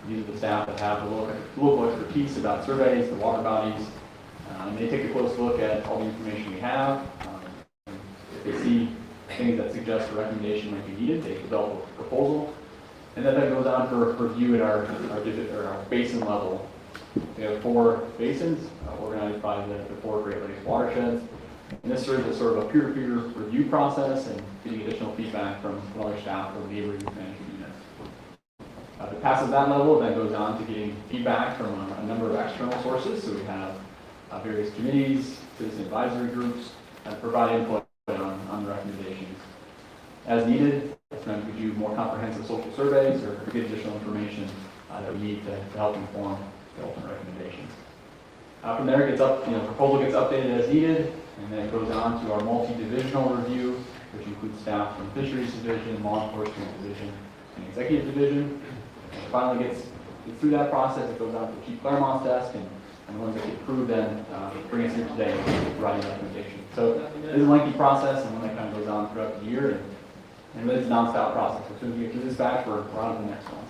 S21: These are the staff that have the local expertise about surveys, the water bodies. They take a close look at all the information we have. If they see things that suggest a recommendation might be needed, they develop a proposal. And then that goes on for review at our basin level. We have 4 basins organized by the 4 Great Lakes watersheds. And this serves as sort of a peer-to-peer review process and getting additional feedback from other staff or neighboring management units. If it passes that level, it then goes on to getting feedback from a number of external sources. So we have various committees, citizen advisory groups that provide input on the recommendations. As needed, sometimes we do more comprehensive social surveys or get additional information that we need to help inform the ultimate recommendations. From there, it gets proposal gets updated as needed, and then it goes on to our multi-divisional review, which includes staff from Fisheries Division, Law Enforcement Division, and Executive Division. And it finally gets through that process. It goes on to Chief Claremont's desk, and the ones that get approved then bring us here today and provide recommendations. So it is a lengthy process, and one that kind of goes on throughout the year, and really it's a non-stop process. As soon as we get through this batch, we're on to the next one.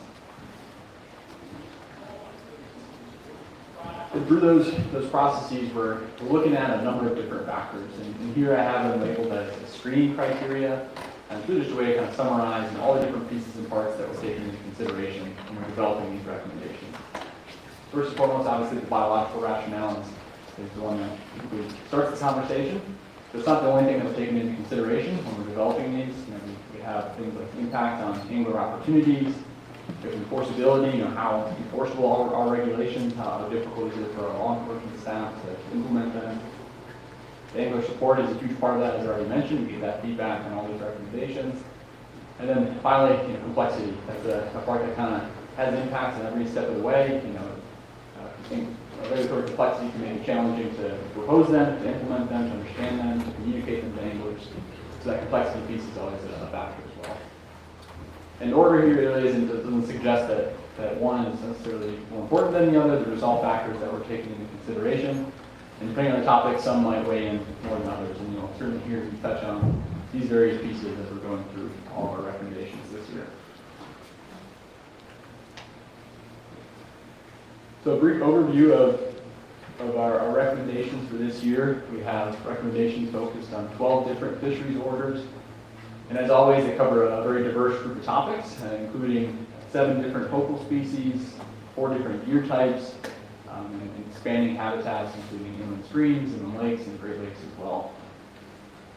S21: And through those processes, we're looking at a number of different factors. And here I have them labeled as screening criteria. And it's really just a way to kind of summarize all the different pieces and parts that we're taking into consideration when we're developing these recommendations. First and foremost, obviously, the biological rationale is the one that starts the conversation. But it's not the only thing that we're taking into consideration when we're developing these. We have things like impact on angler opportunities, there's enforceability, how enforceable are regulations, how difficult is it for our law enforcement staff to implement them. The angler support is a huge part of that, as I already mentioned. We get that feedback on all these recommendations. And then finally, complexity. That's a part that kind of has impacts on every step of the way. I think regulatory complexity can make it challenging to propose them, to implement them, to understand them, to communicate them to anglers. So that complexity piece is always a factor as well. And order here really doesn't suggest that one is necessarily more important than the other. There's all factors that we're taking into consideration. And depending on the topic, some might weigh in more than others. And certainly here we touch on these various pieces as we're going through all of our recommendations this year. So a brief overview of our recommendations for this year. We have recommendations focused on 12 different fisheries orders. And as always, they cover a very diverse group of topics, including 7 different focal species, 4 different gear types, and expanding habitats, including inland streams, inland lakes, and Great Lakes as well.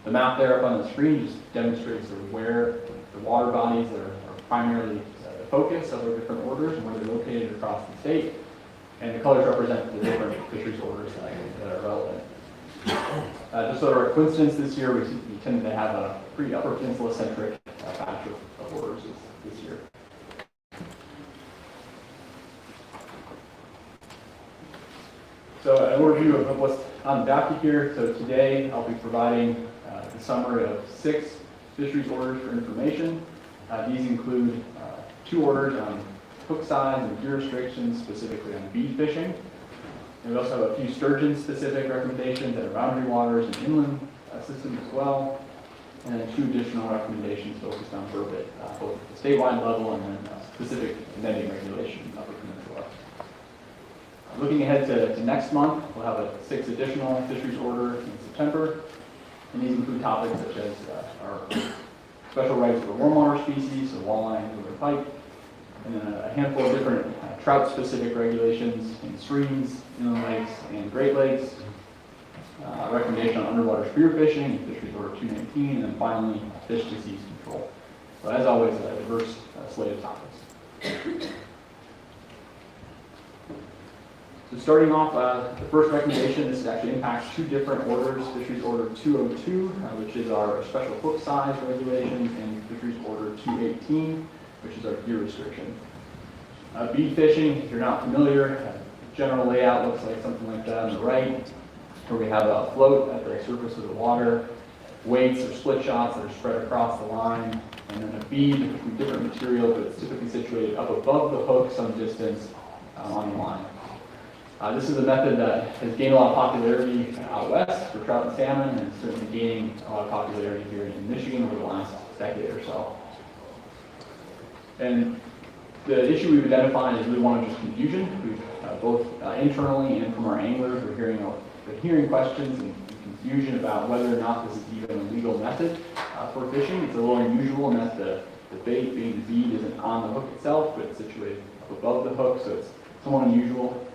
S21: The map there up on the screen just demonstrates sort of where the water bodies that are primarily the focus of our different orders and where they're located across the state. And the colors represent the different fisheries orders that are relevant. Just sort of a coincidence this year, we tended to have a pretty Upper Peninsula-centric batch of orders this year. So an overview of what's on the docket here. So today I'll be providing the summary of 6 fisheries orders for information. These include 2 orders on hook size and gear restrictions, specifically on bead fishing. And we also have a few sturgeon-specific recommendations that are boundary waters and inland systems as well. And then 2 additional recommendations focused on burbot, both at the statewide level and then specific netting regulation in Upper Peninsula. Looking ahead to next month, we'll have 6 additional fisheries orders in September. And these include topics such as our special rights for warm water species, so walleye and silver pike, and then a handful of different trout-specific regulations in streams, inland lakes, and Great Lakes. A recommendation on underwater spearfishing in Fisheries Order 219, and then finally, fish disease control. So as always, a diverse slate of topics. So starting off, the first recommendation, this actually impacts 2 different orders, Fisheries Order 202, which is our special hook size regulations, and Fisheries Order 218, which is our gear restriction. Bead fishing, if you're not familiar, general layout looks like something like that on the right, where we have a float at the surface of the water, weights or split shots that are spread across the line, and then a bead from different material, but it's typically situated up above the hook some distance on the line. This is a method that has gained a lot of popularity out west for trout and salmon, and it's certainly gaining a lot of popularity here in Michigan over the last decade or so. And the issue we've identified is really one of just confusion. We've both internally and from our anglers, we're hearing questions and confusion about whether or not this is even a legal method for fishing. It's a little unusual in that the bait, being the bead, isn't on the hook itself, but it's situated up above the hook, so it's somewhat unusual.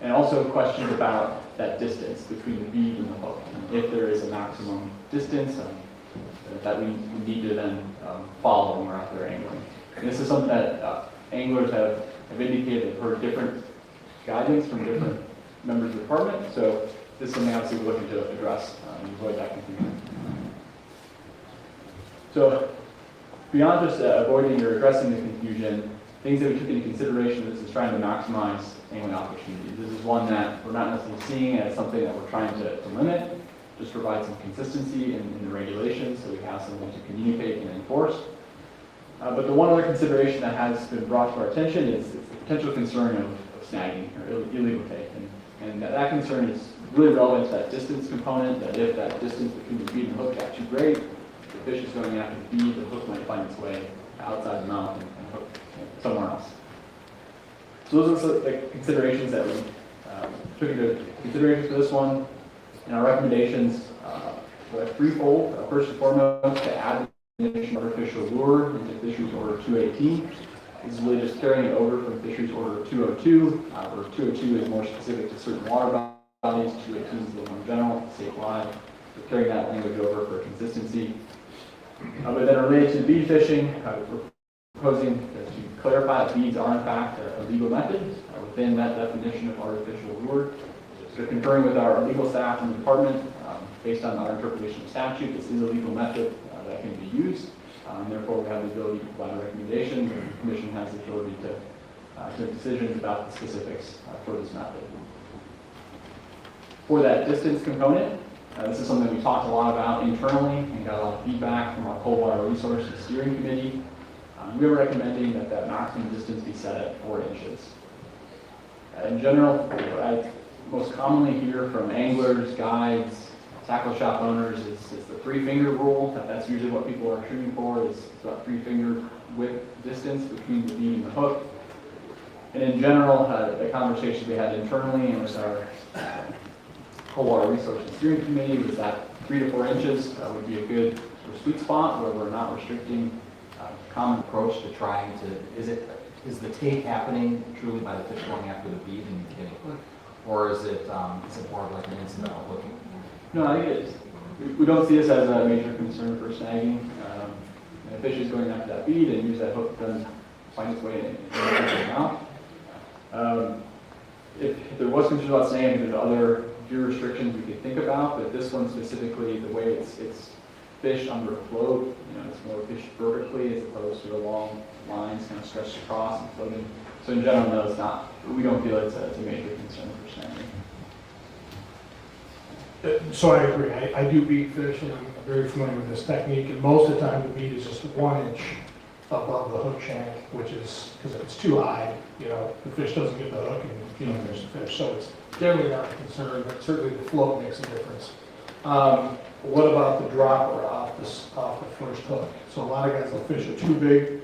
S21: And also questions about that distance between the bead and the hook, and if there is a maximum distance that we need to then follow when we're out there angling. And this is something that anglers have indicated they've heard different guidance from different members of the department, so this is something obviously we're looking to address and avoid that confusion. So beyond just avoiding or addressing the confusion, things that we took into consideration, this is trying to maximize angling opportunities. This is one that we're not necessarily seeing as something that we're trying to limit, just provide some consistency in the regulations so we have something to communicate and enforce. But the one other consideration that has been brought to our attention is the potential concern of snagging or illegal take. And that concern is really relevant to that distance component, that if that distance between the bead and the hook got too great, the fish is going after the bead, the hook might find its way outside the mouth and hook somewhere else. So those are the considerations that we took into consideration for this one. In our recommendations, we're threefold. First and foremost, to add an additional artificial lure into Fisheries Order 218. This is really just carrying it over from Fisheries Order 202, where 202 is more specific to certain water bodies, 218 is a little more general, statewide. So carrying that language over for consistency. But then related to bead fishing, we're proposing to clarify that beads are in fact a legal method within that definition of artificial lure. So concurring with our legal staff in the department, based on our interpretation of statute, this is a legal method that can be used. And therefore, we have the ability to provide a recommendation, and the Commission has the ability to make decisions about the specifics for this method. For that distance component, this is something we talked a lot about internally and got a lot of feedback from our Cold Water Resources Steering Committee. We were recommending that that maximum distance be set at 4 inches. In general, I most commonly hear from anglers, guides, tackle shop owners is the 3-finger rule. That's usually what people are shooting for, is about 3-finger width distance between the bead and the hook. And in general, the conversation we had internally and with our Cold Water Resources Steering Committee was that 3 to 4 inches would be a good sweet spot where we're not restricting.
S7: Common approach to trying to, is it is the take happening truly by the fish going after the bead and getting hooked? Or is it more of like an incidental hooking?
S21: No, I think it is. We don't see this as a major concern for snagging. And a fish is going after that bead and use that hook to find its way in the mouth. If there was concern about snagging, there's other gear restrictions we could think about, but this one specifically, the way it's fish under a float, it's more fish vertically as opposed to the long lines kind of stretched across and floating. So in general, no, it's not. We don't feel it's a major concern for snagging.
S16: So I agree. I do bead fish, and I'm very familiar with this technique. And most of the time, the bead is just 1 inch above the hook shank, which is, because if it's too high, the fish doesn't get the hook and there's the fish. So it's generally not a concern, but certainly the float makes a difference. What about the dropper off the first hook? So a lot of guys will fish a 2-bead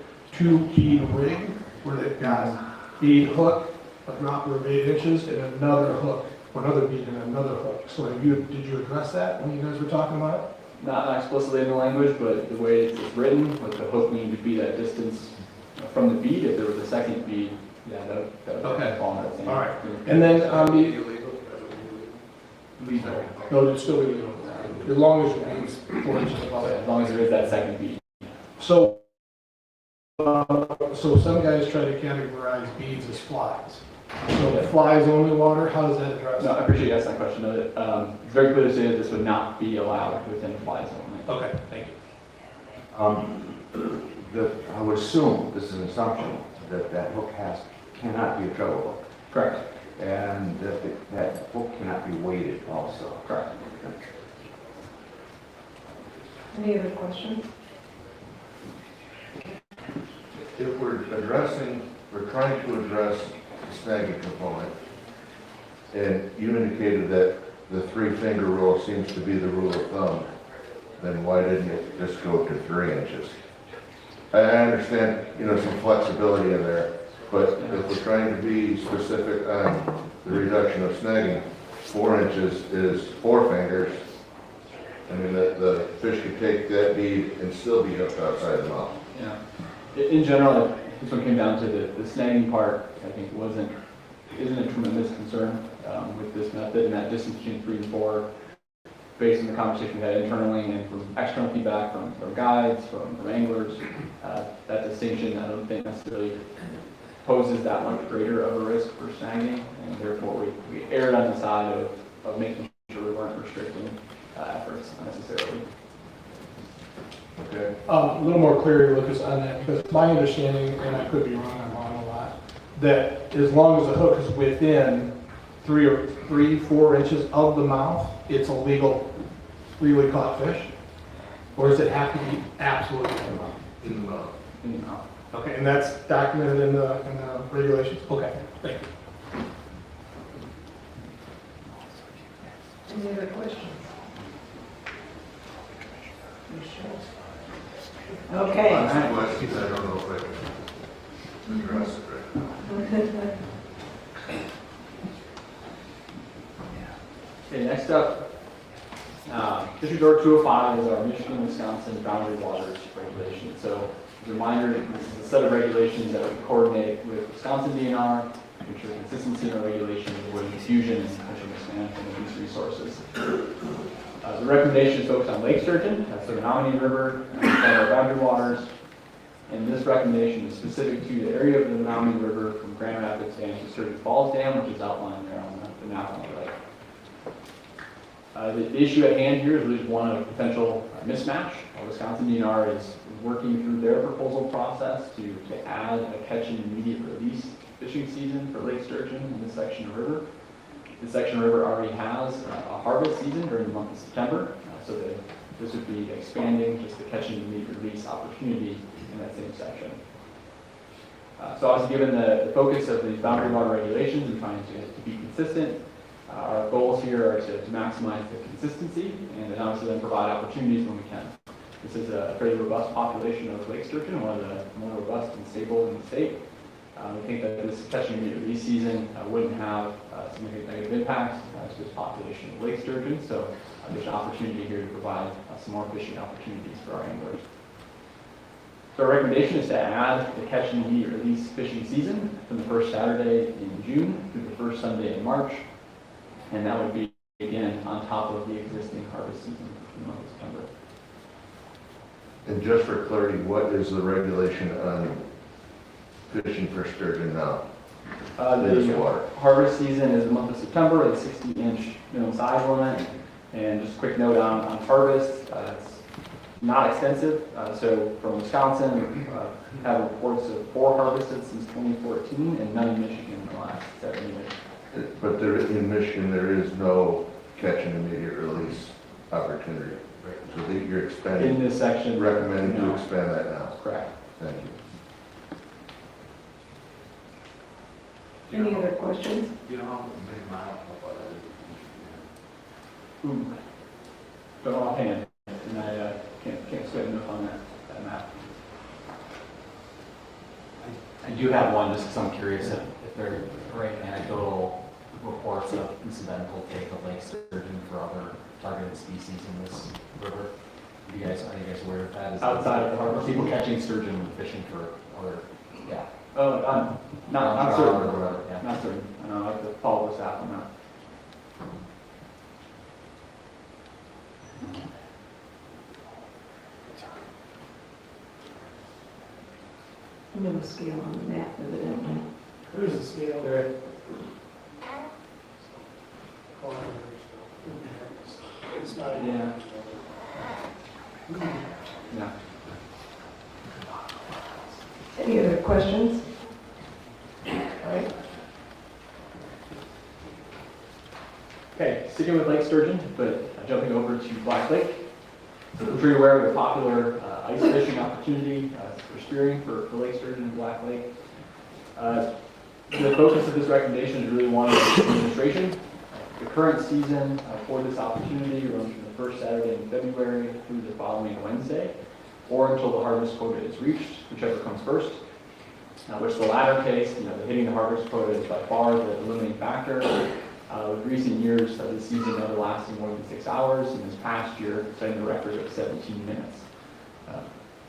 S16: rig where they've got bead hook, a dropper of 8 inches, and another hook, or another bead and another hook. So did you address that when you guys were talking about it?
S21: Not explicitly in the language, but the way it's written, with the hook needing to be that distance from the bead. If there was a second bead, yeah, that would fall in that same.
S16: All right. And then on the
S21: legal.
S16: no, it's still illegal. As long as your bead's 4 inches above it.
S21: As long as there is that second bead.
S16: So some guys try to categorize beads as flies. So flies only water, how does that address?
S21: No, I appreciate you asking that question. It's very clear to say that this would not be allowed within fly zone.
S16: Okay, thank you.
S5: I would assume, this is an assumption, that hook cannot be a treble hook.
S21: Correct.
S5: And that hook cannot be weighted also.
S21: Correct.
S2: Any other questions?
S4: If we're trying to address the snagging component, and you indicated that the 3-finger rule seems to be the rule of thumb, then why didn't it just go to 3 inches? I understand, some flexibility in there, but if we're trying to be specific on the reduction of snagging, 4 inches is 4 fingers. I mean, the fish could take that bead and still be hooked outside the mouth.
S21: Yeah. In general, this one came down to the snagging part, I think isn't a tremendous concern with this method, and that distance between 3 and 4, based on the conversation we had internally and from external feedback from guides, from anglers, that distinction I don't think necessarily poses that much greater of a risk for snagging, and therefore we erred on the side of making sure we weren't restricting efforts unnecessarily.
S16: Okay. A little more clarity, Lucas, on that, because my understanding, and I could be wrong, I'm wrong a lot, that as long as the hook is within 3-4 inches of the mouth, it's a legally caught fish? Or does it have to be absolutely in the mouth?
S4: In the mouth.
S21: In the mouth.
S16: Okay, and that's documented in the regulations? Okay, thank you.
S2: Any other questions? Okay.
S4: Lots of questions, I don't know if I can address it right now.
S21: Okay, next up, District Order 205 is our Michigan-Wisconsin boundary waters regulation. So, as a reminder, this is a set of regulations that we coordinate with Wisconsin DNR to ensure consistency in our regulations with diffusion and potential mismanagement of these resources. The recommendation is focused on lake sturgeon, that's the Menominee River, and our boundary waters. And this recommendation is specific to the area of the Menominee River from Grand Rapids Dam to Sturgeon Falls Dam, which is outlined there on the map on the right. The issue at hand here is really one of potential mismatch. Wisconsin DNR is working through their proposal process to add a catch and immediate release fishing season for lake sturgeon in this section of river. This section of river already has a harvest season during the month of September, so this would be expanding just the catch and immediate release opportunity in that same section. So obviously, given the focus of these boundary water regulations and trying to be consistent, our goals here are to maximize the consistency and then obviously then provide opportunities when we can. This is a fairly robust population of lake sturgeon, one of the more robust and stable in the state. We think that this catch and immediate release season wouldn't have significant negative impacts to this population of lake sturgeon, so there's an opportunity here to provide some more fishing opportunities for our anglers. So our recommendation is to add the catch and release fishing season from the first Saturday in June through the first Sunday in March. And that would be, again, on top of the existing harvest season in the month of September.
S4: And just for clarity, what is the regulation on fishing for sturgeon now?
S21: The harvest season is the month of September, the 60-inch minimum size limit. And just a quick note on harvest, it's not extensive. So from Wisconsin, we have reports of 4 harvested since 2014 and none in Michigan in the last 7 years.
S4: But there, in Michigan, there is no catch and immediate release opportunity. So that you're expanding.
S21: In this section.
S4: Recommending to expand that now.
S21: Correct.
S4: Thank you.
S2: Any other questions?
S5: You know how big mile?
S21: Ooh. Don't offhand, and I can't sweat enough on that map.
S7: I do have one, just because I'm curious if there are any anecdotal reports of incidental take of lake sturgeon for other targeted species in this river. Are you guys aware of that? Is
S21: Outside of the harbor?
S7: People catching sturgeon and fishing for other, yeah.
S21: Oh, not certain.
S7: Or whatever, yeah.
S21: Not certain. I have to follow the staff on that.
S2: No scale on the map, evidently.
S3: There's a scale.
S21: There.
S3: It's not.
S21: Yeah. Yeah.
S2: Any other questions? All right.
S21: Okay, sticking with Lake Sturgeon, but jumping over to Black Lake. I'm sure you're aware of the popular ice fishing opportunity for spearing for Lake Sturgeon and Black Lake. The focus of this recommendation is really one of administration. The current season for this opportunity runs from the first Saturday in February through the following Wednesday, or until the harvest quota is reached, whichever comes first. Which the latter case, hitting the harvest quota is by far the limiting factor. With recent years, the season never lasting more than 6 hours, and this past year, setting the record of 17 minutes.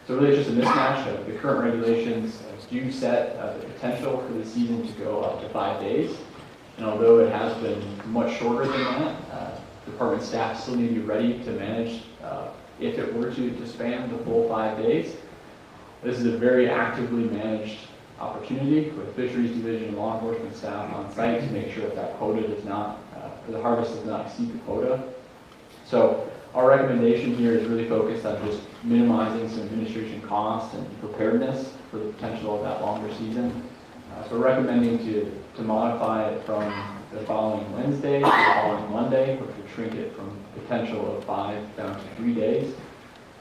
S21: So really it's just a mismatch. The current regulations do set the potential for the season to go up to 5 days. And although it has been much shorter than that, department staff still need to be ready to manage if it were to span the full 5 days. This is a very actively managed opportunity with fisheries division and law enforcement staff on site to make sure that quota does not, the harvest does not exceed the quota. So our recommendation here is really focused on just minimizing some administration costs and preparedness for the potential of that longer season. So we're recommending to modify it from the following Wednesday to the following Monday, which would shrink it from potential of 5 down to 3 days.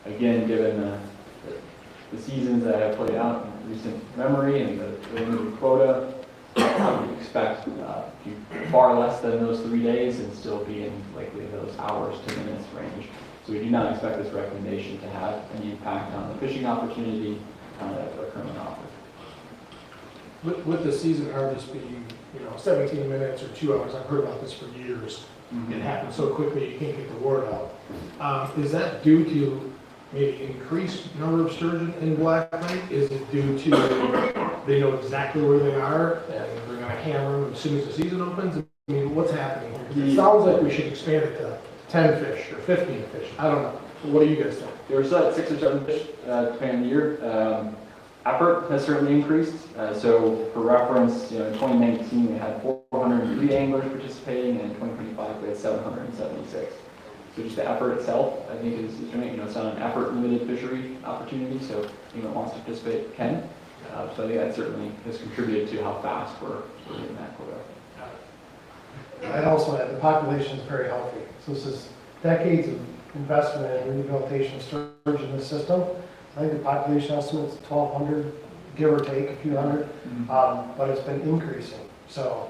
S21: Again, given the seasons that have played out in recent memory and the limited quota, I would expect to far less than those 3 days and still be in likely those hours to minutes range. So we do not expect this recommendation to have any impact on the fishing opportunity that are currently offered.
S16: With the season harvest being, 17 minutes or 2 hours, I've heard about this for years. It happens so quickly you can't get the word out. Is that due to maybe increased number of sturgeon in Black Lake? Is it due to they know exactly where they are and they're going to hammer them as soon as the season opens? I mean, what's happening here? 'Cause it sounds like we should expand it to 10 fish or 15 fish. I don't know. What do you guys think?
S21: There were 6 or 7 fish depending on the year. Effort has certainly increased. So for reference, in 2019 we had 403 anglers participating, and in 2025 we had 776. So just the effort itself, I think, is doing, it's not an effort-limited fishery opportunity, so anyone that wants to participate can. So I think that certainly has contributed to how fast we're hitting that quota.
S10: I'd also add the population is very healthy. So this is decades of investment in rehabilitation of sturgeon in the system. I think the population estimate is 1,200, give or take a few hundred, but it's been increasing. So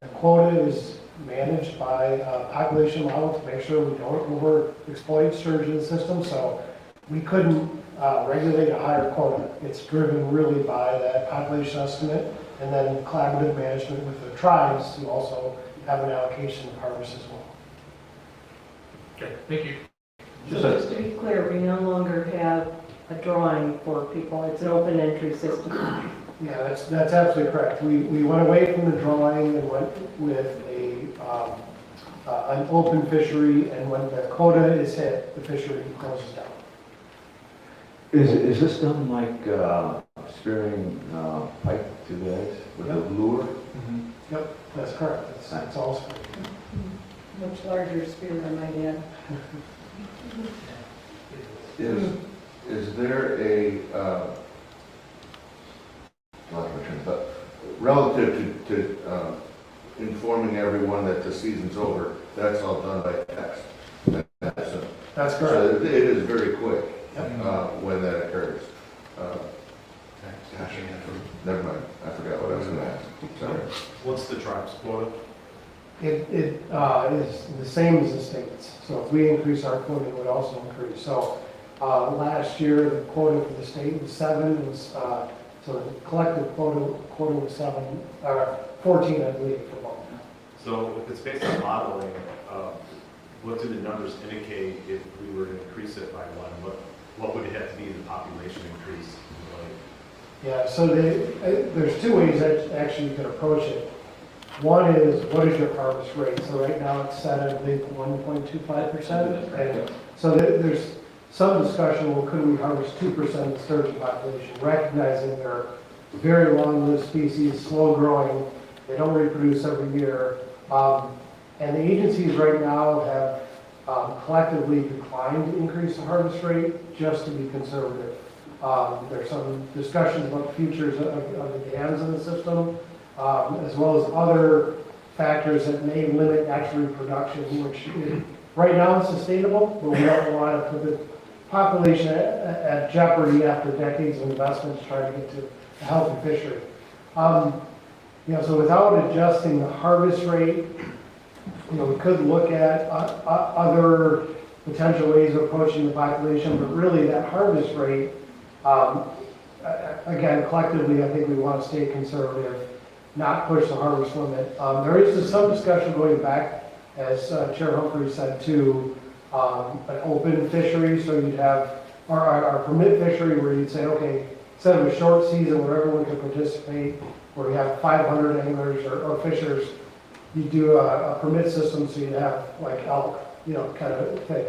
S10: the quota is managed by population model to make sure we don't overexploit sturgeon in the system. So we couldn't regulate a higher quota. It's driven really by that population estimate and then collaborative management with the tribes who also have an allocation of harvest as well.
S16: Okay, thank you.
S2: So just to be clear, we no longer have a drawing for people. It's an open entry system.
S8: Yeah, that's absolutely correct. We went away from the drawing and went with an open fishery, and when the quota is hit, the fishery closes down.
S5: Is this done like spearing pike to the eggs with a lure?
S8: Yep, that's correct. It's all spring.
S2: Much larger spear, I might add.
S4: Is there a, relative to informing everyone that the season's over, that's all done by text?
S8: That's correct.
S4: So it is very quick when that occurs. Gosh, never mind, I forgot what I was going to ask. Sorry.
S3: What's the tribe's quota?
S8: It is the same as the state's. So if we increase our quota, it would also increase. So last year, the quota for the state was 7. So the collective quota was 14, I believe, for both.
S3: So if it's based on modeling, what do the numbers indicate if we were to increase it by 1? What would it have to be the population increase?
S8: Yeah, so there's 2 ways that actually you can approach it. One is, what is your harvest rate? So right now it's set at, I believe, 1.25%. And so there's some discussion, well, could we harvest 2% of the sturgeon population, recognizing they're very long-lived species, slow-growing, they don't reproduce every year. And the agencies right now have collectively declined to increase the harvest rate just to be conservative. There's some discussions about the futures of the dams in the system, as well as other factors that may limit actual reproduction, which right now is sustainable, but we don't want to put the population at jeopardy after decades of investments trying to get to a healthy fishery. So without adjusting the harvest rate, we could look at other potential ways of approaching the population, but really that harvest rate, again, collectively, I think we want to stay conservative, not push the harvest limit. There is some discussion going back, as Chair Humphrey said, to an open fishery, so you'd have our permit fishery where you'd say, okay, instead of a short season where everyone can participate, where you have 500 anglers or fishers, you do a permit system so you have like elk, kind of thing.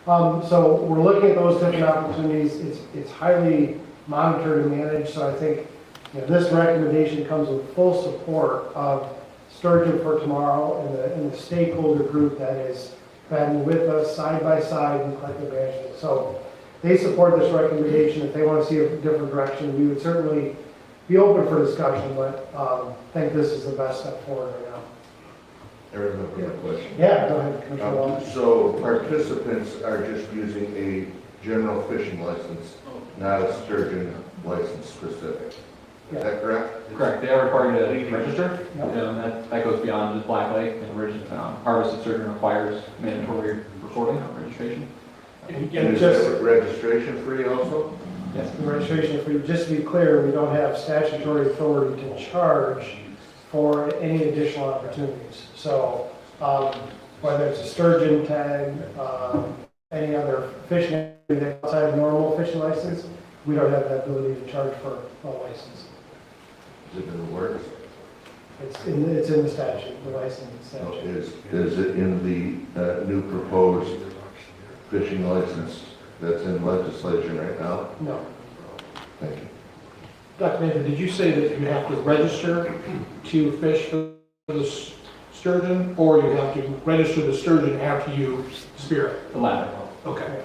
S8: So we're looking at those different opportunities. It's highly monitored and managed, so I think this recommendation comes with full support of Sturgeon for Tomorrow and the stakeholder group that has been with us side by side in collective management. So they support this recommendation. If they want to see a different direction, we would certainly be open for discussion, but I think this is the best step forward right now.
S4: I remember my question.
S8: Yeah, go ahead, Commissioner Wallace.
S4: So participants are just using a general fishing license, not a sturgeon license specific. Is that correct?
S21: Correct. They are required to register. That goes beyond just Black Lake, and harvested sturgeon requires mandatory reporting registration.
S4: And is that registration free also?
S8: Yes, the registration free. Just to be clear, we don't have statutory authority to charge for any additional opportunities. So whether it's a sturgeon tag, any other fishing outside of normal fishing license, we don't have that ability to charge for a license.
S4: Is it in the works?
S8: It's in the statute, the license statute.
S4: Is it in the new proposed fishing license that's in legislation right now?
S8: No.
S4: Thank you.
S16: Dr. Nathan, did you say that you have to register to fish for the sturgeon, or you have to register the sturgeon after you spear it?
S21: The latter.
S16: Okay.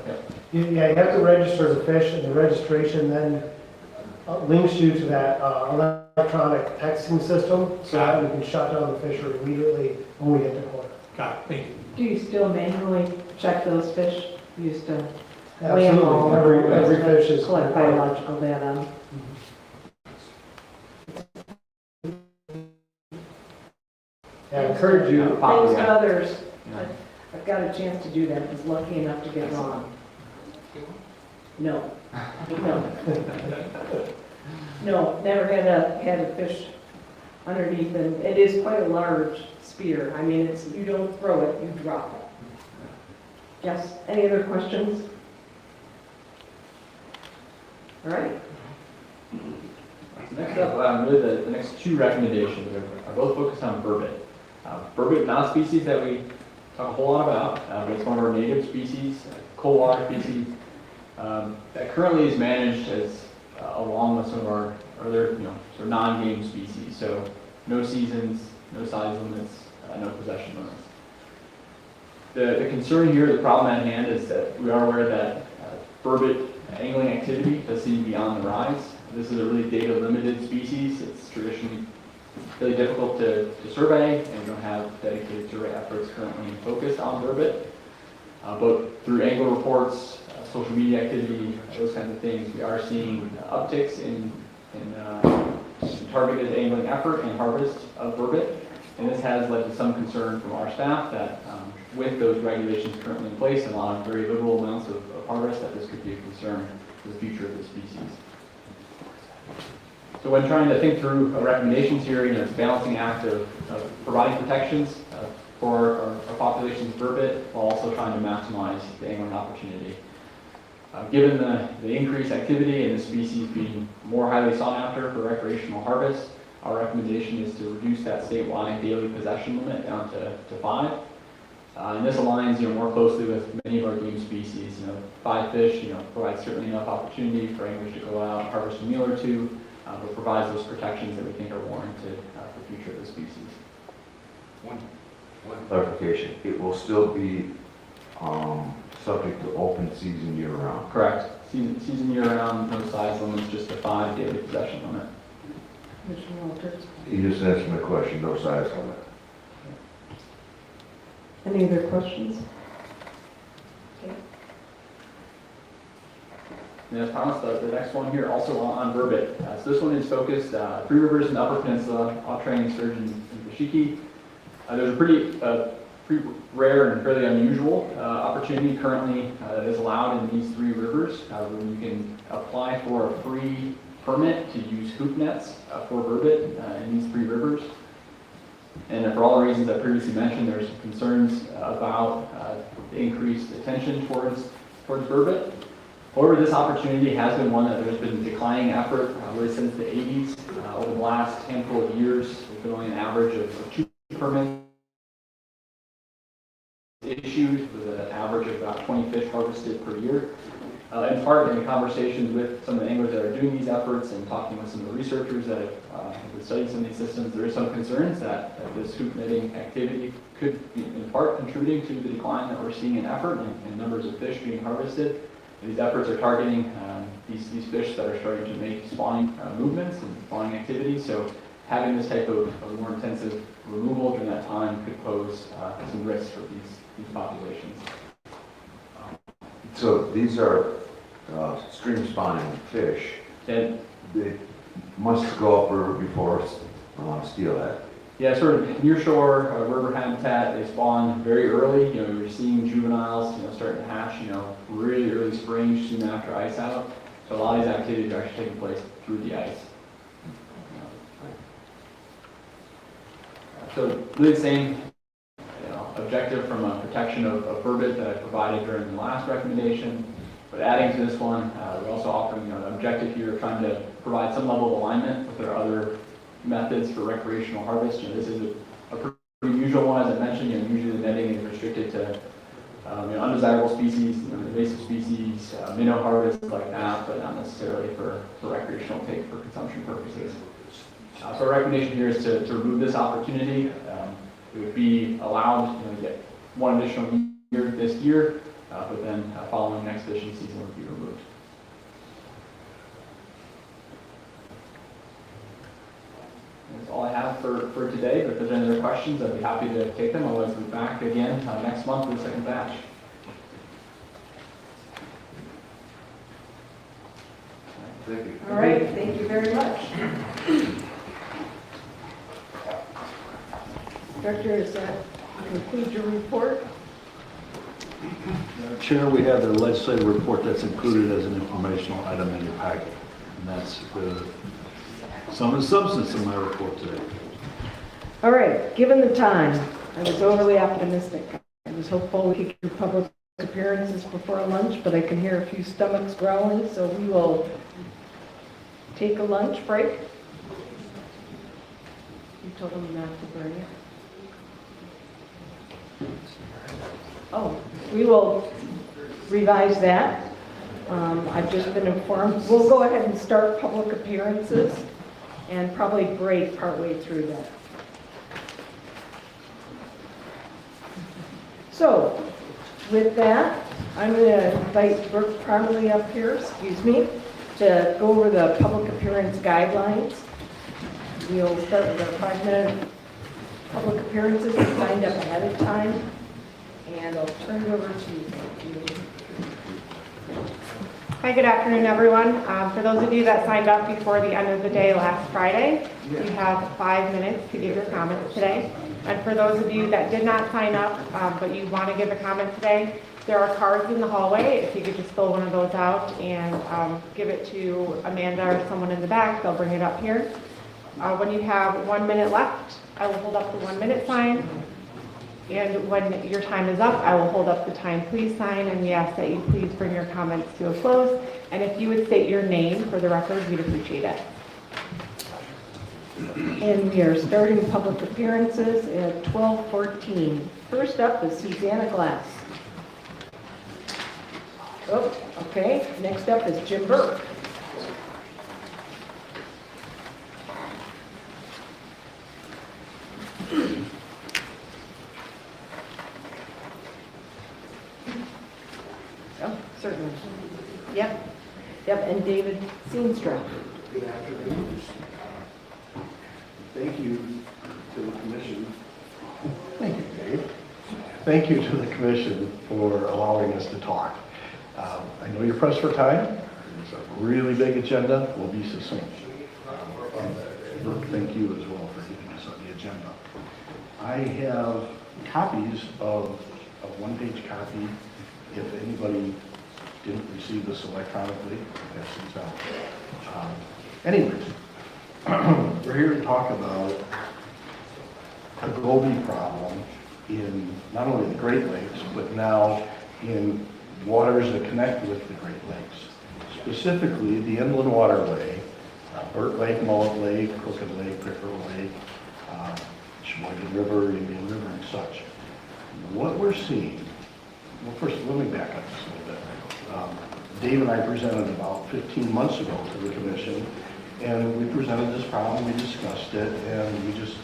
S8: Yeah, you have to register the fish, and the registration then links you to that electronic texting system, so that we can shut down the fishery immediately when we hit the quota.
S16: Got it. Thank you.
S2: Do you still manually check those fish? You used to weigh them all,
S8: Absolutely. Every fish is
S2: collect biological data.
S8: I encourage you.
S2: Thanks to others. I've got a chance to do that. I was lucky enough to get wrong. No. No, never had a fish underneath, and it is quite a large spear. I mean, you don't throw it, you drop it. Yes, any other questions? All right.
S21: Next up, really the next two recommendations are both focused on burbot. Burbot, not a species that we talk a whole lot about, but it's one of our native species, cold water species, that currently is managed as along with some of our other, sort of non-game species. So no seasons, no size limits, no possession limits. The concern here, the problem at hand, is that we are aware that burbot angling activity does seem to be on the rise. This is a really data-limited species. It's traditionally really difficult to survey, and we don't have dedicated survey efforts currently focused on burbot. But through angler reports, social media activity, those kinds of things, we are seeing upticks in targeted angling effort and harvest of burbot. And this has led to some concern from our staff that with those regulations currently in place and allowing very liberal amounts of harvest, that this could be a concern for the future of the species. So when trying to think through recommendations here, it's a balancing act of providing protections for our populations of burbot while also trying to maximize the angling opportunity. Given the increased activity and the species being more highly sought after for recreational harvest, our recommendation is to reduce that statewide daily possession limit down to 5. And this aligns more closely with many of our game species. 5 fish provides certainly enough opportunity for anglers to go out and harvest a meal or two, but provides those protections that we think are warranted for the future of the species.
S5: One clarification, it will still be subject to open season year-round?
S21: Correct. Season year-round, no size limits, just a 5 daily possession limit.
S4: You just answered my question, no size limit.
S2: Any other questions?
S21: And as promised, the next one here also on burbot. So this one is focused Three Rivers in the Upper Peninsula, Autrane, Sturgeon, and Bashiki. There's a pretty rare and fairly unusual opportunity currently that is allowed in these 3 rivers where you can apply for a free permit to use hoop nets for burbot in these 3 rivers. And for all the reasons I previously mentioned, there's concerns about the increased attention towards burbot. However, this opportunity has been one that there's been declining effort really since the 80s. Over the last handful of years, there's been only an average of 2 permits issued with an average of about 20 fish harvested per year. In part, in the conversations with some of the anglers that are doing these efforts and talking with some of the researchers that have been studying some of these systems, there are some concerns that this hoop netting activity could be in part contributing to the decline that we're seeing in effort and numbers of fish being harvested. These efforts are targeting these fish that are starting to make spawning movements and spawning activities. So having this type of more intensive removal during that time could pose some risks for these populations.
S5: So these are stream spawning fish.
S21: And
S5: they must go upriver before steelhead.
S21: Yeah, sort of nearshore river habitat. They spawn very early. You're seeing juveniles, starting to hatch, really early spring, soon after ice out. So a lot of these activities are actually taking place through the ice. So really the same objective from a protection of burbot that I provided during the last recommendation. But adding to this one, we're also offering the objective here of trying to provide some level of alignment with our other methods for recreational harvest. This is a pretty unusual one, as I mentioned. Usually the netting is restricted to undesirable species, invasive species, minnow harvest like that, but not necessarily for recreational take for consumption purposes. So our recommendation here is to remove this opportunity. It would be allowed to get 1 additional year this year, but then following next fishing season would be removed. That's all I have for today, but if there's any other questions, I'd be happy to take them. Otherwise, we'll be back again next month with the second batch.
S5: Thank you.
S2: All right, thank you very much. Director, does that conclude your report?
S6: Chair, we have the legislative report that's included as an informational item in your packet. And that's some of the substance of my report today.
S2: All right, given the time, I was overly optimistic. I was hopeful we could get through public appearances before lunch, but I can hear a few stomachs growling, so we will take a lunch break. You told them not to burn it. Oh, we will revise that. I've just been informed. We'll go ahead and start public appearances and probably break partway through that. So, with that, I'm going to invite Brooke Parmalee up here, to go over the public appearance guidelines. We'll start with our 5-minute public appearances signed up ahead of time, and I'll turn it over to you.
S14: Hi, good afternoon, everyone. For those of you that signed up before the end of the day last Friday, you have 5 minutes to give your comments today. And for those of you that did not sign up, but you want to give a comment today, there are cards in the hallway. If you could just fill one of those out and give it to Amanda or someone in the back, they'll bring it up here. When you have 1 minute left, I will hold up the 1 minute sign. And when your time is up, I will hold up the time please sign, and we ask that you please bring your comments to a close. And if you would state your name for the record, we'd appreciate it.
S2: And we are starting public appearances at 12:14. First up is Susanna Glass. Oh, okay. Next up is Jim Burke. Oh, certainly. Yep, and David Seenstra.
S9: Good afternoon. Thank you to the commission. Thank you, Dave. Thank you to the commission for allowing us to talk. I know you're pressed for time. It's a really big agenda. We'll be succinct. Thank you as well for getting us on the agenda. I have copies of a one-page copy. If anybody didn't receive this electronically, that's these out. Anyways, we're here to talk about the Gobi problem in not only the Great Lakes, but now in waters that connect with the Great Lakes. Specifically, the inland waterway, Burt Lake, Mullet Lake, Crooked Lake, Pickerel Lake, Sheboygan River, Indian River, and such. What we're seeing, well, first, let me back up just a little bit. Dave and I presented about 15 months ago to the commission, and we presented this problem, we discussed it, and we just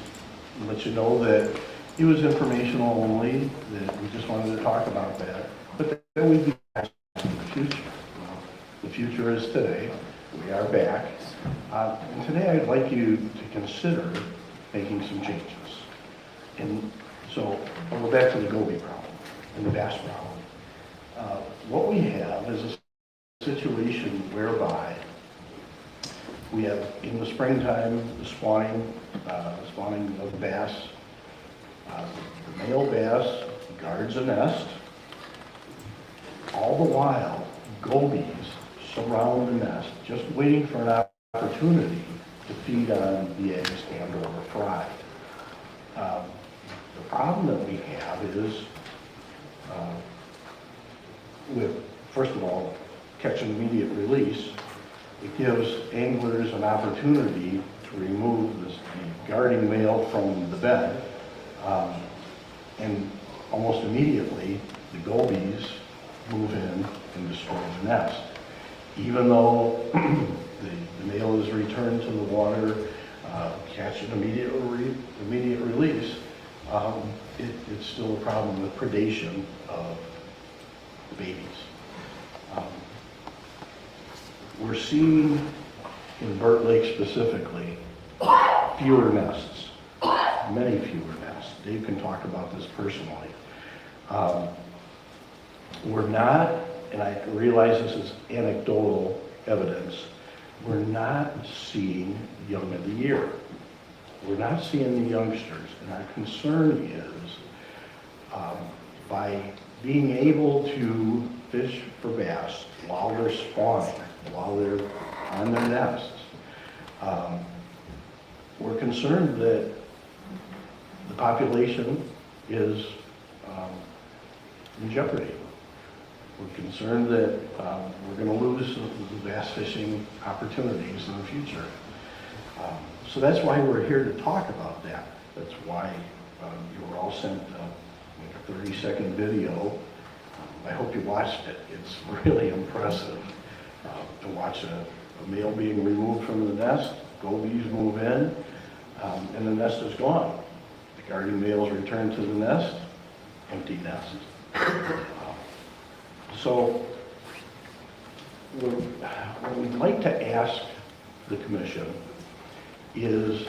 S9: let you know that it was informational only, that we just wanted to talk about that, but then we'd be back in the future. The future is today. We are back. And today I'd like you to consider making some changes. And so I'll go back to the Gobi problem and the bass problem. What we have is a situation whereby we have, in the springtime, the spawning of bass. The male bass guards a nest. All the while, gobies surround the nest, just waiting for an opportunity to feed on the eggs and or fry. The problem that we have is with, first of all, catch and immediate release. It gives anglers an opportunity to remove the guarding male from the bed, and almost immediately the gobies move in and destroy the nest. Even though the male is returned to the water, catch an immediate release, it's still a problem with predation of the babies. We're seeing in Burt Lake specifically fewer nests, many fewer nests. Dave can talk about this personally. We're not, and I realize this is anecdotal evidence, we're not seeing young of the year. We're not seeing the youngsters, and our concern is by being able to fish for bass while they're spawning, while they're on their nests, we're concerned that the population is in jeopardy. We're concerned that we're going to lose the bass fishing opportunities in the future. So that's why we're here to talk about that. That's why you were all sent like a 30-second video. I hope you watched it. It's really impressive to watch a male being removed from the nest, gobies move in, and the nest is gone. The guardian males return to the nest, empty nest. So what we'd like to ask the commission is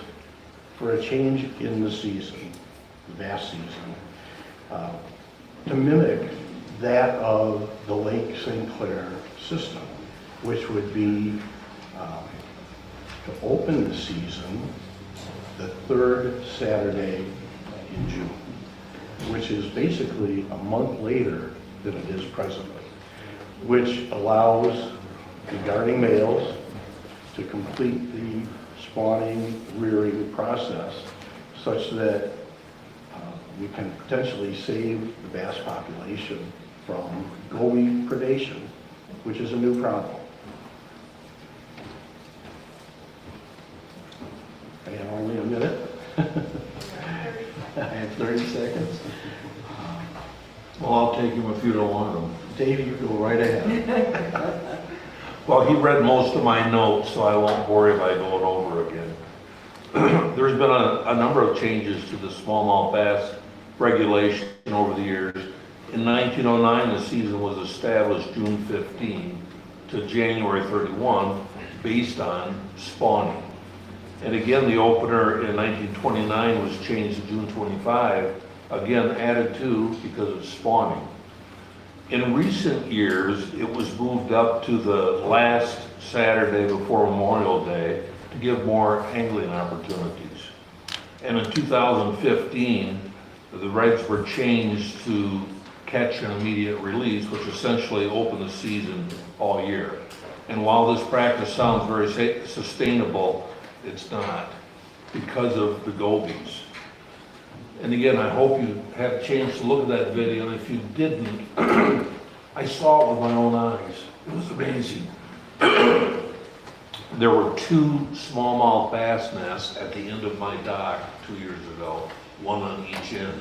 S9: for a change in the season, the bass season, to mimic that of the Lake St. Clair system, which would be to open the season the third Saturday in June, which is basically a month later than it is presently, which allows the guarding males to complete the spawning, rearing process such that we can potentially save the bass population from goby predation, which is a new problem. I have only a minute. I have 30 seconds.
S1: Well, I'll take him if you don't want him.
S9: Dave, you go right ahead.
S1: Well, he read most of my notes, so I won't bore you by going over again. There's been a number of changes to the smallmouth bass regulation over the years. In 1909, the season was established June 15 to January 31 based on spawning. And again, the opener in 1929 was changed to June 25, again added to because of spawning. In recent years, it was moved up to the last Saturday before Memorial Day to give more angling opportunities. And in 2015, the regs were changed to catch and immediate release, which essentially opened the season all year. And while this practice sounds very sustainable, it's not because of the gobies. And again, I hope you had a chance to look at that video, and if you didn't, I saw it with my own eyes. It was amazing. There were 2 smallmouth bass nests at the end of my dock 2 years ago, one on each end.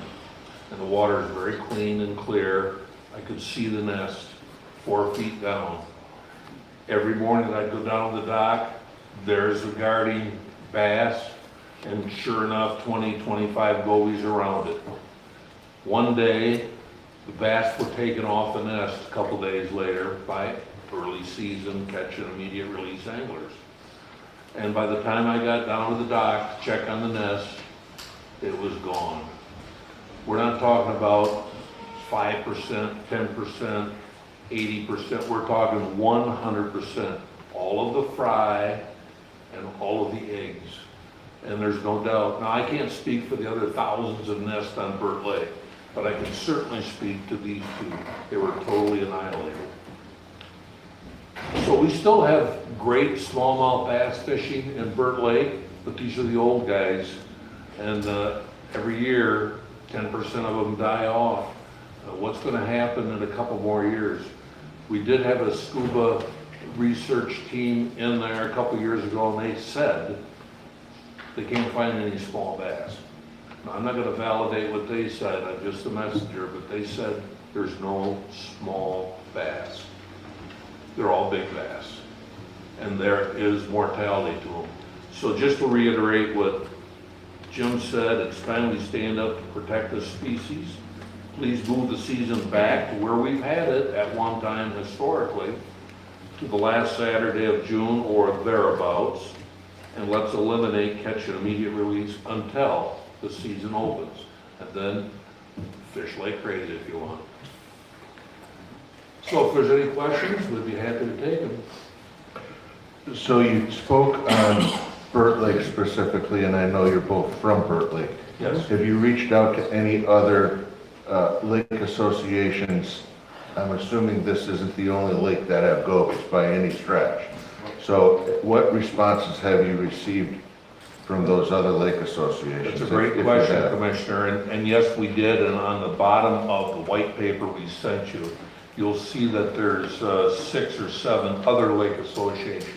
S1: And the water is very clean and clear. I could see the nest 4 feet down. Every morning I'd go down to the dock, there's the guarding bass, and sure enough, 20, 25 gobies around it. One day, the bass were taken off the nest a couple days later by early season catch and immediate release anglers. And by the time I got down to the dock to check on the nest, it was gone. We're not talking about 5%, 10%, 80%. We're talking 100%. All of the fry and all of the eggs. And there's no doubt. Now, I can't speak for the other thousands of nests on Burt Lake, but I can certainly speak to these 2. They were totally annihilated. So we still have great smallmouth bass fishing in Burt Lake, but these are the old guys. And every year, 10% of them die off. What's going to happen in a couple more years? We did have a scuba research team in there a couple years ago, and they said they can't find any small bass. Now, I'm not going to validate what they said, I'm just a messenger, but they said there's no small bass. They're all big bass, and there is mortality to them. So just to reiterate what Jim said, it's time we stand up to protect the species. Please move the season back to where we've had it at one time historically, to the last Saturday of June or thereabouts, and let's eliminate catch and immediate release until the season opens. And then fish like crazy if you want. So if there's any questions, we'd be happy to take them.
S4: So you spoke on Burt Lake specifically, and I know you're both from Burt Lake.
S1: Yes.
S4: Have you reached out to any other lake associations? I'm assuming this isn't the only lake that have gobies by any stretch. So what responses have you received from those other lake associations?
S1: That's a great question, Commissioner, and yes, we did, and on the bottom of the white paper we sent you, you'll see that there's 6 or 7 other lake associations.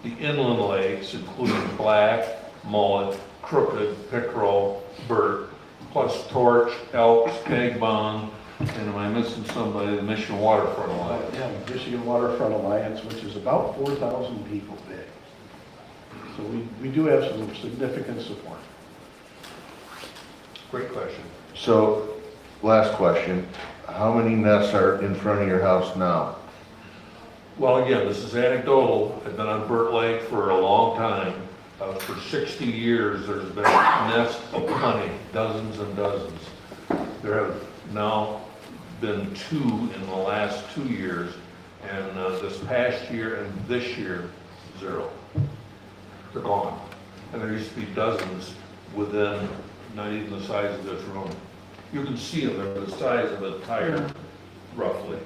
S1: The inland lakes, including Black, Mullet, Crooked, Pickerel, Burt, plus Torch, Elks, Kagbon, and am I missing somebody? The Michigan Waterfront Alliance.
S9: Yeah, Michigan Waterfront Alliance, which is about 4,000 people big. So we do have some significant support.
S1: Great question.
S4: So, last question, how many nests are in front of your house now?
S1: Well, again, this is anecdotal. I've been on Burt Lake for a long time. For 60 years, there's been nests aplenty, dozens and dozens. There have now been 2 in the last 2 years, and this past year and this year, 0. They're gone. And there used to be dozens within, not even the size of this room. You can see them, they're the size of a tire, roughly.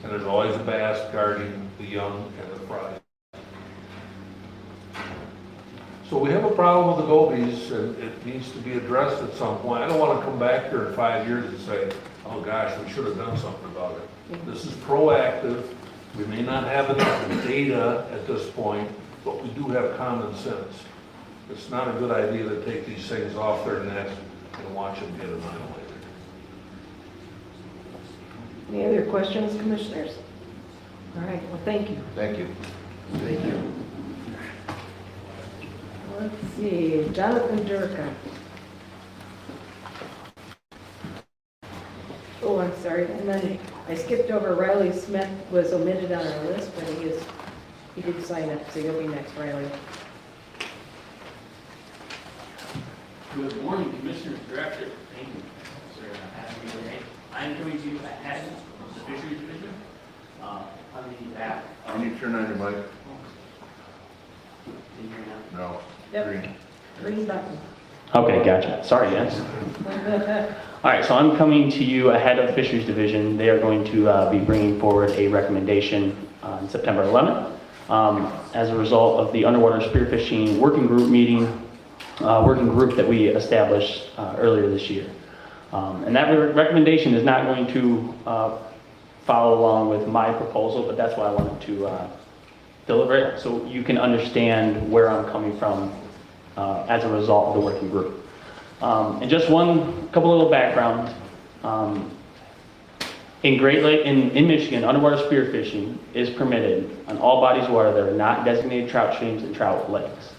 S1: And there's always a bass guarding the young and the fry. So we have a problem with the gobies, and it needs to be addressed at some point. I don't want to come back here in 5 years and say, oh gosh, we should have done something about it. This is proactive. We may not have enough data at this point, but we do have common sense. It's not a good idea to take these things off their nest and watch them get annihilated.
S2: Any other questions, commissioners? All right, well, thank you.
S4: Thank you.
S9: Thank you.
S2: Let's see, Jonathan Durkin. Oh, I'm sorry, and then I skipped over Riley Smith was omitted on our list, but he did sign up, so you'll be next, Riley.
S11: Good morning, Commissioners, Director. Thank you, sir. Having me today. I'm coming to you ahead of the Fisheries Division. On the back.
S4: Can you turn on your mic?
S11: Can you hear now?
S4: No.
S2: Yep.
S4: Green.
S2: Green button.
S11: Okay, gotcha. Sorry, guys. All right, so I'm coming to you ahead of Fisheries Division. They are going to be bringing forward a recommendation on September 11th as a result of the underwater spearfishing working group meeting, working group that we established earlier this year. And that recommendation is not going to follow along with my proposal, but that's why I wanted to deliver it so you can understand where I'm coming from as a result of the working group. And just couple little background. In Great Lake, in Michigan, underwater spearfishing is permitted on all bodies of water that are not designated trout streams and trout lakes.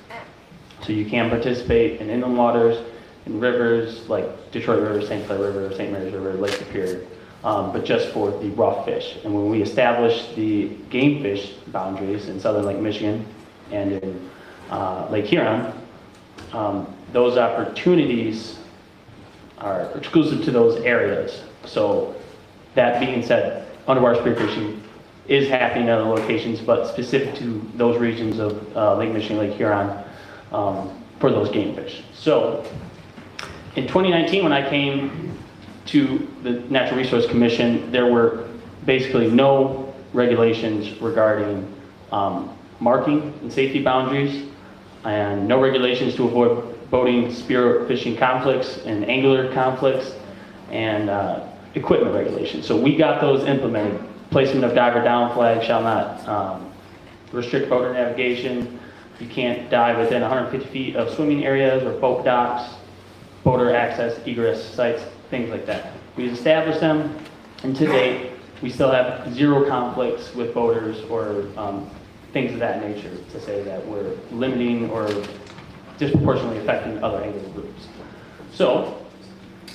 S11: So you can participate in inland waters, in rivers like Detroit River, St. Clair River, St. Mary's River, Lake Superior, but just for the rough fish. And when we established the game fish boundaries in southern Lake Michigan and in Lake Huron, those opportunities are exclusive to those areas. So that being said, underwater spearfishing is happening at other locations, but specific to those regions of Lake Michigan, Lake Huron, for those game fish. So in 2019, when I came to the Natural Resource Commission, there were basically no regulations regarding marking and safety boundaries, and no regulations to avoid boating, spear fishing conflicts and angler conflicts, and equipment regulations. So we got those implemented. Placement of dive or down flag shall not restrict boater navigation. You can't dive within 150 feet of swimming areas or boat docks, boater access, egress sites, things like that. We've established them, and to date, we still have 0 conflicts with boaters or things of that nature to say that we're limiting or disproportionately affecting other angler groups. So,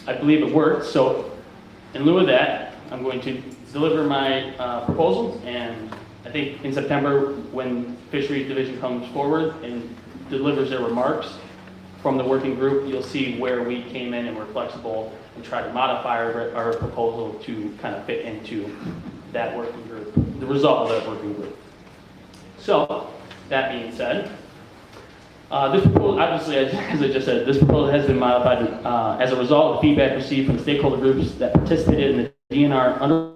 S11: I believe it works. So, in lieu of that, I'm going to deliver my proposal, and I think in September, when Fisheries Division comes forward and delivers their remarks from the working group, you'll see where we came in and were flexible and tried to modify our proposal to kind of fit into that working group, the result of that working group. So, that being said, this proposal, obviously, as I just said, this proposal has been modified as a result of the feedback received from stakeholder groups that participated in the DNR under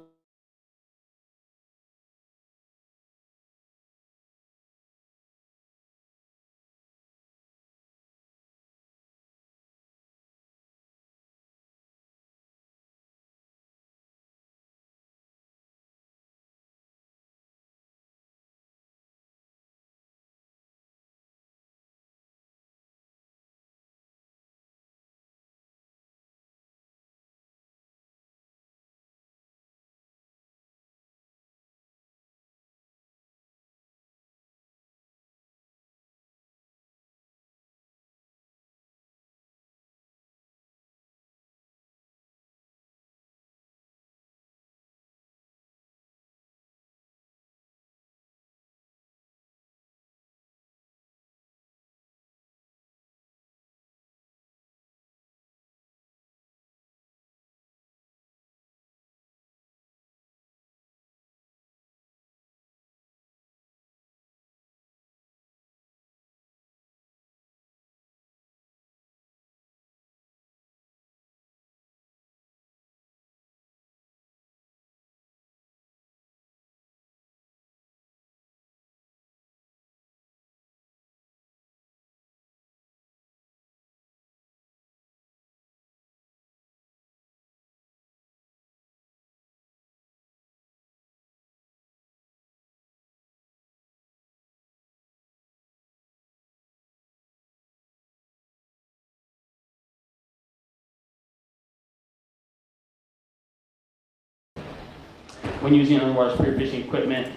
S11: when using underwater spearfishing equipment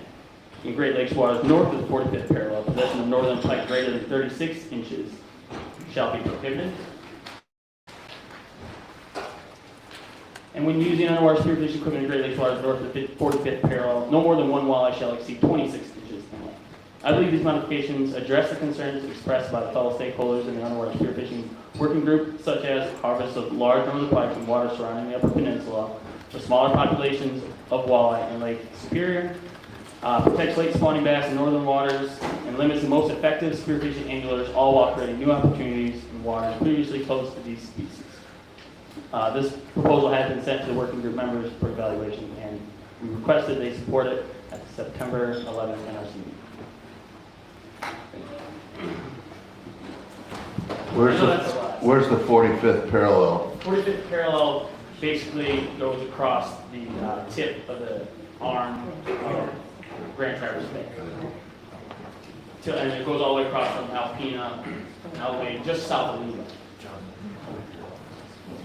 S11: in Great Lakes waters north of the 45th parallel, possession of northern pike greater than 36 inches shall be prohibited. And when using underwater spearfishing equipment in Great Lakes waters north of the 45th parallel, no more than one walleye shall exceed 26 inches in length. I believe these modifications address the concerns expressed by the fellow stakeholders in the underwater spearfishing working group, such as harvest of large numbers of pike in waters surrounding the Upper Peninsula, the smaller populations of walleye in Lake Superior, protects lake spawning bass in northern waters, and limits the most effective spearfishing anglers, all while creating new opportunities in waters previously closed to these species. This proposal has been sent to the working group members for evaluation, and we requested they support it at the September 11th NRC meeting.
S4: Where's the 45th parallel?
S11: 45th parallel basically goes across the tip of the arm of Grand Traverse Bay. And it goes all the way across from Alpena, and all the way just south of Lima.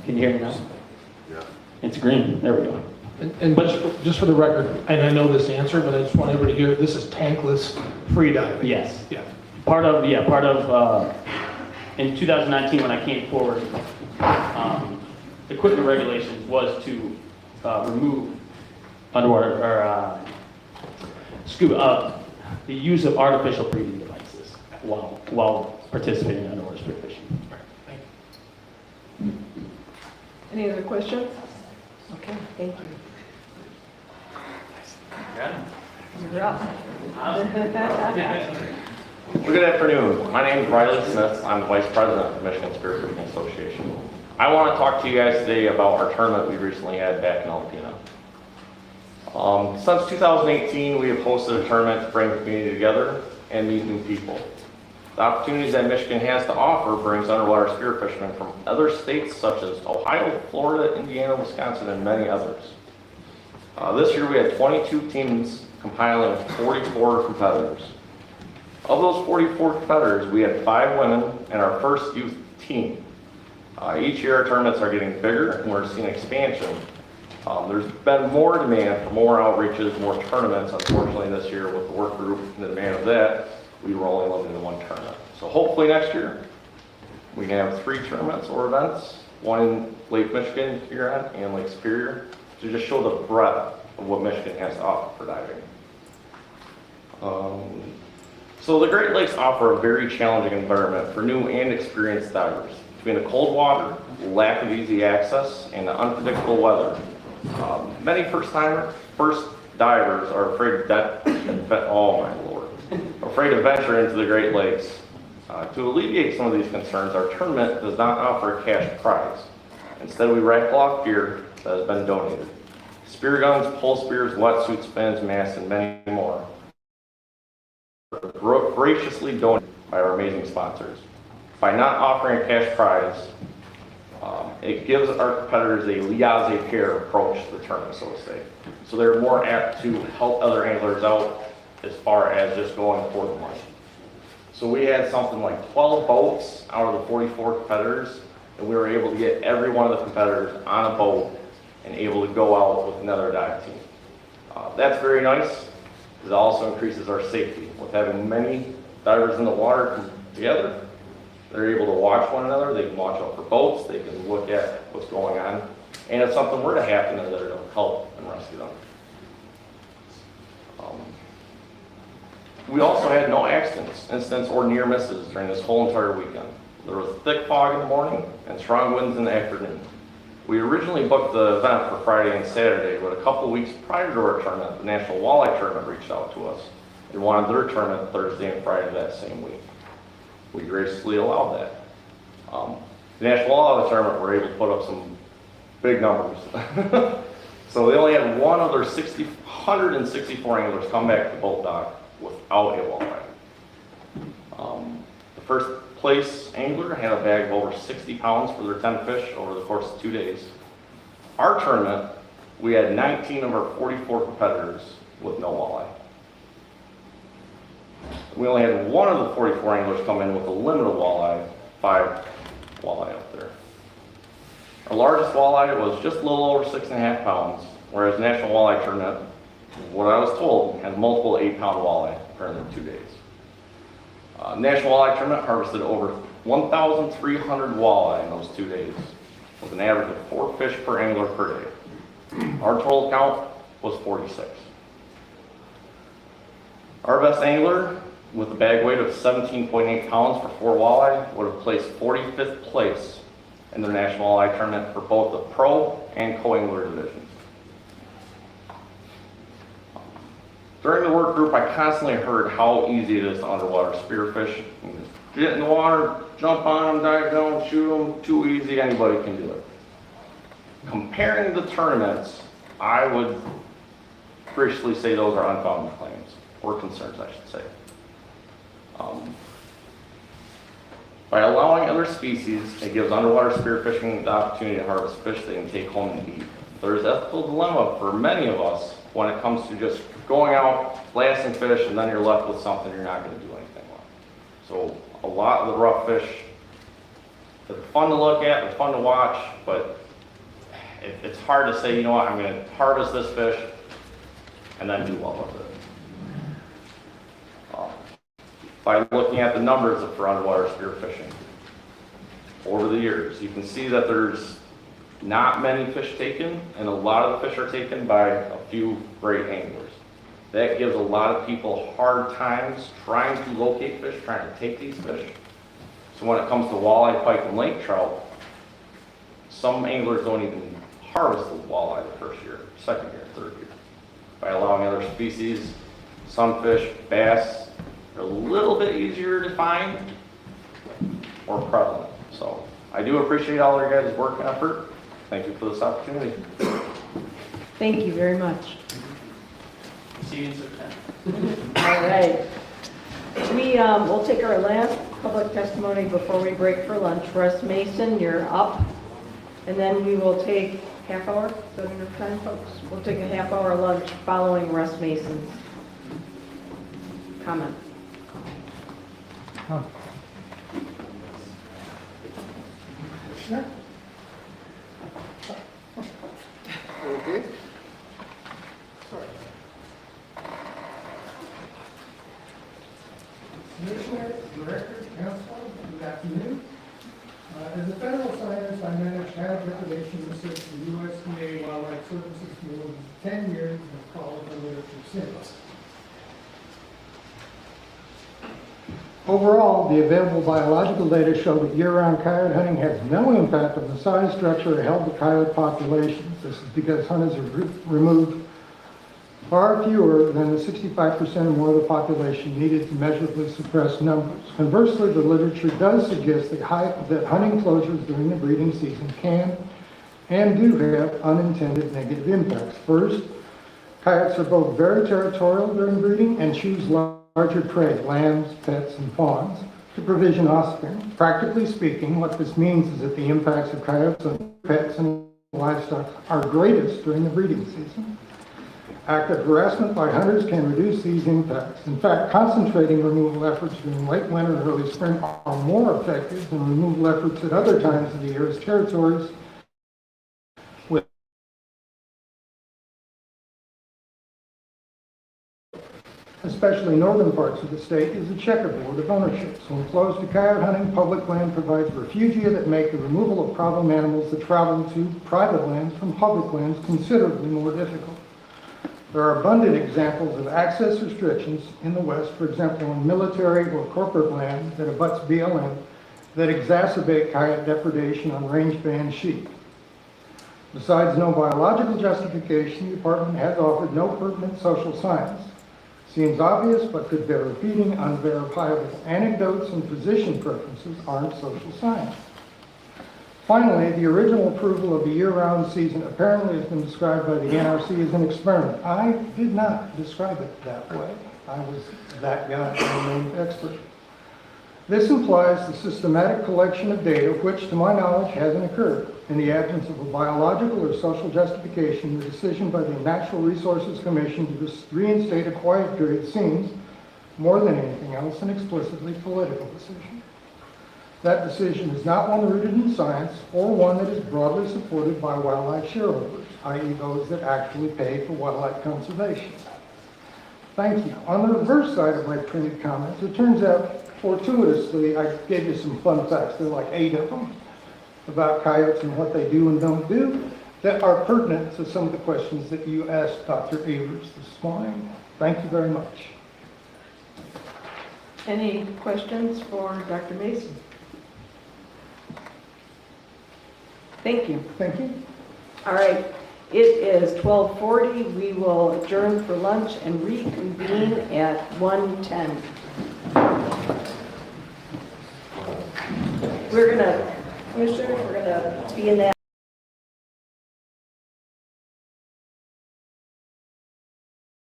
S11: Can you hear me now?
S4: Yeah.
S11: It's green. There we go.
S16: And just for the record, and I know this answer, but I just want everybody to hear, this is tankless free diving.
S11: Yes.
S16: Yeah.
S11: Part of in 2019 when I came forward, equipment regulations was to remove underwater or scuba the use of artificial breathing devices while participating in underwater spearfishing.
S2: Any other questions? Okay, thank you. You're up.
S12: Well, good afternoon. My name is Riley Smith. I'm the Vice President of the Michigan Spearfishing Association. I want to talk to you guys today about our tournament we recently had back in Alpena. Since 2018, we have hosted a tournament to bring the community together and meet new people. The opportunities that Michigan has to offer brings underwater spearfishermen from other states such as Ohio, Florida, Indiana, Wisconsin, and many others. This year we had 22 teams compiling with 44 competitors. Of those 44 competitors, we had 5 women and our first youth team. Each year our tournaments are getting bigger and we're seeing expansion. There's been more demand for more outreaches, more tournaments. Unfortunately this year with the work group and the demand of that, we were only limited to 1 tournament. So hopefully next year we can have 3 tournaments or events, one in Lake Michigan, Huron, and Lake Superior, to just show the breadth of what Michigan has to offer for diving. So the Great Lakes offer a very challenging environment for new and experienced divers. Between the cold water, lack of easy access, and the unpredictable weather, many first divers are afraid afraid to venture into the Great Lakes. To alleviate some of these concerns, our tournament does not offer a cash prize. Instead, we raffle off gear that has been donated. Spear guns, pole spears, wetsuits, fins, masks, and many more. Graciously donated by our amazing sponsors. By not offering a cash prize, it gives our competitors a laissez-faire approach to the tournament, so to say. So they're more apt to help other anglers out as far as just going for the money. So we had something like 12 boats out of the 44 competitors, and we were able to get every one of the competitors on a boat and able to go out with another dive team. That's very nice. It also increases our safety. With having many divers in the water come together, they're able to watch one another, they can watch out for boats, they can look at what's going on, and if something were to happen, they're there to help and rescue them. We also had no incidents, or near misses during this whole entire weekend. There was thick fog in the morning and strong winds in the afternoon. We originally booked the event for Friday and Saturday, but a couple of weeks prior to our tournament, the National Walleye Tournament reached out to us. They wanted their tournament Thursday and Friday that same week. We graciously allowed that. The National Walleye Tournament were able to put up some big numbers. So they only had one of their 164 anglers come back to the boat dock without a walleye. The first place angler had a bag of over 60 pounds for their 10 fish over the course of 2 days. Our tournament, we had 19 of our 44 competitors with no walleye. We only had one of the 44 anglers come in with a limit of walleye, 5 walleye up there. Our largest walleye was just a little over 6.5 pounds, whereas National Walleye Tournament what I was told, had multiple 8-pound walleye during the 2 days. National Walleye Tournament harvested over 1,300 walleye in those 2 days, with an average of 4 fish per angler per day. Our total count was 46. Our best angler, with a bag weight of 17.8 pounds for 4 walleye, would have placed 45th place in the National Walleye Tournament for both the pro and co-angler divisions. During the work group, I constantly heard how easy it is to underwater spearfish. You just get in the water, jump on them, dive down, shoot them, too easy, anybody can do it. Comparing the tournaments, I would graciously say those are unfounded claims, or concerns, I should say. By allowing other species, it gives underwater spearfishing the opportunity to harvest fish they can take home and eat. There's ethical dilemma for many of us when it comes to just going out, blasting fish, and then you're left with something you're not going to do anything with. So a lot of the rough fish, they're fun to look at, they're fun to watch, but it's hard to say, you know what, I'm going to harvest this fish and then do well with it. By looking at the numbers for underwater spearfishing over the years, you can see that there's not many fish taken, and a lot of the fish are taken by a few great anglers. That gives a lot of people hard times trying to locate fish, trying to take these fish. So when it comes to walleye, pike, and lake trout, some anglers don't even harvest the walleye the first year, second year, third year. By allowing other species, sunfish, bass, are a little bit easier to find or prevalent. So I do appreciate all your guys' work and effort. Thank you for this opportunity.
S2: Thank you very much.
S21: See you in September.
S2: All right. We'll take our last public testimony before we break for lunch. Russ Mason, you're up. And then we will take half hour. Is that enough time, folks? We'll take a half-hour lunch following Russ Mason's comment.
S10: Sure. Okay. Sorry. Commissioner, Director, Council, good afternoon. As a federal scientist, I manage child depredation research for USDA Wildlife Services for more than 10 years and have followed the literature since. Overall, the available biological data show that year-round coyote hunting has no impact on the size, structure, or health of coyote populations. This is because hunters have removed far fewer than the 65% or more of the population needed to measurably suppress numbers. Conversely, the literature does suggest that hunting closures during the breeding season can and do have unintended negative impacts. First, coyotes are both very territorial during breeding and choose larger prey, lambs, pets, and fawns, to provision offspring. Practically speaking, what this means is that the impacts of coyotes on pets and livestock are greatest during the breeding season. Active harassment by hunters can reduce these impacts. In fact, concentrating removal efforts during late winter and early spring are more effective than removal efforts at other times of the year, as territories with especially northern parts of the state, is a checkerboard of ownership. So enclosed to coyote hunting, public land provides refugia that make the removal of problem animals that travel to private lands from public lands considerably more difficult. There are abundant examples of access restrictions in the West, for example, on military or corporate land that abuts BLM, that exacerbate coyote depredation on range-band sheep. Besides no biological justification, the department has offered no pertinent social science. Seems obvious, but could bear repeating. Unverifiable anecdotes and position preferences aren't social science. Finally, the original approval of the year-round season apparently has been described by the NRC as an experiment. I did not describe it that way. I was that guy, I'm no expert. This implies the systematic collection of data, which to my knowledge hasn't occurred. In the absence of a biological or social justification, the decision by the Natural Resources Commission to reinstate a quiet period seems, more than anything else, an explicitly political decision.
S16: That decision is not one rooted in science or one that is broadly supported by wildlife shareholders, i.e. those that actually pay for wildlife conservation. Thank you. On the reverse side of my printed comments, it turns out fortuitously, I gave you some fun facts, there are like 8 of them, about coyotes and what they do and don't do, that are pertinent to some of the questions that you asked Dr. Avers this morning. Thank you very much.
S2: Any questions for Dr. Mason? Thank you.
S16: Thank you.
S2: All right, it is 12:40. We will adjourn for lunch and reconvene at 1:10. Commissioners, we're gonna be in that